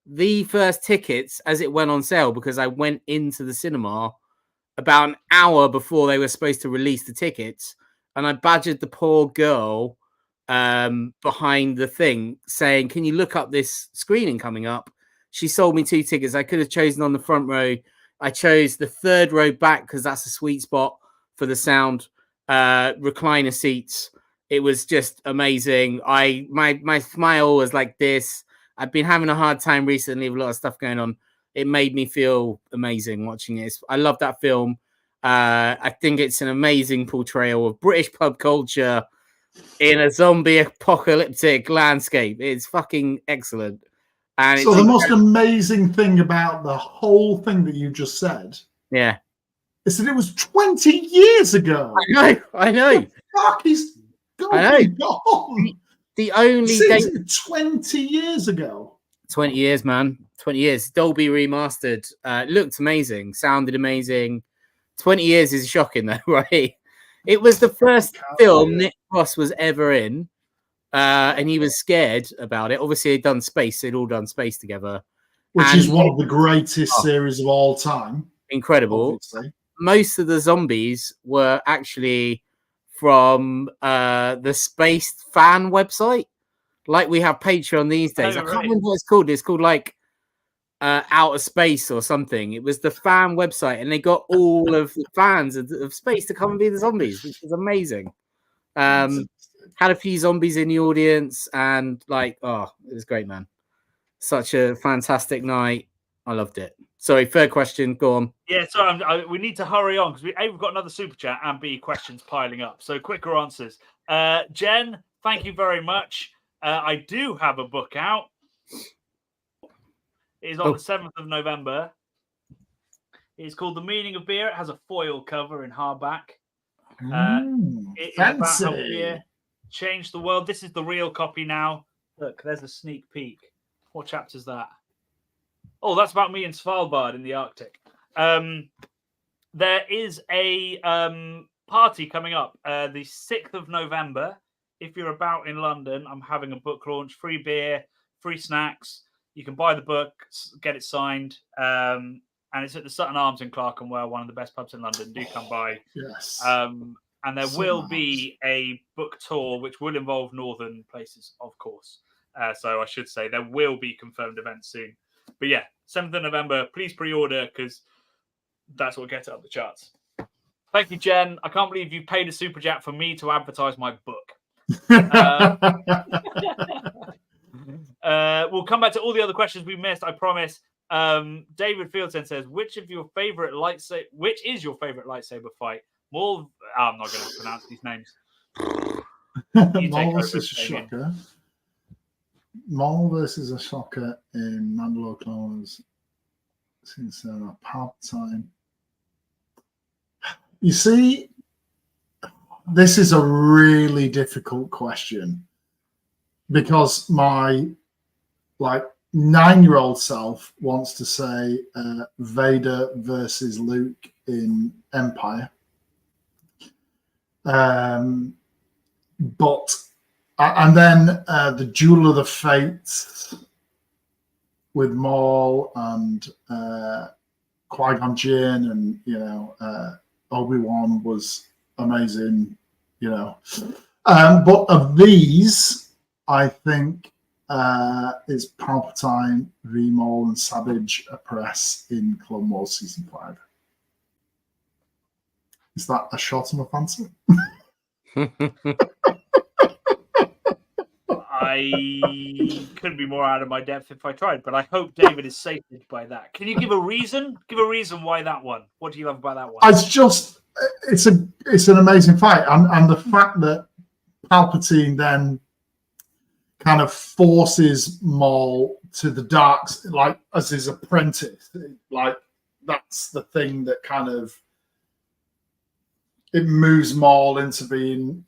the first tickets as it went on sale because I went into the cinema about an hour before they were supposed to release the tickets. And I badgered the poor girl behind the thing saying, can you look up this screening coming up? She sold me 2 tickets. I could have chosen on the front row. I chose the 3rd row back because that's a sweet spot for the sound. Recliner seats. It was just amazing. My smile was like this. I've been having a hard time recently with a lot of stuff going on. It made me feel amazing watching it. I love that film. I think it's an amazing portrayal of British pub culture in a zombie apocalyptic landscape. It's fucking excellent. And so the most amazing thing about the whole thing that you just said, yeah, is that it was 20 years ago. I know. The fuck is going on? The only day 20 years ago. 20 years, man. 20 years. Dolby remastered. Looked amazing. Sounded amazing. 20 years is shocking, though, right? It was the first film Nick Frost was ever in. And he was scared about it. Obviously, they'd done Space. They'd all done Space together. Which is one of the greatest series of all time. Incredible. Obviously. Most of the zombies were actually from the Space fan website. Like we have Patreon these days. I can't remember what it's called. It's called like Outer Space or something. It was the fan website. And they got all of the fans of Space to come and be the zombies, which was amazing. Had a few zombies in the audience and it was great, man. Such a fantastic night. I loved it. Sorry, 3rd question. Go on. Yeah, sorry, we need to hurry on because we've got another super chat and B, questions piling up. So quicker answers. Jen, thank you very much. I do have a book out. It is on the 7th of November. It's called The Meaning of Beer. It has a foil cover in hardback. It is about how beer changed the world. This is the real copy now. Look, there's a sneak peek. What chapter's that? Oh, that's about me in Svalbard in the Arctic. There is a party coming up the 6th of November. If you're about in London, I'm having a book launch, free beer, free snacks. You can buy the book, get it signed. And it's at the Sutton Arms in Clerkenwell, one of the best pubs in London. Do come by. Yes. And there will be a book tour, which will involve northern places, of course. So I should say there will be confirmed events soon. But yeah, 7th of November, please pre-order because that's what gets it up the charts. Thank you, Jen. I can't believe you paid a super chat for me to advertise my book. We'll come back to all the other questions we missed, I promise. David Fieldson says, which is your favorite lightsaber fight? Maul, I'm not going to pronounce these names. Maul versus Ashoka. Maul versus Ashoka in Mandalore Clone Wars. Since Palpatine. You see, this is a really difficult question because my 9-year-old self wants to say Vader versus Luke in Empire. But and then the Duel of the Fates with Maul and Qui-Gon Jinn and Obi-Wan was amazing, but of these, I think is Palpatine v Maul and Savage Press in Clone Wars Season 5. Is that a short enough answer? I couldn't be more out of my depth if I tried, but I hope David is sated by that. Can you give a reason? Give a reason why that one. What do you love about that one? It's an amazing fight, and the fact that Palpatine then kind of forces Maul to the dark, as his apprentice. That's the thing that kind of it moves Maul into being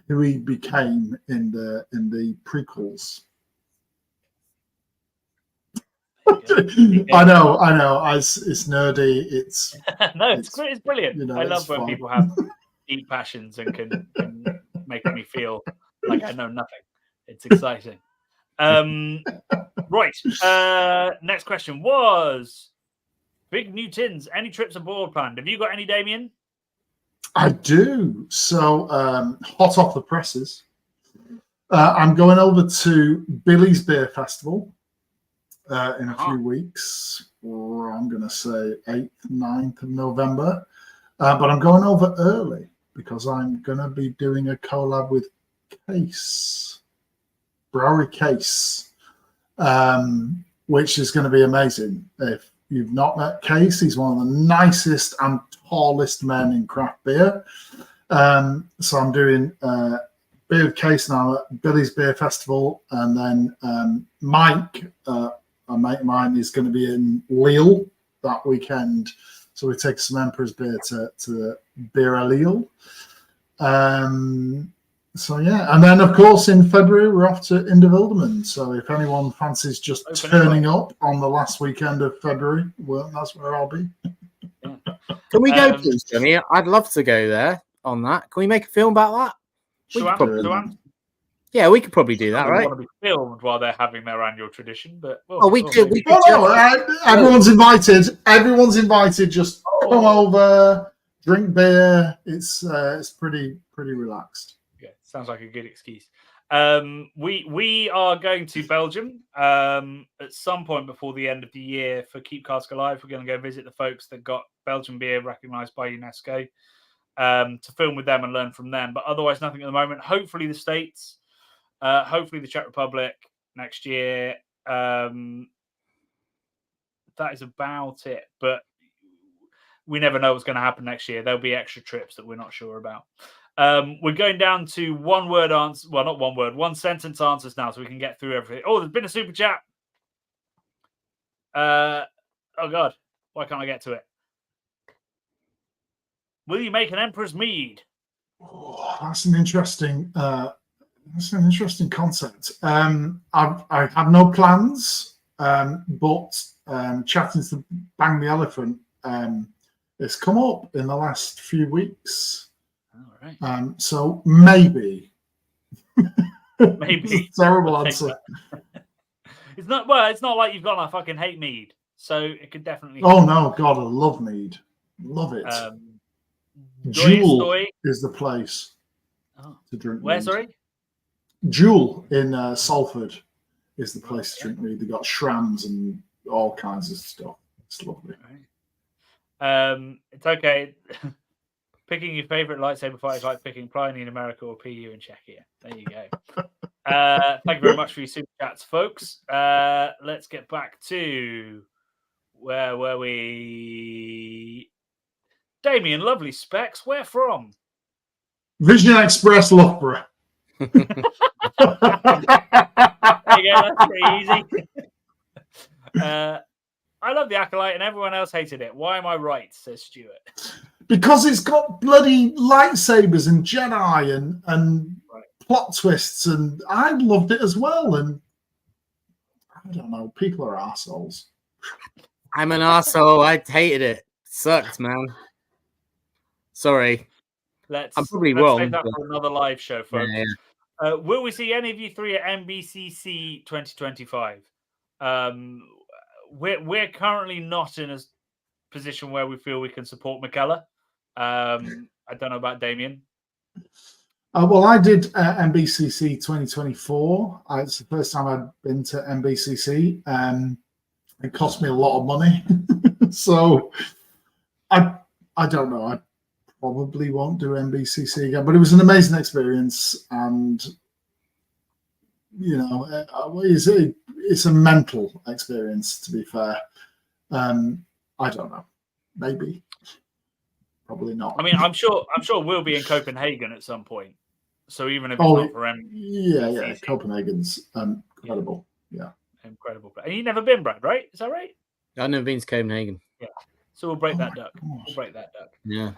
who he became in the prequels. I know. It's nerdy. It's it's brilliant. I love when people have deep passions and can make me feel like I know nothing. It's exciting. Right. Next question was Big New Tins. Any trips abroad planned? Have you got any, Damian? I do. So hot off the presses. I'm going over to Billy's Beer Festival in a few weeks. Or I'm going to say 8th, 9th of November. But I'm going over early because I'm going to be doing a collab with Case. Brewery Case. Which is going to be amazing. If you've not met Case, he's one of the nicest and tallest men in craft beer. So I'm doing beer with Case now at Billy's Beer Festival, and then Mike, a mate of mine, is going to be in Lille that weekend. So we take some Emperor's beer to Beer à Lille. So yeah, and then of course in February we're off to Inderwilderman. So if anyone fancies just turning up on the last weekend of February, well, that's where I'll be. Can we go, please, Johnny? I'd love to go there on that. Can we make a film about that? Yeah, we could probably do that, right? Want to be filmed while they're having their annual tradition, but everyone's invited. Everyone's invited. Just come over, drink beer. It's pretty relaxed. Yeah, sounds like a good excuse. We are going to Belgium at some point before the end of the year for Keep Cask Alive. We're going to go visit the folks that got Belgian beer recognised by UNESCO to film with them and learn from them. But otherwise, nothing at the moment. Hopefully the States, hopefully the Czech Republic next year. That is about it. But we never know what's going to happen next year. There'll be extra trips that we're not sure about. We're going down to one sentence answers now so we can get through everything. Oh, there's been a super chat. Oh God, why can't I get to it? Will you make an Emperor's Mead? Oh, that's an interesting concept. I have no plans, but chatting to Bang the Elephant, it's come up in the last few weeks. All right. So maybe. Maybe. Terrible answer. It's not like you've got a fucking hate mead, so it could definitely. Oh no, God, I love mead. Love it. Jewel is the place to drink. Where? Mead. Sorry. Jewel in Salford is the place to drink mead. They've got shrams and all kinds of stuff. It's lovely. Right. It's okay. Picking your favorite lightsaber fight is like picking Pliny in America or PU in Czechia. There you go. Thank you very much for your super chats, folks. Let's get back to where were we? Damian, lovely specs. Where from? Vision Express, Loughborough. There you go. That's pretty easy. I love the Acolyte, and everyone else hated it. Why am I right? Says Stuart. Because it's got bloody lightsabers and Jedi and plot twists, and I loved it as well. And I don't know, people are assholes. I'm an arsehole. I hated it. Sucked, man. Sorry. I'm probably wrong. Save that for another live show, folks. Yeah. Will we see any of you three at MBCC 2025? We're currently not in a position where we feel we can support McKellar. I don't know about Damian. Well, I did MBCC 2024. It's the first time I've been to MBCC. It cost me a lot of money. So I don't know. I probably won't do MBCC again, but it was an amazing experience. And, you know, it's a mental experience, to be fair. I don't know. Maybe. Probably not. I mean, I'm sure we'll be in Copenhagen at some point. So even if it's not for MBCC. Yeah, Copenhagen's incredible. Yeah. Incredible. And you've never been, Brad, right? Is that right? I've never been to Copenhagen. Yeah. So we'll break that duck. We'll break that duck. Yeah.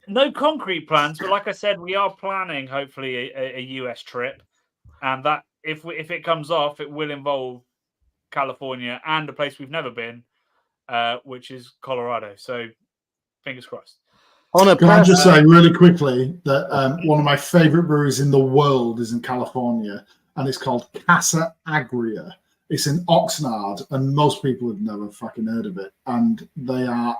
No concrete plans, but like I said, we are planning hopefully a US trip, and that if it comes off, it will involve California and a place we've never been, which is Colorado. So fingers crossed. Can I just say really quickly that one of my favorite breweries in the world is in California, and it's called Casa Agria. It's in Oxnard, and most people have never fucking heard of it. And they are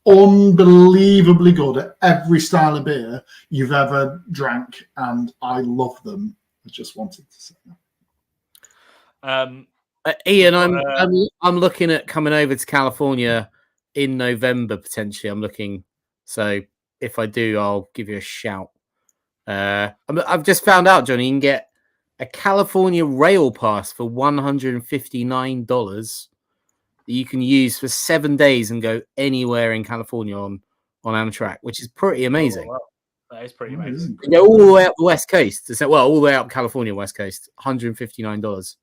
unbelievably good at every style of beer you've ever drank, and I love them. I just wanted to say that. Ian, I'm looking at coming over to California in November potentially. I'm looking, so if I do, I'll give you a shout. I've just found out, Johnny, you can get a California rail pass for $159 that you can use for 7 days and go anywhere in California on Amtrak, which is pretty amazing. Oh, wow. That is pretty amazing. You go all the way up the West Coast. All the way up California West Coast, $159.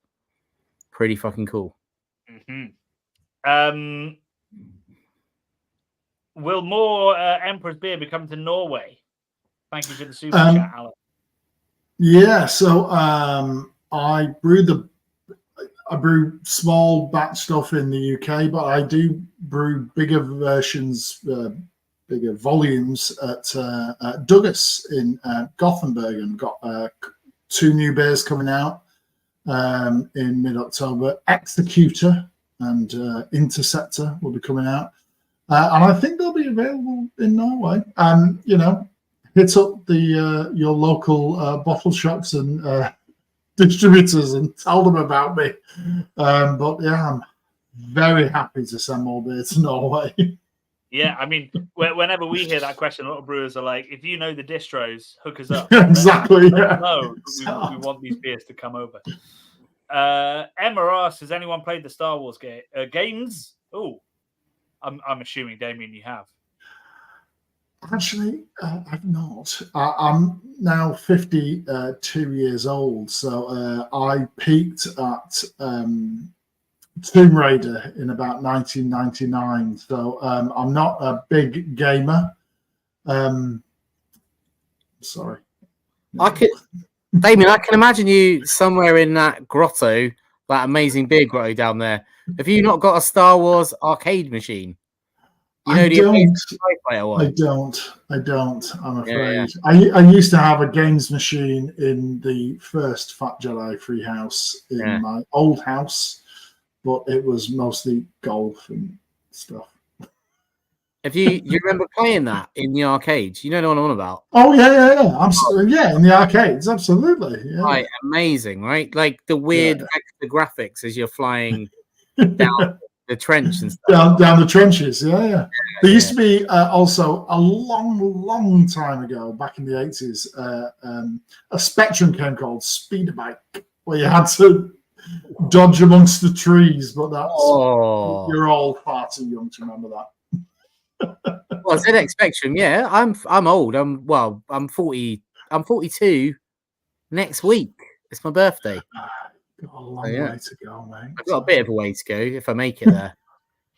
Pretty fucking cool. Mm-hmm. Will more Emperor's beer be coming to Norway? Thank you for the super chat, Alan. Yeah, so I brew small batch stuff in the UK, but I do brew bigger versions, bigger volumes at Douglas in Gothenburg, and got 2 new beers coming out in mid-October. Executor and Interceptor will be coming out, and I think they'll be available in Norway. You know, hit up your local bottle shops and distributors and tell them about me. But yeah, I'm very happy to send more beer to Norway. Yeah, I mean, whenever we hear that question, a lot of brewers are like, if you know the distros, hook us up. Exactly. Let us know we want these beers to come over. Emma asks, has anyone played the Star Wars games? Oh, I'm assuming, Damian, you have. Actually, I've not. I'm now 52 years old, so I peaked at Tomb Raider in about 1999. So I'm not a big gamer. Sorry. Damian, I can imagine you somewhere in that grotto, that amazing beer grotto down there. Have you not got a Star Wars arcade machine? You know, I don't. I'm afraid. Yeah. I used to have a games machine in the first Fat Jedi free house in my old house, but it was mostly golf and stuff. If you remember playing that in the arcades? You know what I'm on about? Oh yeah. Absolutely, yeah, in the arcades, absolutely. Yeah. Right, amazing, right? Like the weird extra graphics as you're flying down the trench and stuff. Down the trenches. Yeah. There used to be also a long time ago, back in the 80s, a Spectrum came called Speeder Bike, where you had to dodge amongst the trees. But you're all far too young to remember that. Well, ZX Spectrum, yeah. I'm old. I'm 40. I'm 42 next week. It's my birthday. Got a long way to go, mate. I've got a bit of a way to go if I make it there.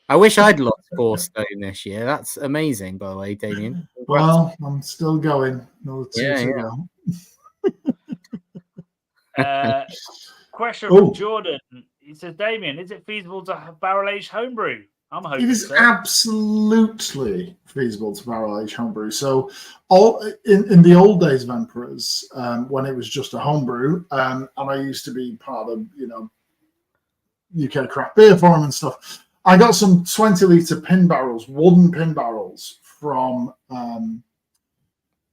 I wish I'd lost 4 stone this year. That's amazing, by the way, Damian. Well, I'm still going. Another 2 to go. Question from Jordan. He says, Damian, is it feasible to have barrel-aged homebrew? I'm hoping it is so. Absolutely feasible to barrel-age homebrew. So, in the old days of Emperors, when it was just a homebrew, and I used to be part of, UK craft beer forum and stuff, I got some 20-litre pin barrels, wooden pin barrels from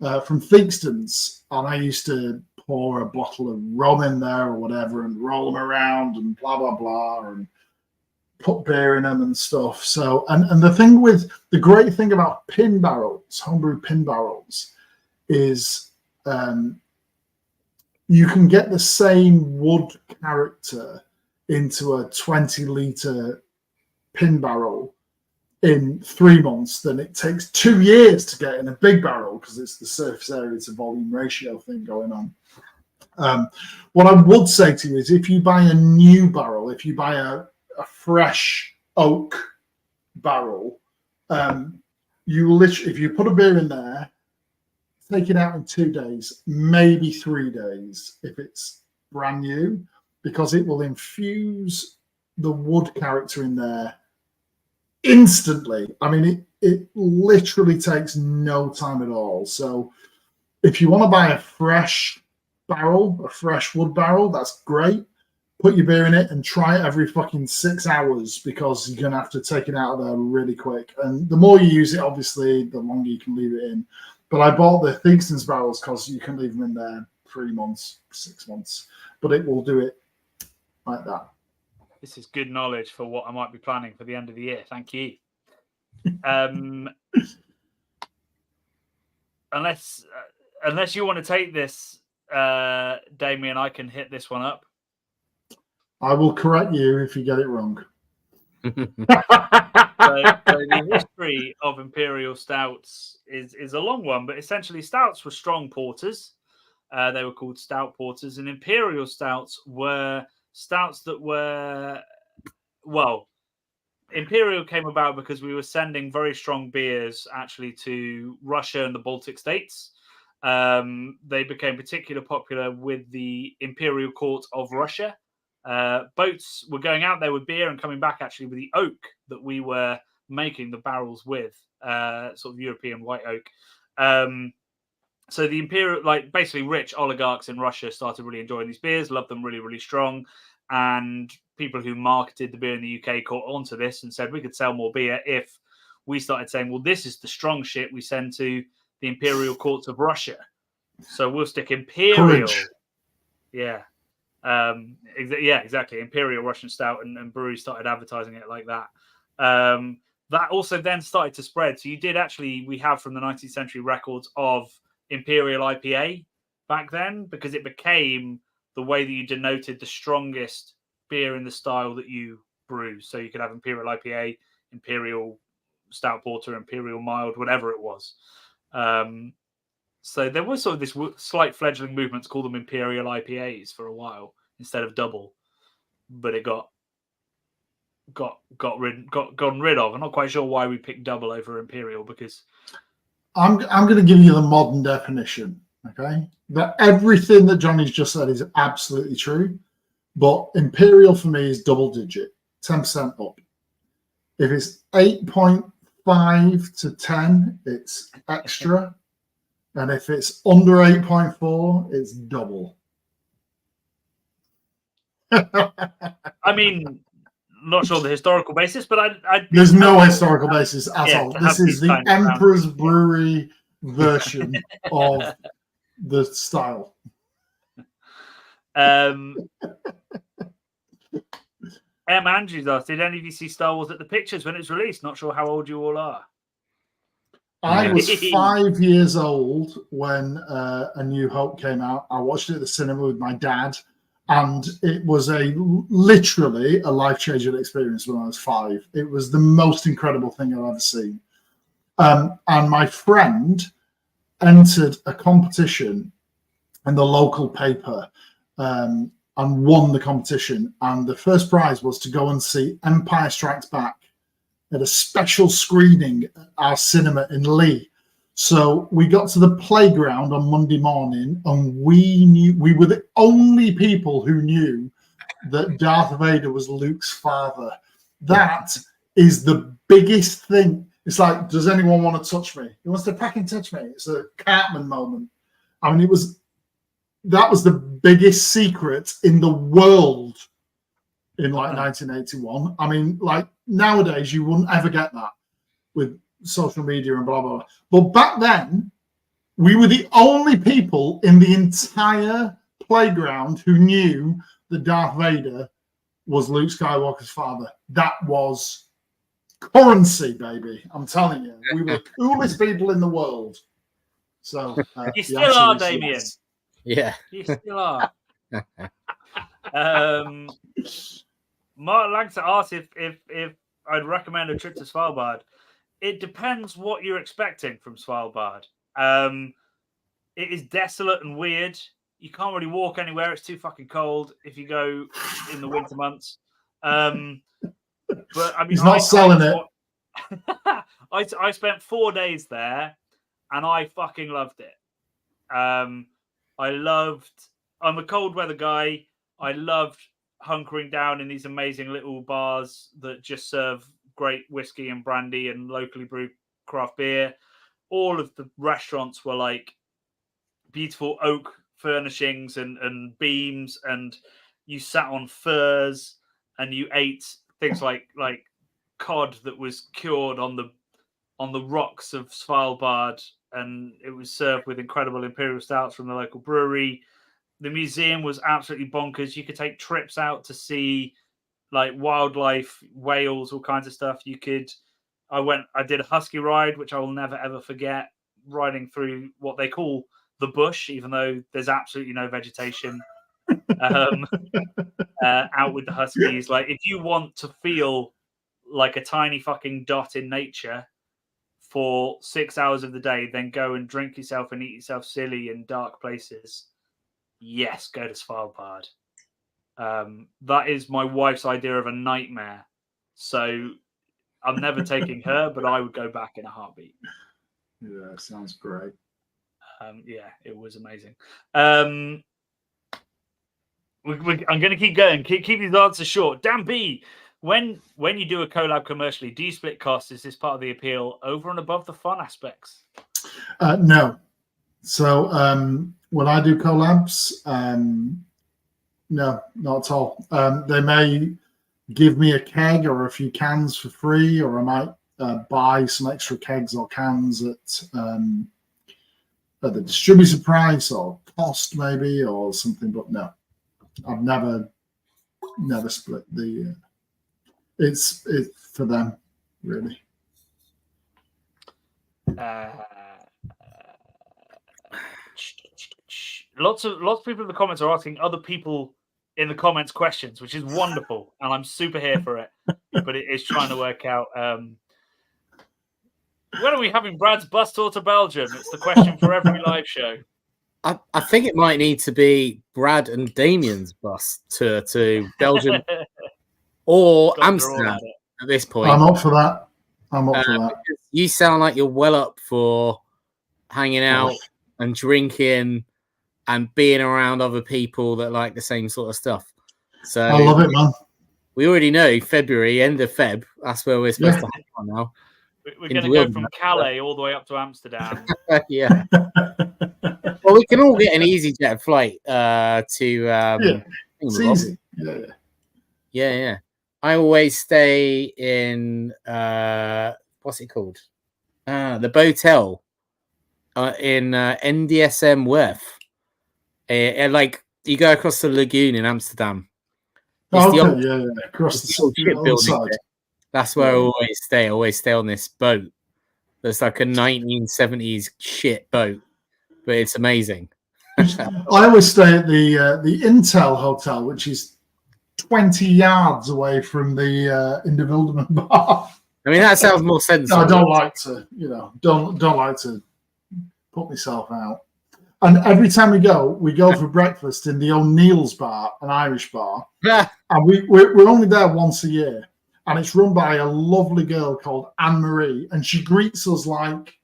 Theakston's, and I used to pour a bottle of rum in there or whatever and roll them around and blah, blah, blah, and put beer in them and stuff. So, and the great thing about pin barrels, homebrew pin barrels, is you can get the same wood character into a 20-litre pin barrel in 3 months than it takes 2 years to get in a big barrel, because it's the surface area to volume ratio thing going on. What I would say to you is, if you buy a new barrel, if you buy a fresh oak barrel, if you put a beer in there, take it out in 2 days, maybe 3 days if it's brand new, because it will infuse the wood character in there instantly. I mean, it literally takes no time at all. So if you want to buy a fresh barrel, a fresh wood barrel, that's great. Put your beer in it and try it every fucking 6 hours, because you're going to have to take it out of there really quick. And the more you use it, obviously, the longer you can leave it in. But I bought the Theakston's barrels because you can leave them in there 3 months, 6 months. But it will do it like that. This is good knowledge for what I might be planning for the end of the year. Thank you. Unless you want to take this, Damian, I can hit this one up. I will correct you if you get it wrong. So the history of imperial stouts is a long one, but essentially stouts were strong porters. They were called stout porters, and imperial stouts were stouts that were, well, imperial came about because we were sending very strong beers actually to Russia and the Baltic states. They became particularly popular with the imperial court of Russia. Boats were going out there with beer and coming back actually with the oak that we were making the barrels with, sort of European white oak. So the imperial, basically rich oligarchs in Russia started really enjoying these beers, loved them really, really strong. And people who marketed the beer in the UK caught onto this and said we could sell more beer if we started saying, well, this is the strong shit we send to the imperial courts of Russia. So we'll stick imperial. Courage. Yeah. Exactly. Imperial Russian stout, and breweries started advertising it like that. That also then started to spread. So we have from the 19th century records of Imperial IPA back then, because it became the way that you denoted the strongest beer in the style that you brew. So you could have Imperial IPA, Imperial Stout Porter, Imperial Mild, whatever it was. So there was sort of this slight fledgling movement to call them Imperial IPAs for a while instead of double, but it got gotten rid of. I'm not quite sure why we picked double over Imperial, because I'm going to give you the modern definition. Okay, that everything that Johnny's just said is absolutely true, but Imperial for me is double digit, 10% up. If it's 8.5 to 10, it's extra. And if it's under 8.4, it's double. I mean, not sure the historical basis, but there's no historical basis at all. This is the Emperor's Brewery version of the style. M. Andrews asked, did any of you see Star Wars at the pictures when it was released? Not sure how old you all are. I was 5 years old when A New Hope came out. I watched it at the cinema with my dad, and it was literally a life-changing experience when I was 5. It was the most incredible thing I've ever seen. And my friend entered a competition in the local paper and won the competition. And the first prize was to go and see Empire Strikes Back at a special screening at our cinema in Lee. So we got to the playground on Monday morning, and we were the only people who knew that Darth Vader was Luke's father. That is the biggest thing. It's like, does anyone want to touch me? He wants to pack and touch me. It's a Cartman moment. I mean, that was the biggest secret in the world in like 1981. I mean, like nowadays you wouldn't ever get that with social media and blah, blah, blah. But back then, we were the only people in the entire playground who knew that Darth Vader was Luke Skywalker's father. That was currency, baby. I'm telling you, we were the coolest people in the world. So you still are, Damian. Yes. Yeah, you still are. Mark Langton asked if I'd recommend a trip to Svalbard. It depends what you're expecting from Svalbard. It is desolate and weird. You can't really walk anywhere. It's too fucking cold if you go in the winter months. But I mean, he's not selling it. I spent 4 days there, and I fucking loved it. I'm a cold weather guy. I loved hunkering down in these amazing little bars that just serve great whiskey and brandy and locally brewed craft beer. All of the restaurants were like beautiful oak furnishings and beams, and you sat on furs and you ate things like cod that was cured on the rocks of Svalbard, and it was served with incredible imperial stouts from the local brewery. The museum was absolutely bonkers. You could take trips out to see like wildlife, whales, all kinds of stuff. I did a husky ride, which I will never ever forget, riding through what they call the bush, even though there's absolutely no vegetation. Out with the huskies. Like, if you want to feel like a tiny fucking dot in nature for 6 hours of the day, then go and drink yourself and eat yourself silly in dark places. Yes, go to Svalbard. That is my wife's idea of a nightmare. So I'm never taking her, but I would go back in a heartbeat. Yeah, sounds great. Yeah, it was amazing. I'm going to keep going. Keep these answers short. Dan B, when you do a collab commercially, do you split costs? Is this part of the appeal over and above the fun aspects? No. So when I do collabs, no, not at all. They may give me a keg or a few cans for free, or I might buy some extra kegs or cans at the distributor price or cost maybe or something. But no, I've never split the. It's for them, really. Lots of people in the comments are asking other people in the comments questions, which is wonderful, and I'm super here for it. But it is trying to work out when are we having Brad's bus tour to Belgium? It's the question for every live show. I think it might need to be Brad and Damian's bus tour to Belgium or Amsterdam at this point. I'm up for that. You sound like you're well up for hanging out and drinking and being around other people that like the same sort of stuff. So I love it, man. We already know February, end of Feb. That's where we're supposed to hang on now. We're going to go from Calais all the way up to Amsterdam. Yeah. Well, we can all get an EasyJet flight to. It's easy. Yeah. I always stay in what's it called? The Botel in NDSM Werf. Like you go across the lagoon in Amsterdam, It's the Okay, old, yeah. Across it's the old the other shipbuilding side. bit. That's where I always stay. I always stay on this boat. There's like a 1970s shit boat, but it's amazing. I always stay at the Intel Hotel, which is 20 yards away from the Indivilderman bar. I mean, that sounds more sensible. I don't like to, don't like to put myself out. And every time we go for breakfast in the O'Neill's bar, an Irish bar, and we're only there once a year, and it's run by a lovely girl called Anne Marie, and she greets us like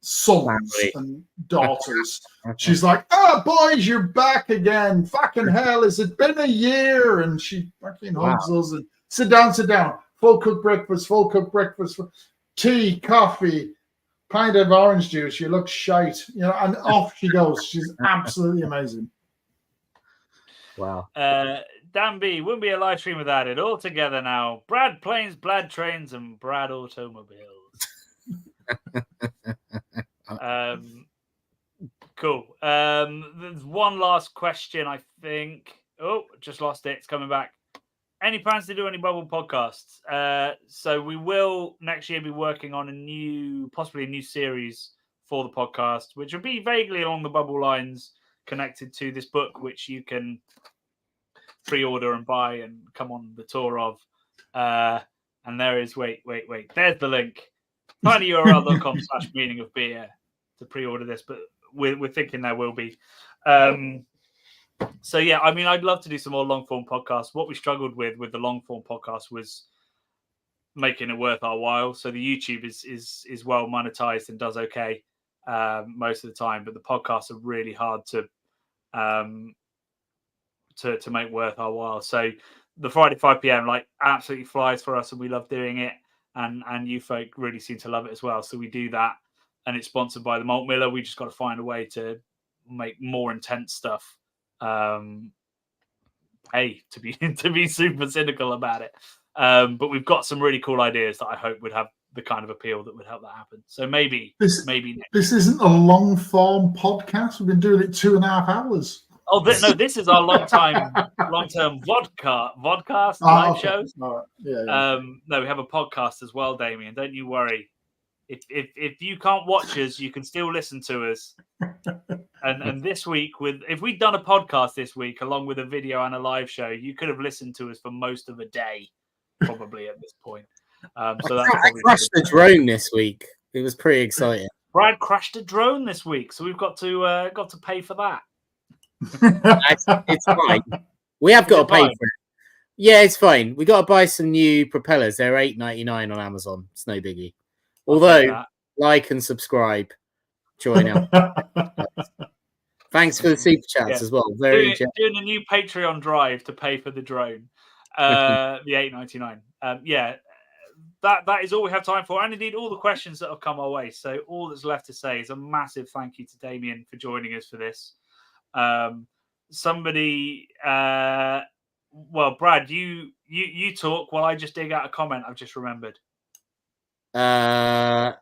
sons and daughters. She's like, "Oh, boys, you're back again! Fucking hell, has it been a year?" And she fucking hugs us and sit down. Full cooked breakfast, tea, coffee, pint of orange juice. You look shite, and off she goes. She's absolutely amazing. Wow. Dan B, wouldn't be a live stream without it. All together now. Brad Planes, Brad Trains, and Brad Automobiles. Cool. There's one last question, I think. Oh, just lost it. It's coming back. Any plans to do any bubble podcasts? So we will next year be working on possibly a new series for the podcast, which will be vaguely along the bubble lines connected to this book, which you can pre-order and buy and come on the tour of. And there is, wait. There's the link. tinyurl.com/meaning of beer to pre-order this, but we're thinking there will be. So yeah, I mean, I'd love to do some more long-form podcasts. What we struggled with the long-form podcast was making it worth our while. So the YouTube is well monetized and does okay most of the time, but the podcasts are really hard to make worth our while. So the Friday 5 p.m. absolutely flies for us, and we love doing it. And you folk really seem to love it as well. So we do that, and it's sponsored by the Malt Miller. We just got to find a way to make more intense stuff. To be super cynical about it. But we've got some really cool ideas that I hope would have the kind of appeal that would help that happen. So maybe this isn't a long form podcast. We've been doing it 2.5 hours. Oh no! This is our long-term vodcast live shows. Right. Yeah. No, we have a podcast as well, Damian. Don't you worry. If you can't watch us, you can still listen to us. And this week, if we'd done a podcast this week along with a video and a live show, you could have listened to us for most of a day, probably at this point. So that's I crashed the drone this week. It was pretty exciting. Brad crashed a drone this week, so we've got to pay for that. It's fine. We have got to pay for it. Yeah, it's fine. We got to buy some new propellers. They're $8.99 on Amazon. It's no biggie. Although, like and subscribe. Join up. Thanks for the super chats as well. Doing a new Patreon drive to pay for the drone. The $8.99. That is all we have time for, and indeed all the questions that have come our way. So all that's left to say is a massive thank you to Damian for joining us for this. Brad, you talk while I just dig out a comment I've just remembered.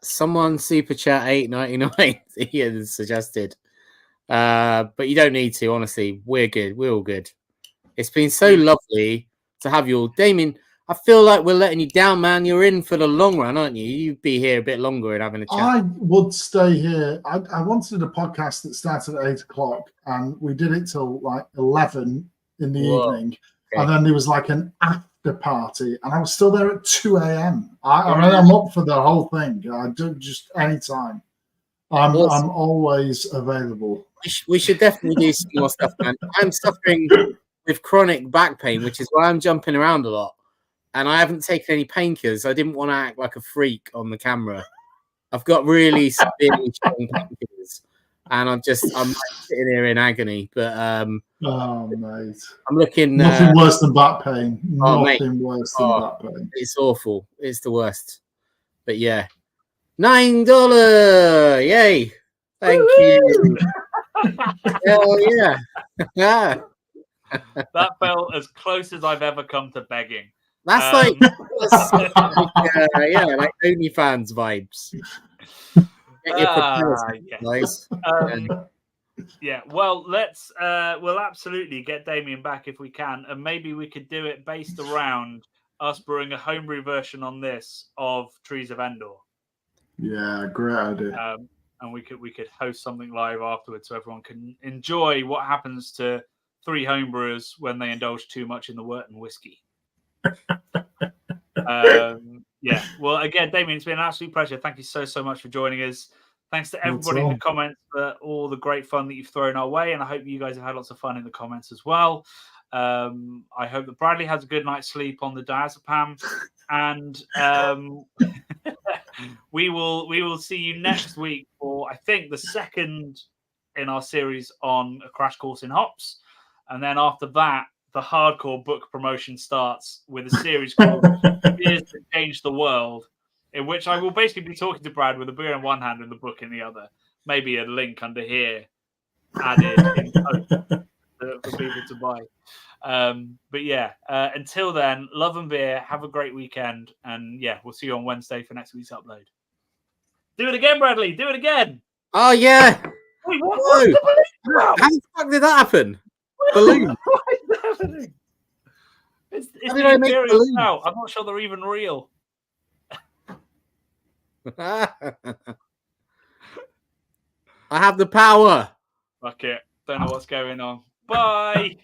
Someone super chat $8.99 Ian suggested, but you don't need to. Honestly, we're good. We're all good. It's been so lovely to have you all, Damian. I feel like we're letting you down, man. You're in for the long run, aren't you? You'd be here a bit longer and having a chat. I would stay here. I wanted a podcast that started at 8 o'clock, and we did it till 11 in the evening, and then there was an after party, and I was still there at 2 a.m. I'm up for the whole thing. I do just any time. I'm always available. We should definitely do some more stuff, man. I'm suffering with chronic back pain, which is why I'm jumping around a lot. And I haven't taken any painkillers. I didn't want to act like a freak on the camera. I've got really severely strong painkillers, and I'm sitting here in agony. But oh mate, I'm looking nothing worse than back pain. Nothing worse than back pain. It's awful. It's the worst. But yeah, $9. Yay! Thank you. Hell yeah! That felt as close as I've ever come to begging. That's like OnlyFans vibes. Get your yes. nice. Yeah, well, we'll absolutely get Damian back if we can, and maybe we could do it based around us brewing a homebrew version on this of Trees of Endor. Yeah, great idea. And we could host something live afterwards so everyone can enjoy what happens to 3 homebrewers when they indulge too much in the Wurton whiskey. Yeah. Well, again, Damian, it's been an absolute pleasure. Thank you so much for joining us. Thanks to everybody in the comments for all the great fun that you've thrown our way, and I hope you guys have had lots of fun in the comments as well. I hope that Bradley has a good night's sleep on the diazepam, and we will see you next week for, I think, the second in our series on A Crash Course in Hops, and then after that, the hardcore book promotion starts with a series called Beers That Changed the World, in which I will basically be talking to Brad with a beer in one hand and the book in the other. Maybe a link under here added in for people to buy. But yeah, until then, love and beer. Have a great weekend. And yeah, we'll see you on Wednesday for next week's upload. Do it again, Bradley. Do it again. Oh, yeah. Wait, what's the balloon about? How the fuck did that happen? Balloon. What is happening? It's How did I make balloons? now. I'm not sure they're even real. I have the power. Fuck it. Don't know what's going on. Bye.